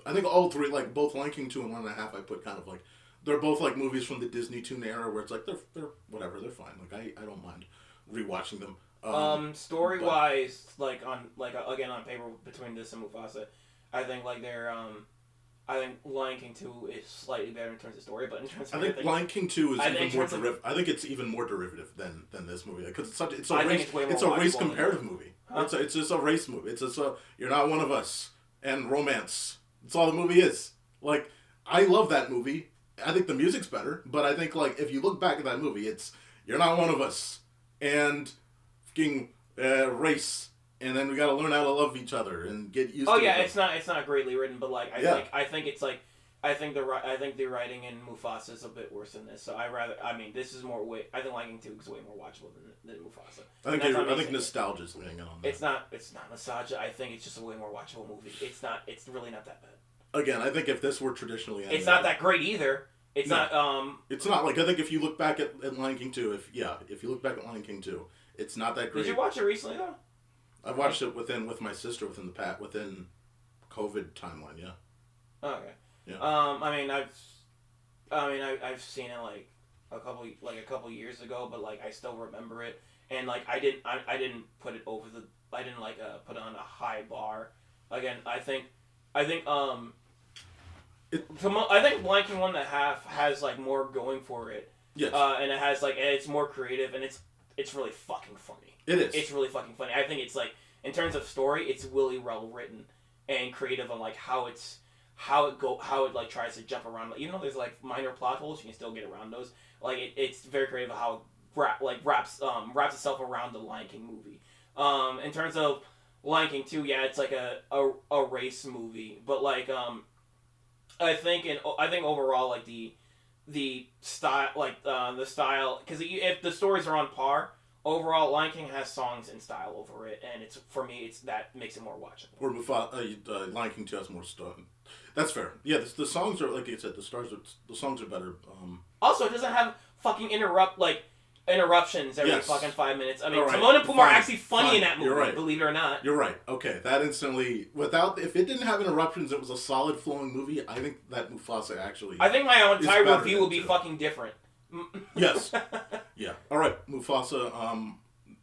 I think all three, like, both Lion King 2 and 1.5, I put kind of, like, they're both, like, movies from the Disney Toon era where it's, like, they're whatever, they're fine. Like, I don't mind rewatching them. Story-wise, like, again, on paper, between this and Mufasa, I think, like, I think Lion King 2 is slightly better in terms of story, but in terms of... I think Lion King 2 is even more derivative. I think it's even more derivative than this movie. Because it's a race comparative movie. Huh? It's just a race movie. It's just you're not one of us. And romance. That's all the movie is. Like, I love that movie. I think the music's better, but I think, like, if you look back at that movie, it's you're not one of us. And fucking race. And then we got to learn how to love each other and get used to it. Oh yeah, it's not greatly written, but like I think the writing in Mufasa is a bit worse than this. So this is more I think Lion King 2 is way more watchable than Mufasa. I think nostalgia is leaning on that. It's not nostalgia. I think it's just a way more watchable movie. It's really not that bad. again, I think if this were traditionally animated, It's not that great either. It's No. not. It's not like I think if you look back at Lion King 2, if you look back at Lion King 2, it's not that great. Did you watch it recently though? I've watched it with my sister within COVID timeline. Yeah. Oh, okay. Yeah. I've seen it like a couple years ago, but like I still remember it, and like I didn't put it over the I didn't like put it on a high bar. Again, I think I think Lion King 1.5 has like more going for it. Yes. And it has like it's more creative and it's really fucking funny. It is. It's really fucking funny. I think it's like in terms of story, it's really well written and creative on like how it like tries to jump around. Even though there's like minor plot holes, you can still get around those. Like it's very creative how it wraps itself around the Lion King movie. In terms of Lion King 2, yeah, it's like a race movie, but like I think overall like the style because if the stories are on par, overall Lion King has songs and style over it, and it's for me it's that makes it more watchable. Or Lion King 2 has more stuff. That's fair. Yeah, the songs are like I said. The songs are better. Also, it doesn't have fucking interruptions every fucking 5 minutes. I mean, right, Timon and Pumbaa are actually funny in that movie, You're right. believe it or not. You're right. Okay, that instantly if it didn't have interruptions, it was a solid flowing movie. I think that Mufasa actually. I think my entire better review than will be two. fucking different. Yes. Yeah. All right, Mufasa.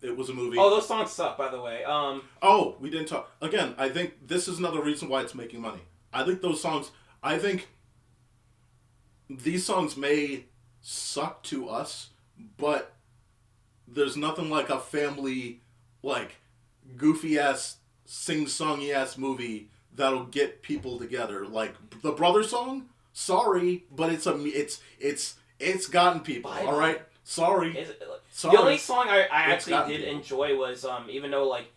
It was a movie. Oh, those songs suck, by the way. Oh, we didn't talk again. I think this is another reason why it's making money. I think those songs. I think these songs may suck to us, but there's nothing like a family, like, goofy-ass, sing-songy ass movie that'll get people together. Like, the Brother song, sorry, but it's gotten people, alright? Sorry. The only song I actually did enjoy was, even though, like,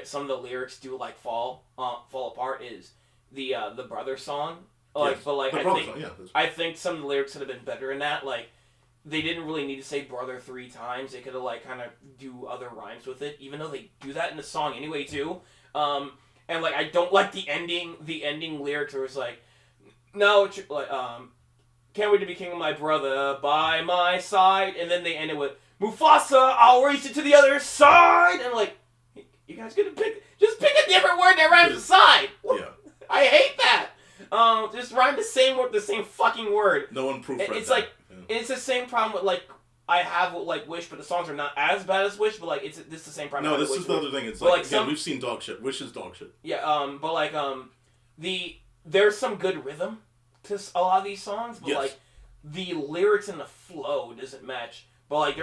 some of the lyrics do, like, fall apart, is the Brother song. Like, yes. But, like, I think some of the lyrics could have been better in that, like, they didn't really need to say brother 3 times. They could have, like, kind of do other rhymes with it, even though they do that in the song anyway, too. And, like, I don't like the ending lyrics where it's like, no, like, can't wait to be king of my brother by my side. And then they end it with, Mufasa, I'll race it to the other side. And, like, you guys gonna pick a different word that rhymes with side. Yeah. I hate that. Just rhyme the same word, the same fucking word. No one proofread It's that. like, it's the same problem with, like, I have with, like, Wish, but the songs are not as bad as Wish, but, like, this is the same problem. No, this Wish, is the other thing. It's but, like, again, we've seen dog shit. Wish is dog shit. Yeah, but, like, there's some good rhythm to a lot of these songs, but, yes. like, the lyrics and the flow doesn't match. But, like,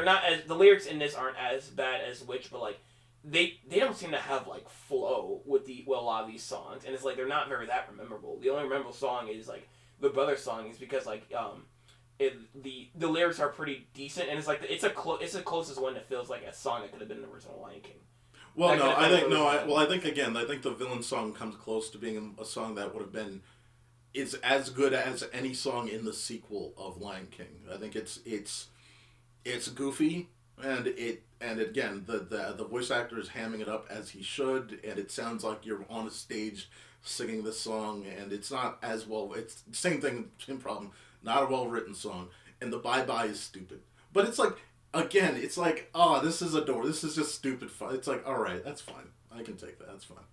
the lyrics in this aren't as bad as Witch, but, like, they don't seem to have, like, flow with a lot of these songs, and it's, like, they're not very that memorable. The only memorable song is, like, the Brother song is because, like, the lyrics are pretty decent, and it's, like, it's the closest one that feels like a song that could have been the original Lion King. Well, I think the villain song comes close to being a song that would have been is as good as any song in the sequel of Lion King. I think it's goofy and again the voice actor is hamming it up as he should, and it sounds like you're on a stage singing this song, and it's not as well. It's the same thing, same problem. Not a well written song, and the bye bye is stupid. But it's like. Again, it's like, this is This is just stupid fun. It's like, all right, that's fine. I can take that. That's fine.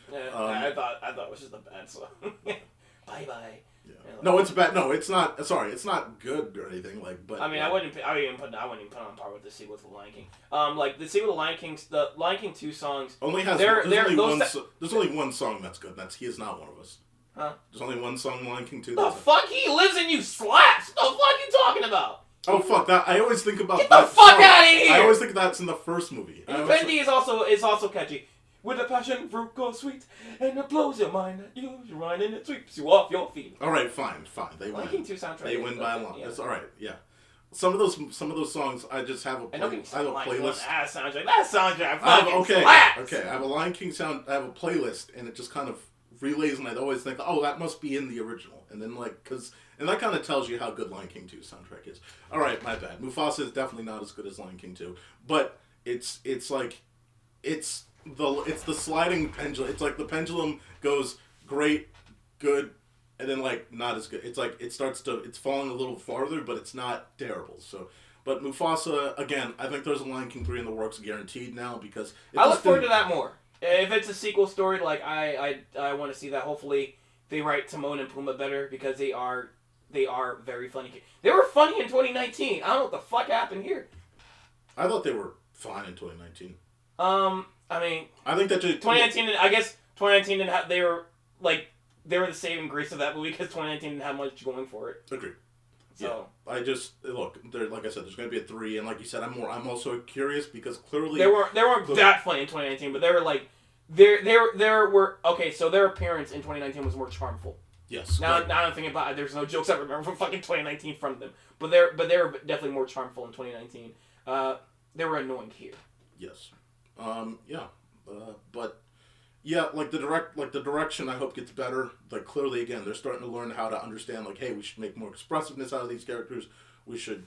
Yeah, I thought it was just a bad song. Bye bye. Yeah. No, it's bad. No, it's not. Sorry, it's not good or anything. Like, but I mean, I wouldn't even put on par with the sequel to the Lion King. Like the sequel to the Lion King 2 songs only has. There's only one song that's good. That's He Is Not One of Us. Huh? There's only one song in Lion King 2. The fuck He Lives in You slaps. The fuck you talking about? Oh fuck that! I always think about Get the fuck out of here! I always think that's in the first movie. Bendy is also catchy. With a passion, fruit goes sweet, and it blows your mind. You lose your mind, and it sweeps you off your feet. All right, fine. They win. Lion King 2 soundtrack. They win by a lot. Yeah. That's all right. Yeah. Some of those songs I just have a playlist. That soundtrack. Okay. I have a Lion King sound. I have a playlist, and it just kind of relays, and I'd always think, that must be in the original, and then and that kind of tells you how good Lion King 2's soundtrack is. All right, my bad. Mufasa is definitely not as good as Lion King 2, but it's the sliding pendulum. It's like the pendulum goes great, good, and then like not as good. It's like it's falling a little farther, but it's not terrible. So, but Mufasa again, I think there's a Lion King 3 in the works guaranteed now because I look forward to that more. If it's a sequel story, like I want to see that. Hopefully they write Timon and Pumbaa better because they are very funny. They were funny in 2019. I don't know what the fuck happened here. I thought they were fine in 2019. I mean, I think that 2019. I guess 2019 didn't have. They were the saving grace of that movie because 2019 didn't have much going for it. Agreed. So yeah, I just look there. Like I said, there's going to be a 3, and like you said, I'm also curious because clearly they weren't that funny in 2019, but they were like there were okay. So their appearance in 2019 was more charmful. Yes. Now I'm thinking about it. There's no jokes I remember from fucking 2019 from them, but they were definitely more charmful in 2019. They were annoying here. Yes. Yeah. But yeah, like the direction I hope gets better. Like clearly again, they're starting to learn how to understand like, hey, we should make more expressiveness out of these characters. We should,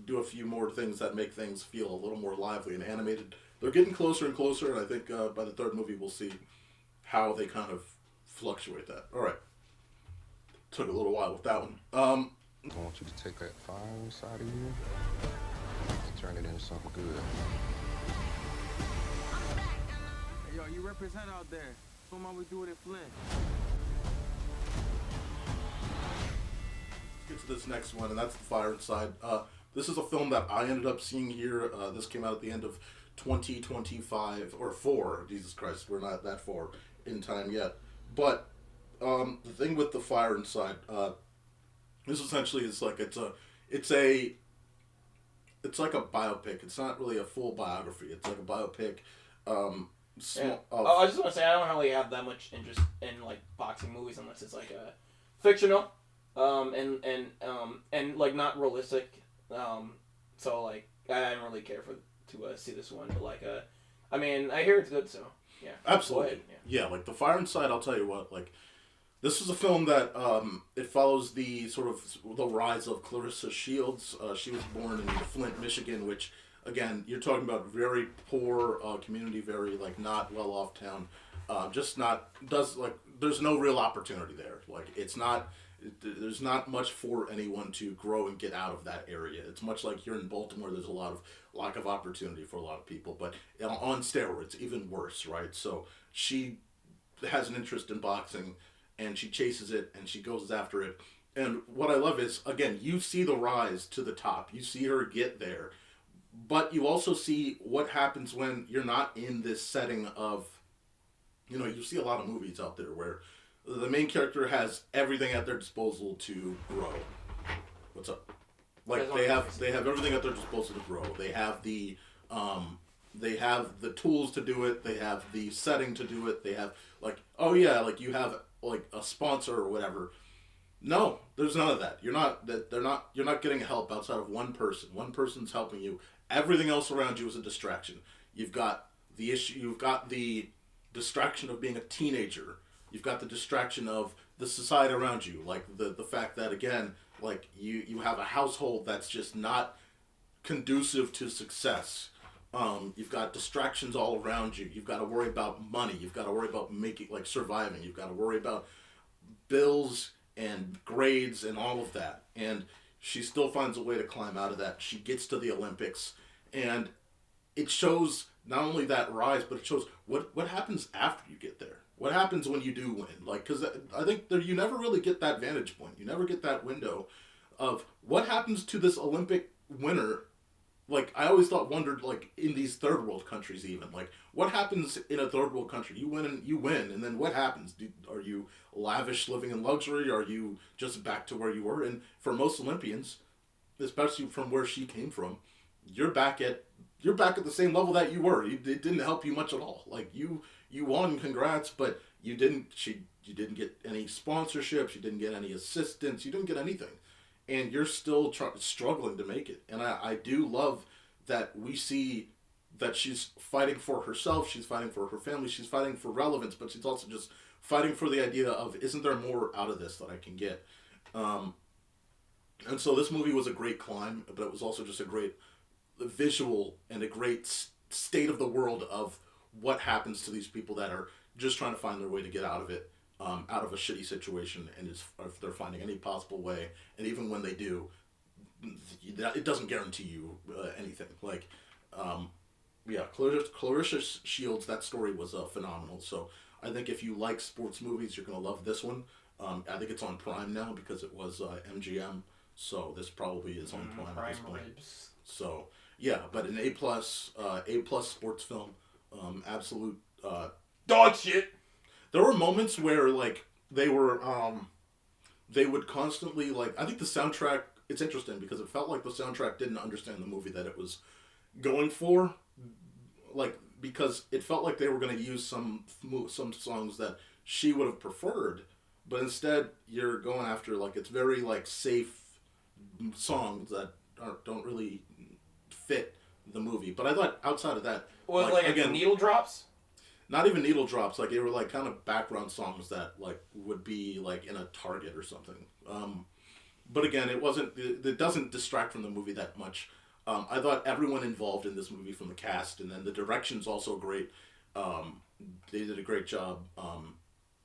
do a few more things that make things feel a little more lively and animated. They're getting closer and closer, and I think by the 3rd movie we'll see how they kind of fluctuate that. All right. Took a little while with that one. I want you to take that fire inside of you and turn it into something good. Hey, yo, you represent out there. What am we doing in Flint? Let's get to this next one, and that's The Fire Inside. This is a film that I ended up seeing here. This came out at the end of 2025, or 4. Jesus Christ, we're not that far in time yet. But the thing with The Fire Inside, this essentially is like it's like a biopic. It's not really a full biography. It's like a biopic. I just want to say I don't really have that much interest in like boxing movies unless it's like a fictional, and like not realistic. So like I didn't really care to see this one, but like I mean I hear it's good, so yeah. Absolutely. Yeah, like The Fire Inside. I'll tell you what, like. This is a film that it follows the sort of the rise of Clarissa Shields. She was born in Flint, Michigan, which again you're talking about very poor community, very like not well off town. There's no real opportunity there. Like there's not much for anyone to grow and get out of that area. It's much like here in Baltimore. There's a lot of lack of opportunity for a lot of people, but on steroids, even worse, right? So she has an interest in boxing. And she chases it, and she goes after it. And what I love is, again, you see the rise to the top. You see her get there. But you also see what happens when you're not in this setting of, you see a lot of movies out there where the main character has everything at their disposal to grow. What's up? Like, they have everything at their disposal to grow. They have the tools to do it. They have the setting to do it. They have, you have like a sponsor or whatever. No, there's none of that. You're not getting help outside of one person. One person's helping you. Everything else around you is a distraction. You've got the issue, you've got the distraction of being a teenager. You've got the distraction of the society around you, like the fact that again, like you have a household that's just not conducive to success. You've got distractions all around you. You've got to worry about money. You've got to worry about surviving. You've got to worry about bills and grades and all of that. And she still finds a way to climb out of that. She gets to the Olympics, and it shows not only that rise, but it shows what happens after you get there. What happens when you do win? Like, because I think you never really get that vantage point. You never get that window of what happens to this Olympic winner. Like, I always wondered, like, in these third world countries even, like, what happens in a third world country? You win, and then what happens? Are you lavish living in luxury? Are you just back to where you were? And for most Olympians, especially from where she came from, you're back at the same level that you were. It didn't help you much at all. Like, you won, congrats, but you didn't get any sponsorships, you didn't get any assistance, you didn't get anything. And you're still struggling to make it. And I do love that we see that she's fighting for herself, she's fighting for her family, she's fighting for relevance, but she's also just fighting for the idea of, isn't there more out of this that I can get? And so this movie was a great climb, but it was also just a great visual and a great state of the world of what happens to these people that are just trying to find their way to get out of it. out of a shitty situation, and if they're finding any possible way, and even when they do, it doesn't guarantee you anything. Like, Clarissa Shields, that story was phenomenal. So I think if you like sports movies, you're gonna love this one. I think it's on Prime now because it was MGM, so this probably is on Prime at this point. Ribs. So yeah, but an A+ sports film, absolute Dog shit. There were moments where like they would constantly like. I think the soundtrack. It's interesting because it felt like the soundtrack didn't understand the movie that it was going for, like because it felt like they were going to use some songs that she would have preferred, but instead you're going after like it's very like safe songs that don't really fit the movie. But I thought outside of that, Was like again needle drops. Not even needle drops. Like they were like kind of background songs that like would be like in a Target or something. But again, it doesn't distract from the movie that much. I thought everyone involved in this movie from the cast, and then the direction's also great. They did a great job.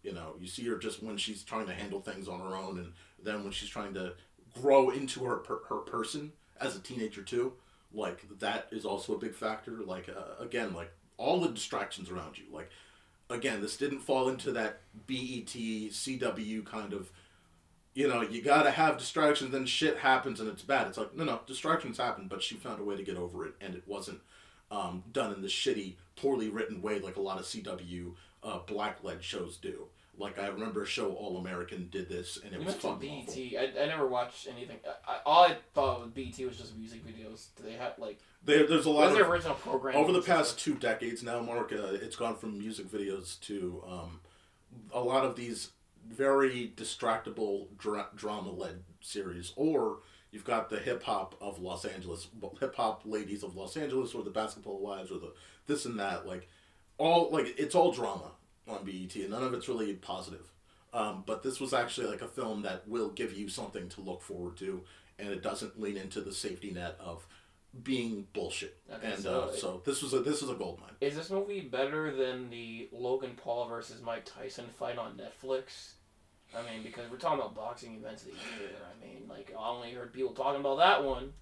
You see her just when she's trying to handle things on her own, and then when she's trying to grow into her person as a teenager too. Like that is also a big factor. Like again, like all the distractions around you. Like again, this didn't fall into that BET CW kind of. You gotta have distractions, then shit happens and it's bad. It's like, no, distractions happen, but she found a way to get over it, and it wasn't done in this shitty, poorly written way like a lot of CW black-led shows do. Like, I remember a show, All American, did this, and it was fucking BET. awful. I never watched anything. All I thought with BET was just music videos. Do they have, like... There's a lot of... their original programming? Over the past 2 decades now, Mark, it's gone from music videos to a lot of these very distractible drama-led series, or you've got the hip-hop of Los Angeles, hip-hop ladies of Los Angeles, or the Basketball Wives, or the this and that, it's all drama on BET, and none of it's really positive. But this was actually like a film that will give you something to look forward to, and it doesn't lean into the safety net of being bullshit. Okay, and so this was a gold mine. Is this movie better than the Logan Paul versus Mike Tyson fight on Netflix? I mean, because we're talking about boxing events of the year. I mean, like, I only heard people talking about that one.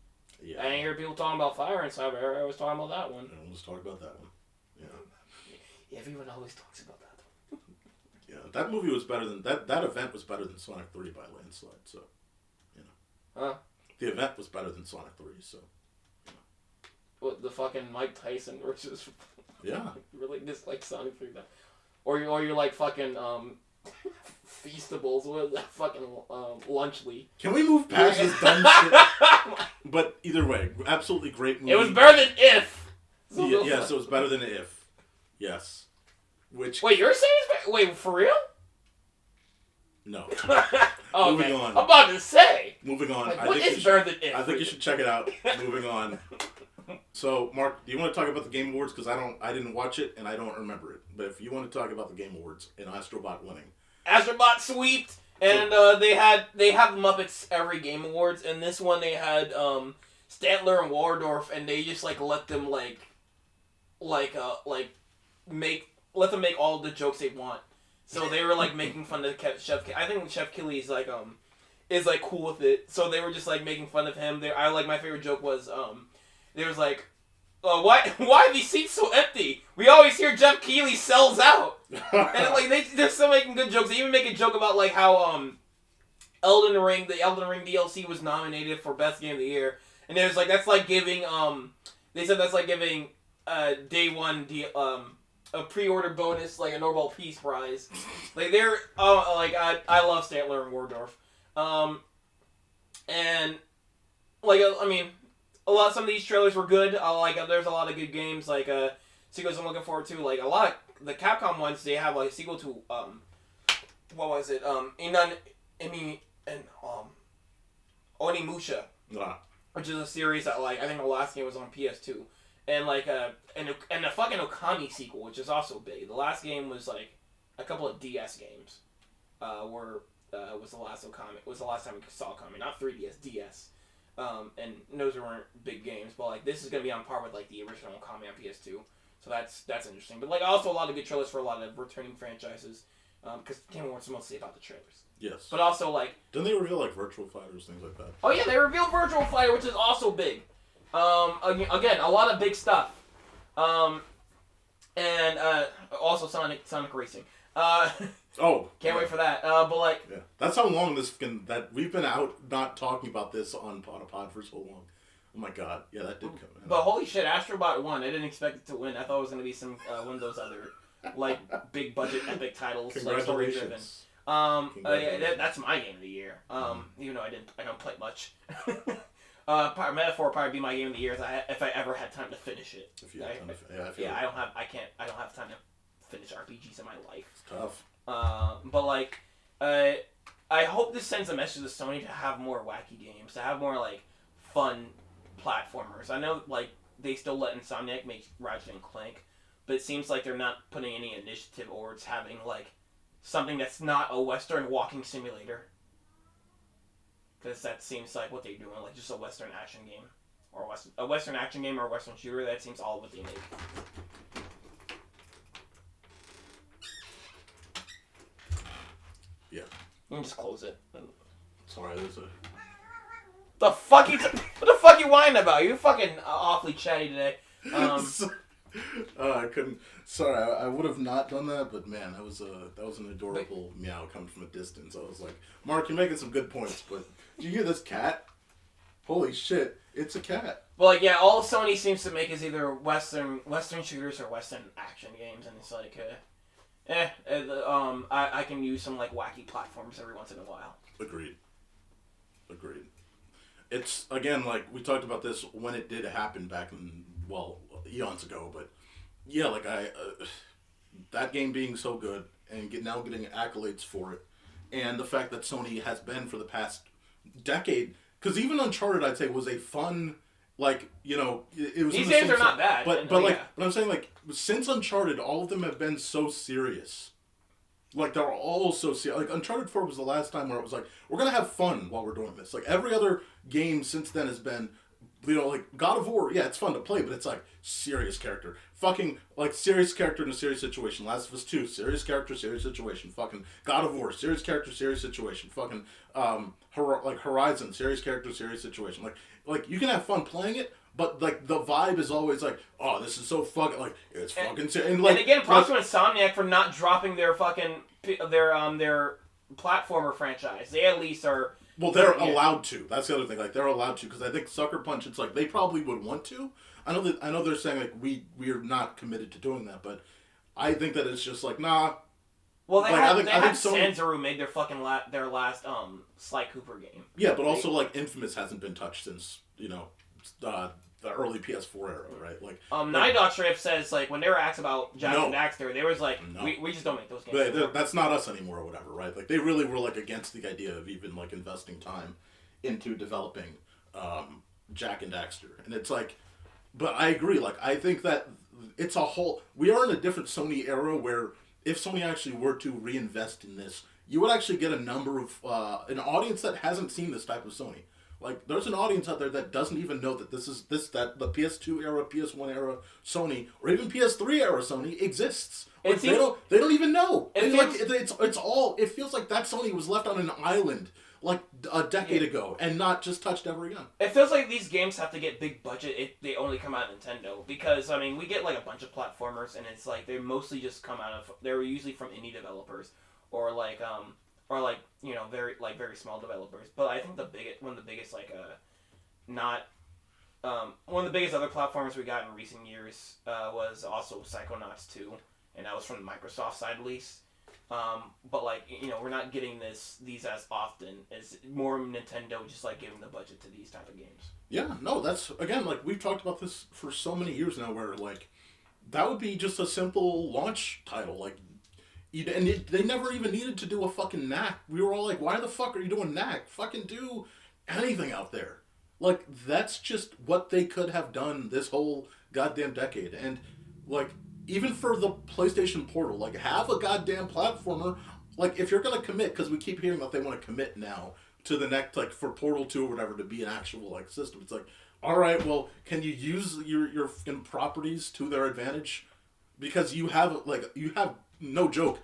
Yeah. I ain't heard people talking about Fire and Cyber. I was talking about that one. Let's talk about that one. Yeah. Everyone always talks about that one. Yeah, that movie was better than that event was better than Sonic 3 by a landslide. So, Huh? The event was better than Sonic 3. So. What, the fucking Mike Tyson versus? Yeah. Really dislike Sonic 3 that. Or you're like fucking Feastables with that fucking Lunchley. Can we move past this dumb shit? But either way, absolutely great movie. It was better than If. So yes, it was better than If. Yes. Which? Wait, you're saying it's better? Wait, for real? No. Oh, Moving okay. on. I'm about to say. Moving on. Like, what is better than If? I think you should check it out. Moving on. So, Mark, do you want to talk about the Game Awards? Because I didn't watch it and I don't remember it. But if you want to talk about the Game Awards and Astrobot winning, Astrobot sweeped, and they have Muppets every Game Awards, and this one they had Statler and Waldorf, and they just like let them make all the jokes they want. So they were like making fun of Chef. I think Chef Killy is like cool with it. So they were just like making fun of him. My favorite joke was there was like, why are these seats so empty? We always hear Jeff Keighley sells out. And like they're still making good jokes. They even make a joke about like how the Elden Ring DLC was nominated for Best Game of the Year, and it was like that's like giving they said that's like giving day one a pre-order bonus, like a Nobel Peace Prize. Like they're I love Statler and Waldorf, and like I mean. Some of these trailers were good. There's a lot of good games, sequels I'm looking forward to. Like, a lot of the Capcom ones, they have, like, a sequel to, what was it? Onimusha. Yeah. Which is a series that, like, I think the last game was on PS2. And, like, and the fucking Okami sequel, which is also big. The last game was, like, a couple of DS games. Was the last time we saw Okami. Not 3DS, DS. And those weren't big games, but like this is gonna be on par with like the original Okami on PS2, so that's interesting. But like also a lot of good trailers for a lot of returning franchises. because Game Awards is mostly about the trailers. Yes. But also, like... Didn't they reveal, like, virtual fighters, things like that? Oh, yeah, they revealed Virtual Fighter, which is also big. Again, a lot of big stuff. And also Sonic Racing. Can't wait for that. But, like... Yeah. That's how long that we've been out not talking about this on Pod for so long. Oh, my God. Yeah, that did come in. But holy shit, Astrobot won. I didn't expect it to win. I thought it was going to be one of those other, like, big budget epic titles, like, story-driven. That's my game of the year. Even though I don't play much. Metaphor would probably be my game of the year if I ever had time to finish it. If you had time I don't have time to finish RPGs in my life. It's tough. But like, I hope this sends a message to Sony to have more wacky games, to have more like fun platformers. I know like they still let Insomniac make Ratchet and Clank, but it seems like they're not putting any initiative towards having like something that's not a Western walking simulator. Because that seems like what they're doing, like just a Western action game, or a Western action game or a Western shooter. That seems all what they make. Yeah. You can just close it. Sorry, there's a... What the fuck you whining about? You fucking awfully chatty today. I couldn't. Sorry, I would have not done that, but man, that was an adorable meow coming from a distance. I was like, Mark, you're making some good points, but did you hear this cat? Holy shit, it's a cat. Well, like, yeah, all Sony seems to make is either Western shooters or Western action games, and it's like, I can use some like wacky platforms every once in a while. Agreed. It's, again, like, we talked about this when it did happen back in, well, eons ago, but yeah, like, that game being so good and now getting accolades for it, and the fact that Sony has been for the past decade, because even Uncharted, I'd say, was a fun, like, you know, it was... These games are not bad. But I'm saying, like, since Uncharted, all of them have been so serious. Like, they're all so serious. Like, Uncharted 4 was the last time where it was like, we're going to have fun while we're doing this. Like, every other game since then has been, you know, like, God of War, yeah, it's fun to play, but it's like, serious character. Fucking, like, serious character in a serious situation. Last of Us 2, serious character, serious situation. Fucking God of War, serious character, serious situation. Fucking, Horizon, serious character, serious situation. Like, you can have fun playing it, but, like, the vibe is always like, oh, this is so fucking, like, it's fucking serious. And again, props to Insomniac for not dropping their fucking, their platformer franchise. They at least are... Well, they're allowed to. That's the other thing. Like, they're allowed to, because I think Sucker Punch, it's like, they probably would want to. I know they're saying, like, we're not committed to doing that, but I think that it's just like, nah. Well, they like, had Sanzaru made their fucking their last Sly Cooper game. Yeah, but also, like, Infamous hasn't been touched since, you know, the early PS4 era, right? Like, Night Dog Strip says, like, when they were asked about Jack and Daxter, they was like, we just don't make those games. That's not us anymore or whatever, right? Like, they really were, like, against the idea of even, like, investing time into developing Jack and Daxter. And it's like, but I agree, like, I think that it's a whole, we are in a different Sony era where if Sony actually were to reinvest in this, you would actually get a number of, an audience that hasn't seen this type of Sony. Like, there's an audience out there that doesn't even know that the PS2 era, PS1 era Sony, or even PS3 era Sony exists. Like, they don't even know. It feels like that Sony was left on an island like a decade ago and not just touched ever again. It feels like these games have to get big budget if they only come out of Nintendo, because I mean we get like a bunch of platformers and it's like they mostly just come out of, they're usually from indie developers or like you know very small developers. But I think one of the biggest other platformers we got in recent years was also Psychonauts 2, and that was from the Microsoft side at least. But like, you know, we're not getting these as often as more Nintendo just like giving the budget to these type of games. Yeah, no, that's, again, like we've talked about this for so many years now where like that would be just a simple launch title, like, and they never even needed to do a fucking knack. We were all like, why the fuck are you doing knack? Fucking do anything out there. Like, that's just what they could have done this whole goddamn decade. And like, even for the PlayStation Portal, like, have a goddamn platformer. Like, if you're going to commit, because we keep hearing that they want to commit now to the next, like, for Portal 2 or whatever to be an actual, like, system. It's like, all right, well, can you use your properties to their advantage? Because you have, no joke,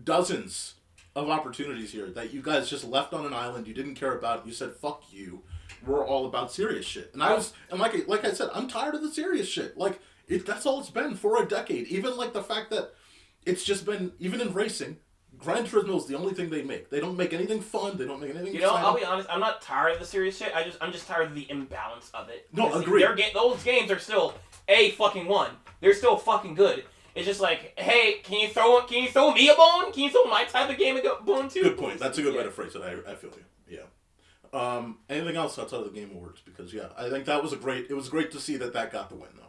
dozens of opportunities here that you guys just left on an island. You didn't care about. You said, "Fuck you." We're all about serious shit, and like I said, I'm tired of the serious shit. Like that's all it's been for a decade. Even like the fact that it's just been, even in racing, Gran Turismo is the only thing they make. They don't make anything fun. They don't make anything. You know, exciting. I'll be honest. I'm not tired of the serious shit. I'm just tired of the imbalance of it. No, agree. Those games are still fucking one. They're still fucking good. It's just like, hey, can you throw me a bone? Can you throw my type of game a bone too? Good point. That's a good way to phrase it. I feel you. Yeah. Anything else outside of the Game Awards? Because I think that was it was great to see that got the win though.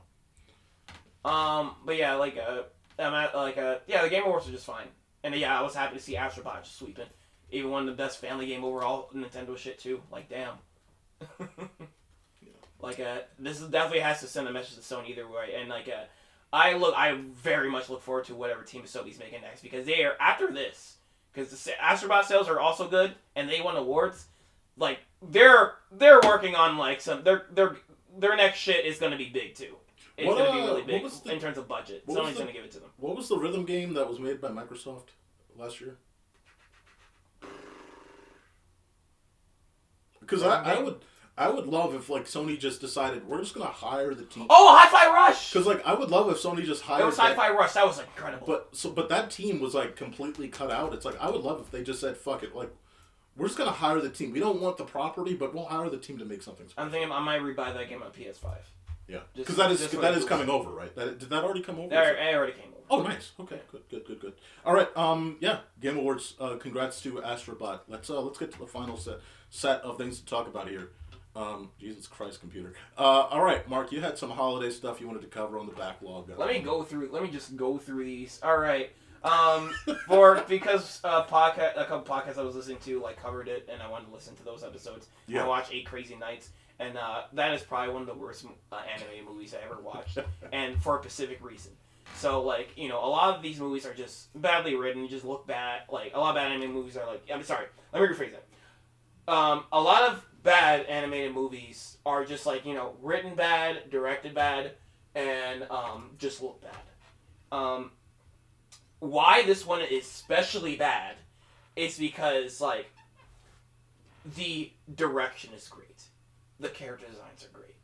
But yeah, the Game Awards are just fine. And yeah, I was happy to see Astrobot just sweeping. Even one of the best family game overall Nintendo shit too. Like damn. This definitely has to send a message to Sony either way. And I very much look forward to whatever Team Sony's making next, because they are, after this, because the Astrobot sales are also good and they won awards. Like they're working on like some their next shit is gonna be big too. It's gonna be really big in terms of budget. Sony's gonna give it to them. What was the rhythm game that was made by Microsoft last year? Because I would love if like Sony just decided we're just gonna hire the team. Oh, Hi-Fi Rush! Because like I would love if Sony just hired. It was Hi-Fi Rush. That was like, incredible. But that team was like completely cut out. It's like I would love if they just said fuck it. Like we're just gonna hire the team. We don't want the property, but we'll hire the team to make something special. I'm thinking I might rebuy that game on PS5. Yeah, because that is coming over, right? Did that already come over? It already came over. Oh, nice. Okay, good. All right. Game Awards. Congrats to Astrobot. Let's get to the final set of things to talk about here. Jesus Christ, computer. All right, Mark, you had some holiday stuff you wanted to cover on the backlog. Let me just go through these. All right. Because a couple podcasts I was listening to covered it, and I wanted to listen to those episodes. Yeah. I watched 8 Crazy Nights, and that is probably one of the worst anime movies I ever watched, and for a specific reason. So a lot of these movies are just badly written, just look bad. Like a lot of bad anime movies are I'm sorry, let me rephrase that. A lot of bad animated movies are just written bad, directed bad, and just look bad. Why this one is especially bad is because the direction is great, the character designs are great,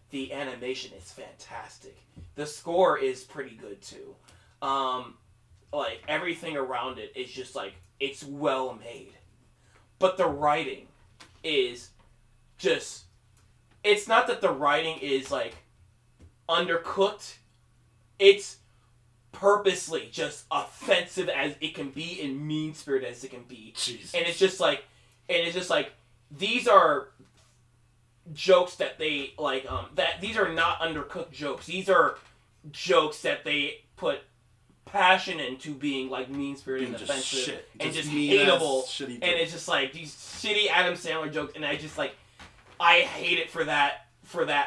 the animation is fantastic, the score is pretty good too. Everything around it is just it's well made, but the writing is just, it's not that the writing is undercooked, it's purposely just offensive as it can be and mean-spirited as it can be. Jesus. And it's just these are jokes that they that these are not undercooked jokes. These are jokes that they put passion into being mean-spirited and offensive and just hateable. And it's just these shitty Adam Sandler jokes, and I just I hate it for that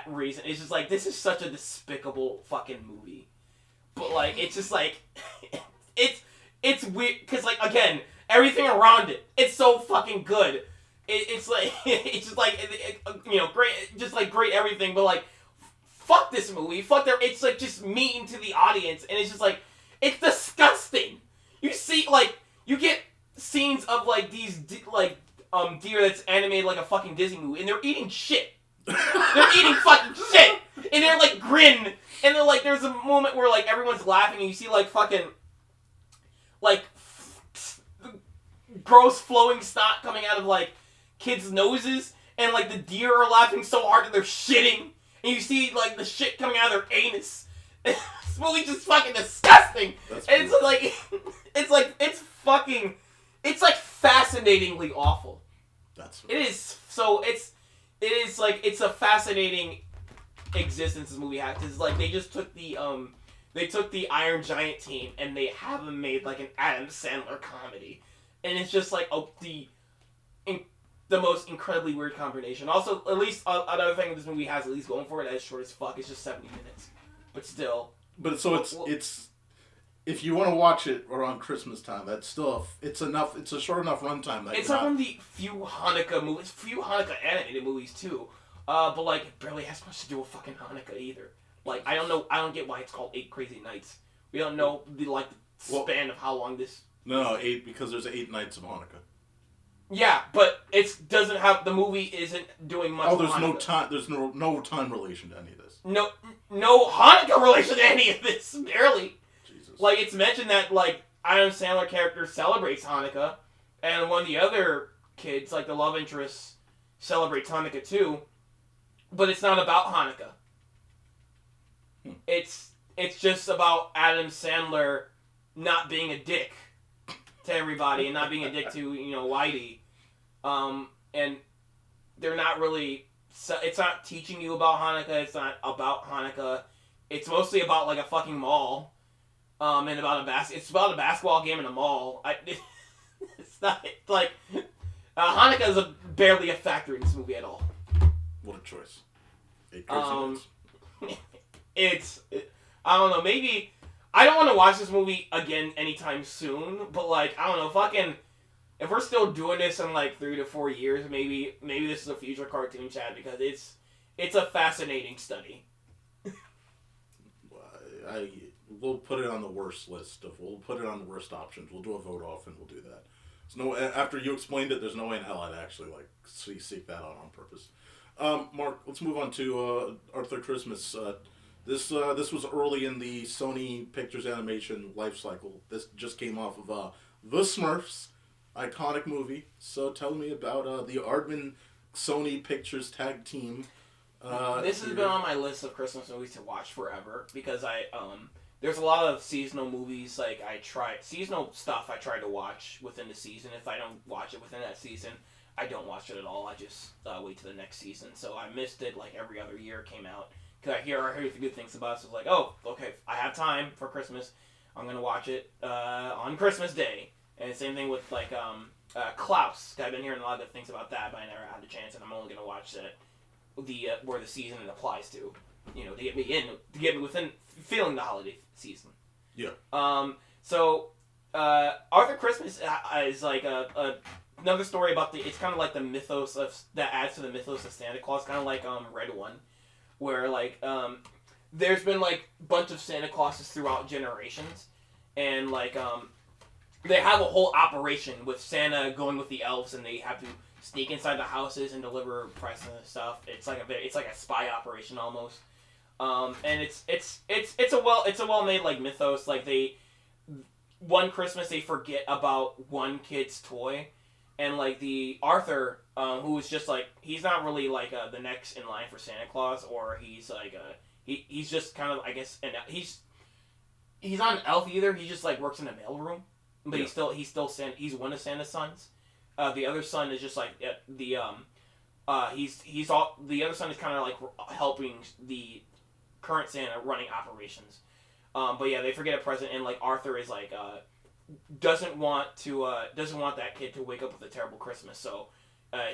reason. It's just this is such a despicable fucking movie. But it's just it's weird because again, everything around it's so fucking good. It's it's just great, great everything. But fuck this movie, fuck that. It's just mean to the audience, and it's just it's disgusting. You see you get scenes of these deer that's animated like a fucking Disney movie, and they're eating shit. They're eating fucking shit, and they're grin. And then, there's a moment where, everyone's laughing, and you see, fucking, gross flowing snot coming out of, kids' noses, and, the deer are laughing so hard that they're shitting, and you see, the shit coming out of their anus. This movie's just fucking disgusting. And it's fucking, it's, fascinatingly awful. It is, so, it's a fascinating existence this movie has, because they just took the Iron Giant team and they have them made an Adam Sandler comedy, and it's just the most incredibly weird combination. Also, at least another thing this movie has at least going for it, as short as fuck, it's just 70 minutes, but still. But so it's if you want to watch it around Christmas time, that's still it's enough. It's a short enough runtime that it's one of the few Hanukkah animated movies too. But it barely has much to do with fucking Hanukkah either. I don't get why it's called 8 Crazy Nights. We don't know the span of how long this No, 8 because there's 8 nights of Hanukkah. Yeah, but the movie isn't doing much. Oh, there's Hanukkah. no time. There's no time relation to any of this. No Hanukkah relation to any of this. Barely. Jesus. Like, it's mentioned that, like, Adam Sandler character celebrates Hanukkah, and one of the other kids, like the love interest, celebrates Hanukkah too, but it's not about Hanukkah. It's just about Adam Sandler not being a dick to everybody and not being a dick to, Whitey. And they're not really... It's not teaching you about Hanukkah. It's not about Hanukkah. It's mostly about, like, a fucking mall. And it's about a basketball game in a mall. It's not, like... Hanukkah is barely a factor in this movie at all. What a choice. 8 crazy nights. I don't know, maybe... I don't want to watch this movie again anytime soon, but, like, I don't know, fucking... If we're still doing this in, like, 3 to 4 years, maybe this is a future cartoon chat, because it's a fascinating study. We'll put it on the worst list. We'll put it on the worst options. We'll do a vote off, and we'll do that. After you explained it, there's no way in hell I'd actually, like, seek that out on purpose. Mark, let's move on to Arthur Christmas. This was early in the Sony Pictures animation life cycle. This just came off of The Smurfs, iconic movie. So tell me about the Aardman Sony Pictures tag team. This has been on my list of Christmas movies to watch forever, because there's a lot of seasonal movies, like seasonal stuff I try to watch within the season. If I don't watch it within that season, I don't watch it at all. I just wait till the next season. So I missed it like every other year it came out. Because I hear the good things about it, so it's like, oh, okay, I have time for Christmas. I'm going to watch it on Christmas Day. And same thing with, like, Klaus. I've been hearing a lot of good things about that, but I never had the chance, and I'm only going to watch where the season it applies to, to get me within feeling the holiday season. Yeah. So, Arthur Christmas is, like, another story about it's kind of like the mythos that adds to the mythos of Santa Claus, kind of like Red One. Where, like, there's been, like, a bunch of Santa Clauses throughout generations, and, like, they have a whole operation with Santa going with the elves, and they have to sneak inside the houses and deliver presents and stuff. It's like a spy operation almost, and it's a well-made, like, mythos. Like, one Christmas they forget about one kid's toy, and, like, the Arthur, who is just, like, he's not really, like, the next in line for Santa Claus, or he's, like, he's just kind of, I guess, he's not an elf either, he just, like, works in a mailroom, but he's one of Santa's sons. The other son is just, like, the other son is kind of, like, helping the current Santa running operations. But yeah, they forget a present, and, like, Arthur is, like, doesn't want that kid to wake up with a terrible Christmas, so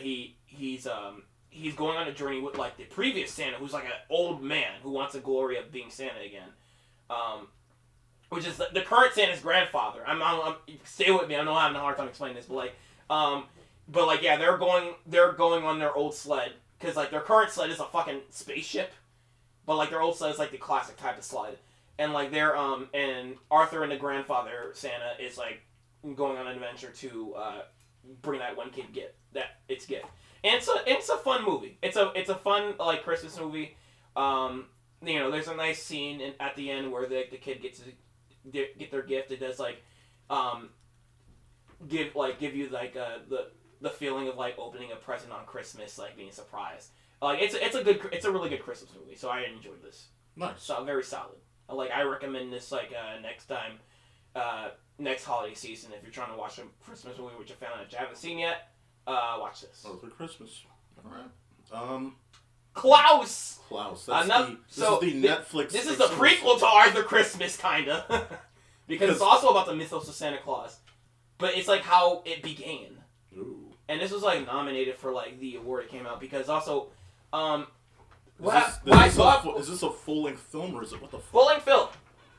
he's going on a journey with, like, the previous Santa, who's like an old man who wants the glory of being Santa again, which is the current Santa's grandfather. I'm stay with me. I know I'm having a hard time explaining this, but yeah, they're going on their old sled, because, like, their current sled is a fucking spaceship, but, like, their old sled is, like, the classic type of sled. And, like, they're, and Arthur and the grandfather, Santa, is, like, going on an adventure to, bring that one kid gift. And it's a fun movie. It's a fun, like, Christmas movie. There's a nice scene at the end where the kid gets get their gift. It does, like, give you, like, the feeling of, like, opening a present on Christmas, like, being surprised. Like, it's a really good Christmas movie, so I enjoyed this. Nice. So, very solid. Like, I recommend this, like, next time, next holiday season, if you're trying to watch a Christmas movie which you haven't seen yet, watch this. Arthur Christmas. Alright. Klaus! This is the Netflix. This is the prequel to Arthur Christmas, kinda. Because it's also about the mythos of Santa Claus. But it's, like, how it began. Ooh. And this was, like, nominated for, like, the award it came out, because also, is this a full-length film, or is it what the fuck? Full-length film.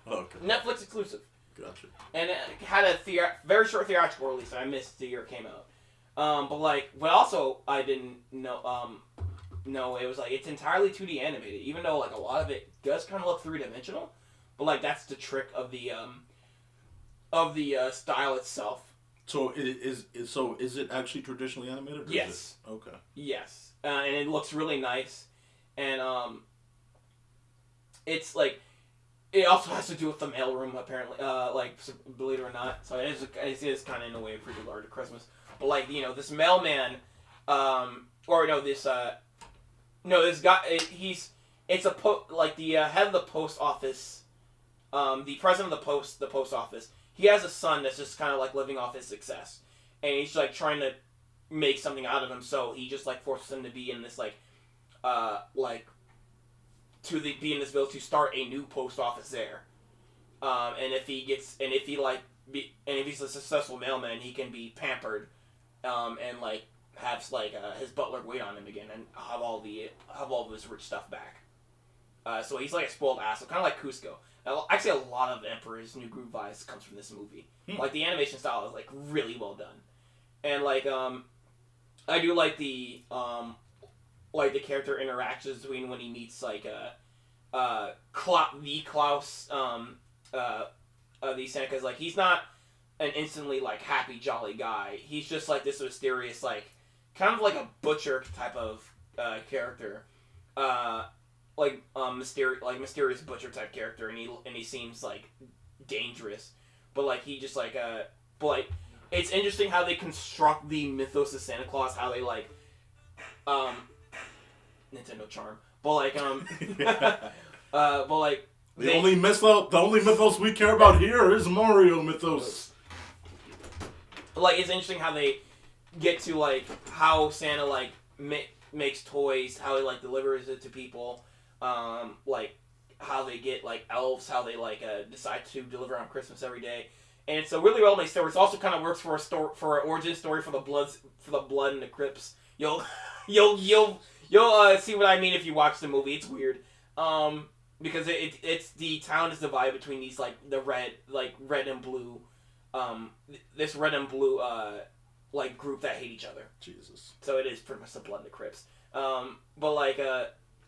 Oh, okay. Know exclusive. Gotcha. And it had a very short theatrical release, and I missed the year it came out. But also, I didn't know, it was, like, it's entirely 2D animated, even though, like, a lot of it does kind of look three-dimensional, but, like, that's the trick of the style itself. So is it actually traditionally animated? Or Yes. Is it? Okay. Yes, and it looks really nice, and it's like it also has to do with the mailroom apparently. Believe it or not, so it is kind of in a way pretty large to Christmas. But like this mailman, this guy it's the head of the post office, the president of the post office. He has a son that's just kind of like living off his success, and he's like trying to make something out of him. So he just like forces him to be in this be in this village to start a new post office there. And if he's a successful mailman, he can be pampered, and like have his butler wait on him again and have all of his rich stuff back. So he's like a spoiled asshole, kind of like Cusco. Actually, a lot of Emperor's New Groove vibes comes from this movie. Like the animation style is like really well done, and like I do like the character interactions between when he meets Klaus the Santa, because like he's not an instantly like happy jolly guy. He's just like this mysterious kind of like a butcher type of character. Mysterious butcher type character, and he seems like dangerous, but like he just it's interesting how they construct the mythos of Santa Claus, how they Nintendo charm, but the only mythos we care about here is Mario mythos. It's interesting how they get to how Santa makes toys, how he delivers it to people. How they get elves, how they decide to deliver on Christmas every day, and it's a really well made story. It also kind of works for an origin story for the blood and the Crips. You'll see what I mean if you watch the movie. It's weird, because it's the town is divided between these the red and blue, this red and blue group that hate each other. Jesus. So it is pretty much the blood and the Crips.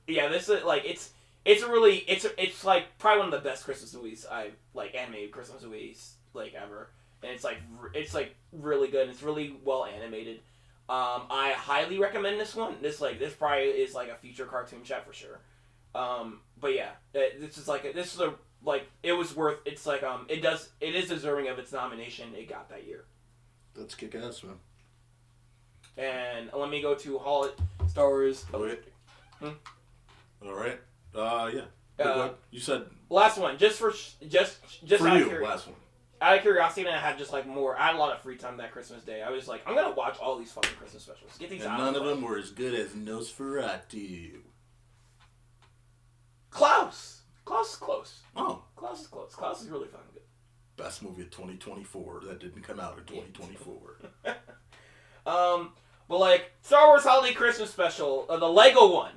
Yeah, this is it's probably one of the best Christmas movies animated Christmas movies ever, and it's really good and it's really well animated. I highly recommend this one. This probably is a future cartoon chat for sure. But yeah, it was worth. It is deserving of its nomination it got that year. That's kick ass, man. And let me go to Star Wars. Oh, wait. All right. Yeah. You said last one, just for you. Last one. Out of curiosity, and I had just more. I had a lot of free time that Christmas day. I was I'm gonna watch all these fucking Christmas specials. Get these out. None of them were as good as Nosferatu. Klaus is close. Oh, Klaus is close. Klaus is really fucking good. Best movie of 2024 that didn't come out in 2024. But Star Wars Holiday Christmas Special, the Lego one.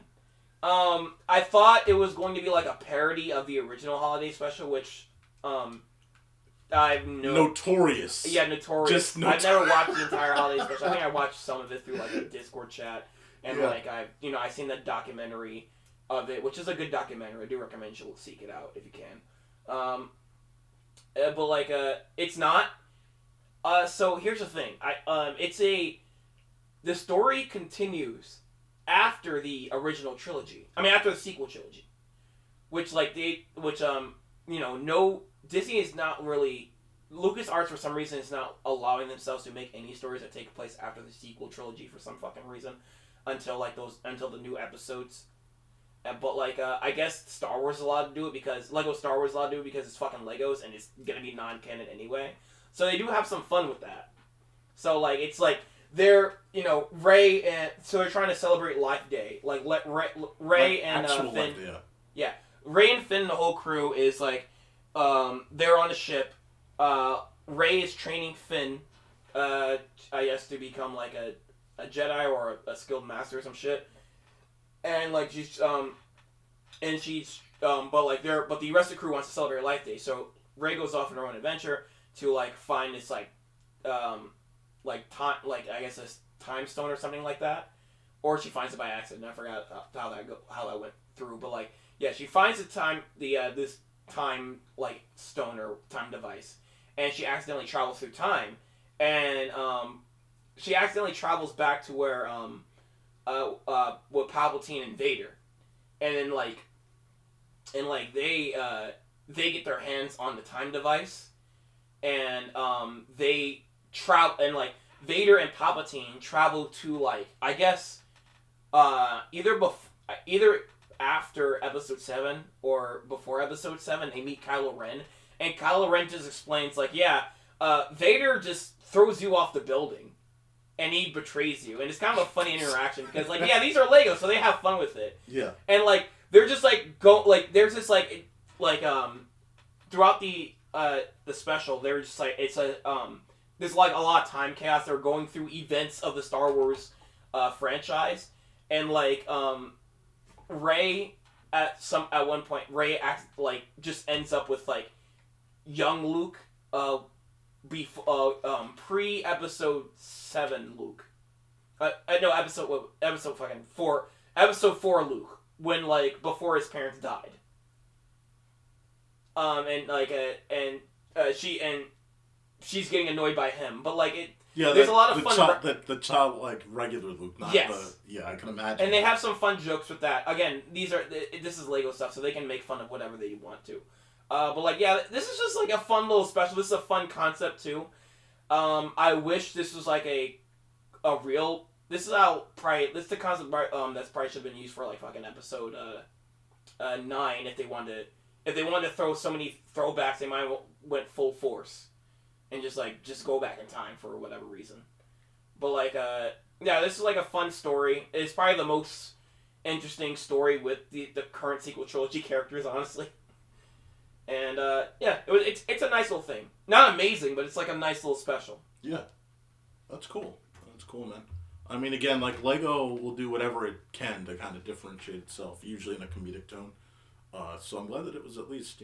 I thought it was going to be a parody of the original holiday special, which notorious. Yeah, notorious. I've never watched the entire holiday special. I think I watched some of it through a Discord chat, and I've seen the documentary of it, which is a good documentary. I do recommend you seek it out if you can. But it's not. So here's the thing. The story continues after the original trilogy. I mean, after the sequel trilogy, Disney is not really. LucasArts for some reason is not allowing themselves to make any stories that take place after the sequel trilogy for some fucking reason, until the new episodes. But I guess Star Wars is allowed to do it because Lego Star Wars is allowed to do it because it's fucking Legos and it's gonna be non-canon anyway. So they do have some fun with that. So they're Rey, and so they're trying to celebrate Life Day. Let Rey and Finn. Life, yeah, Rey and Finn and the whole crew is they're on a ship. Rey is training Finn, I guess to become a Jedi or a skilled master or some shit. And but the rest of the crew wants to celebrate Life Day, so Rey goes off on her own adventure to find this time, I guess a time stone or something like that, or she finds it by accident. I forgot how that went through, but she finds this time stone or time device, and she accidentally travels through time, and she accidentally travels back to where with Palpatine and Vader, and then they get their hands on the time device, and they travel, and Vader and Palpatine travel to I guess either after Episode 7 or before Episode 7, they meet Kylo Ren, and Kylo Ren just explains Vader just throws you off the building, and he betrays you, and it's kind of a funny interaction because these are Legos, so they have fun with it. Yeah. And they're just there's this throughout the special, they're just it's there's a lot of time chaos. They're going through events of the Star Wars franchise, and Rey at one point, Rey acts just ends up with young Luke, pre Episode 7 Luke. No, episode fucking 4. Episode 4 Luke, when before his parents died. She's getting annoyed by him, but there's a lot of fun. The child regular Luke, not yes. I can imagine. And they have some fun jokes with that. Again, this is Lego stuff, so they can make fun of whatever they want to. This is just a fun little special. This is a fun concept too. I wish this was a real. This is how this is the concept that's probably should have been used for fucking Episode 9 if they wanted to throw so many throwbacks. They might have went full force and just go back in time for whatever reason. But this is a fun story. It's probably the most interesting story with the current sequel trilogy characters, honestly. And it's a nice little thing. Not amazing, but it's a nice little special. Yeah, that's cool. That's cool, man. I mean, again, Lego will do whatever it can to kind of differentiate itself, usually in a comedic tone. So I'm glad that it was at least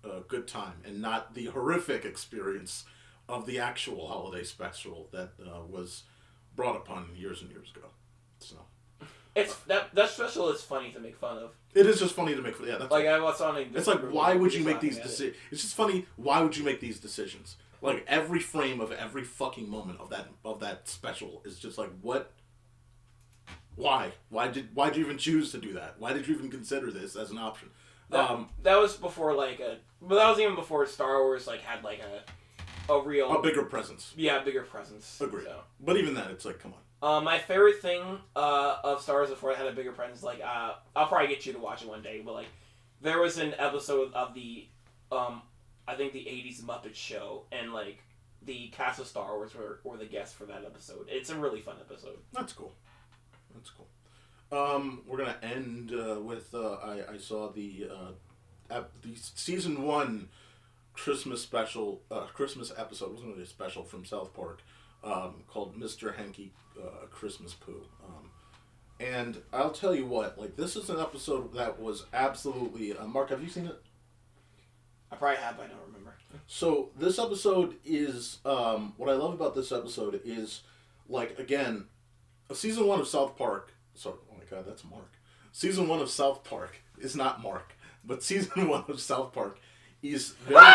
a good time and not the horrific experience of the actual holiday special that was brought upon years and years ago. So. It's that special is funny to make fun of. It is just funny to make fun. Yeah, that's I was on. It's why would you make these decisions? It's just funny. Why would you make these decisions? Every frame of every fucking moment of that special is just what? Why? Why'd you even choose to do that? Why did you even consider this as an option? That was before but that was even before Star Wars had a real bigger presence. Yeah, bigger presence. Agreed. So. But even then, it's come on. My favorite thing of Star Wars before it had a bigger presence, I'll probably get you to watch it one day, but there was an episode of the I think the 80s Muppet Show, and the cast of Star Wars were the guests for that episode. It's a really fun episode. That's cool. We're gonna end with I saw the season 1 Christmas special Christmas episode. It wasn't really a special, from South Park, called Mr. Hanky Christmas Poo. And I'll tell you what, this is an episode that was absolutely Mark, have you seen it? I probably have, but I don't remember. So this episode is what I love about this episode is again, season 1 of South Park. Sorry, oh my God, that's Mark. Season 1 of South Park is not Mark, but season 1 of South Park is very.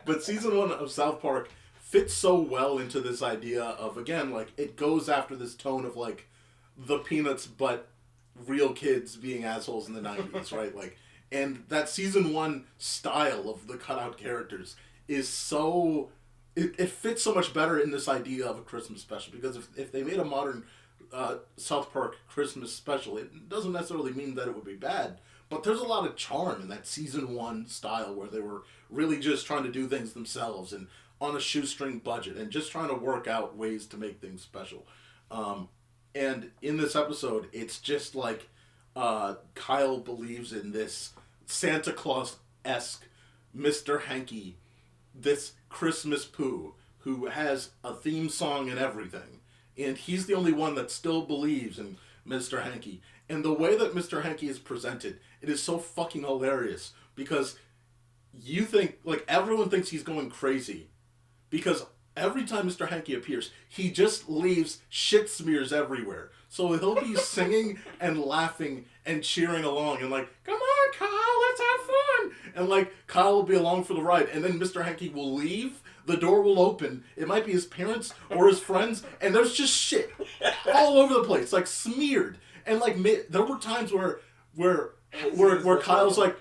But season 1 of South Park fits so well into this idea of, again, it goes after this tone of the Peanuts, but real kids being assholes in the 90s, right? And that season 1 style of the cutout characters is so. It fits so much better in this idea of a Christmas special, because if they made a modern South Park Christmas special, it doesn't necessarily mean that it would be bad, but there's a lot of charm in that season 1 style where they were really just trying to do things themselves and on a shoestring budget and just trying to work out ways to make things special. And in this episode, it's just Kyle believes in this Santa Claus-esque Mr. Hanky, this Christmas poo, who has a theme song and everything. And he's the only one that still believes in Mr. Hanky. And the way that Mr. Hanky is presented, it is so fucking hilarious. Because you think, everyone thinks he's going crazy. Because every time Mr. Hanky appears, he just leaves shit smears everywhere. So he'll be singing and laughing and cheering along and come on, Kyle, let's have fun. on! And like Kyle will be along for the ride, and then Mr. Hanky will leave. The door will open. It might be his parents or his friends, and there's just shit all over the place, like smeared. And like there were times where Kyle's like,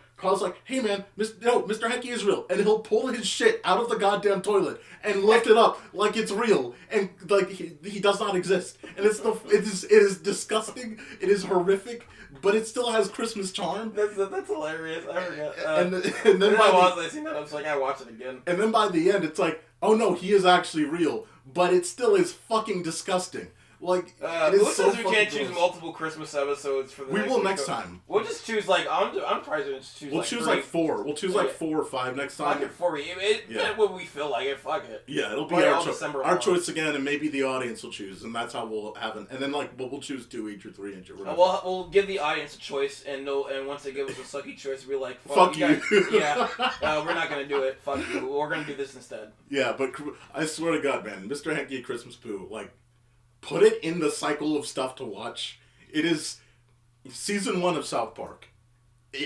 hey man, Mr. Hanky is real, and he'll pull his shit out of the goddamn toilet and lift it up like it's real, and like he does not exist, and it is disgusting, it is horrific, but it still has Christmas charm. That's hilarious. I forgot. And then I seen that. I was like, I watch it again. And then by the end, it's like, oh no, he is actually real, but it still is fucking disgusting. Like, it is who so says we can't choose gross. multiple Christmas episodes for the We will next time. We'll just choose, like, I'm probably going to choose, We'll choose three. like 4. We'll choose like 4 or 5 next time. Fuck it, 4. What we feel like it, fuck it. Yeah, it'll be Play our, all December our long. choice again, and maybe the audience will choose, and that's how we'll have it. And then, like, we'll choose 2 each or 3 each or whatever. We'll give the audience a choice, and once they give us a sucky choice, we'll be like, Fuck you. Yeah, we're not going to do it. Fuck you. We're going to do this instead. Yeah, but I swear to God, man, Mr. Hanky Christmas Poo, like, put it in the cycle of stuff to watch. It is season 1 of South Park.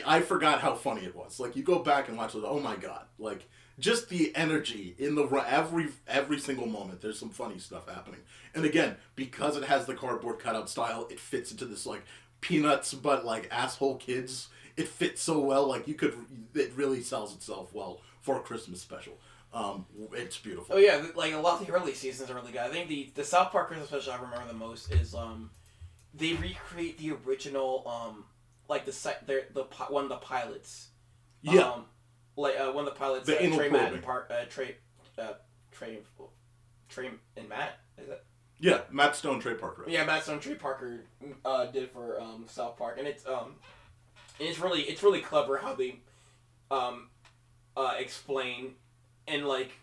I forgot how funny it was. Like, you go back and watch it, oh my God. Like, just the energy in the every single moment. There's some funny stuff happening. And again, because it has the cardboard cutout style, it fits into this, like, Peanuts but, like, asshole kids. It fits so well. Like, it really sells itself well for a Christmas special. It's beautiful. Oh yeah, like a lot of the early seasons are really good. I think the South Park Christmas special I remember the most is they recreate the original like one of the pilots. Yeah. One of the pilots. The anal Trey, Matt, probing. Trey and Matt. Is that? Yeah, Matt Stone, Trey Parker. Yeah, Matt Stone, Trey Parker did for South Park, and it's really clever how they explain. And, like,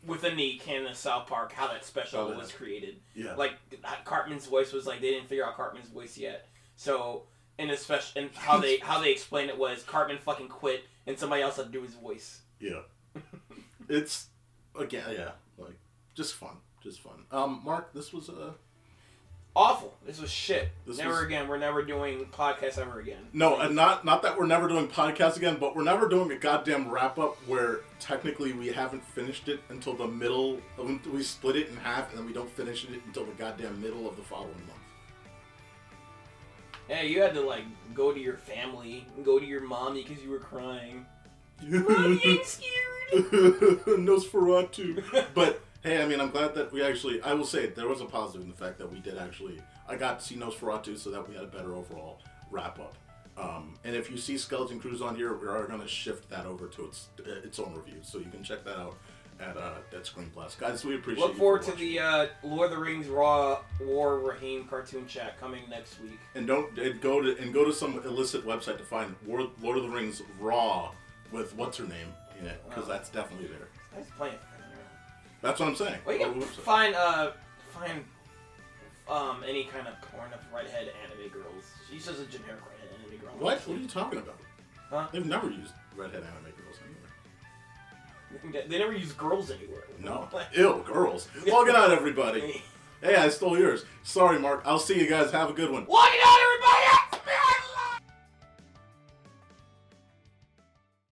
within the canon of South Park, how that special was created. Yeah. Like, Cartman's voice was, like, they didn't figure out Cartman's voice yet. So, and how they explained it was Cartman fucking quit, and somebody else had to do his voice. Yeah. It's, again, yeah, like, just fun. Just fun. Mark, this was, awful. This was shit. Again. We're never doing podcasts ever again. No, and not that we're never doing podcasts again, but we're never doing a goddamn wrap-up where technically we haven't finished it until the middle. We split it in half, and then we don't finish it until the goddamn middle of the following month. Yeah, you had to, like, go to your family, go to your mommy because you were crying. Mommy, I'm scared! Nosferatu. But... hey, I mean, I'm glad that I will say, there was a positive in the fact that we did I got to see Nosferatu so that we had a better overall wrap-up. And if you see Skeleton Crews on here, we are going to shift that over to its own review. So you can check that out at Screen Plus. Guys, we appreciate Look forward to the Lord of the Rings Raw War Raheem cartoon chat coming next week. And go to some illicit website to find Lord of the Rings Raw with what's-her-name in it, because that's definitely there. I was playing. That's what I'm saying. Well, you can find any kind of porn of redhead anime girls. She's just a generic redhead anime girl. What? What are you talking about? Huh? They've never used redhead anime girls anywhere. They never use girls anywhere. No. Ew, girls. Well, good night, everybody. Hey, I stole yours. Sorry, Mark. I'll see you guys. Have a good one. Walking out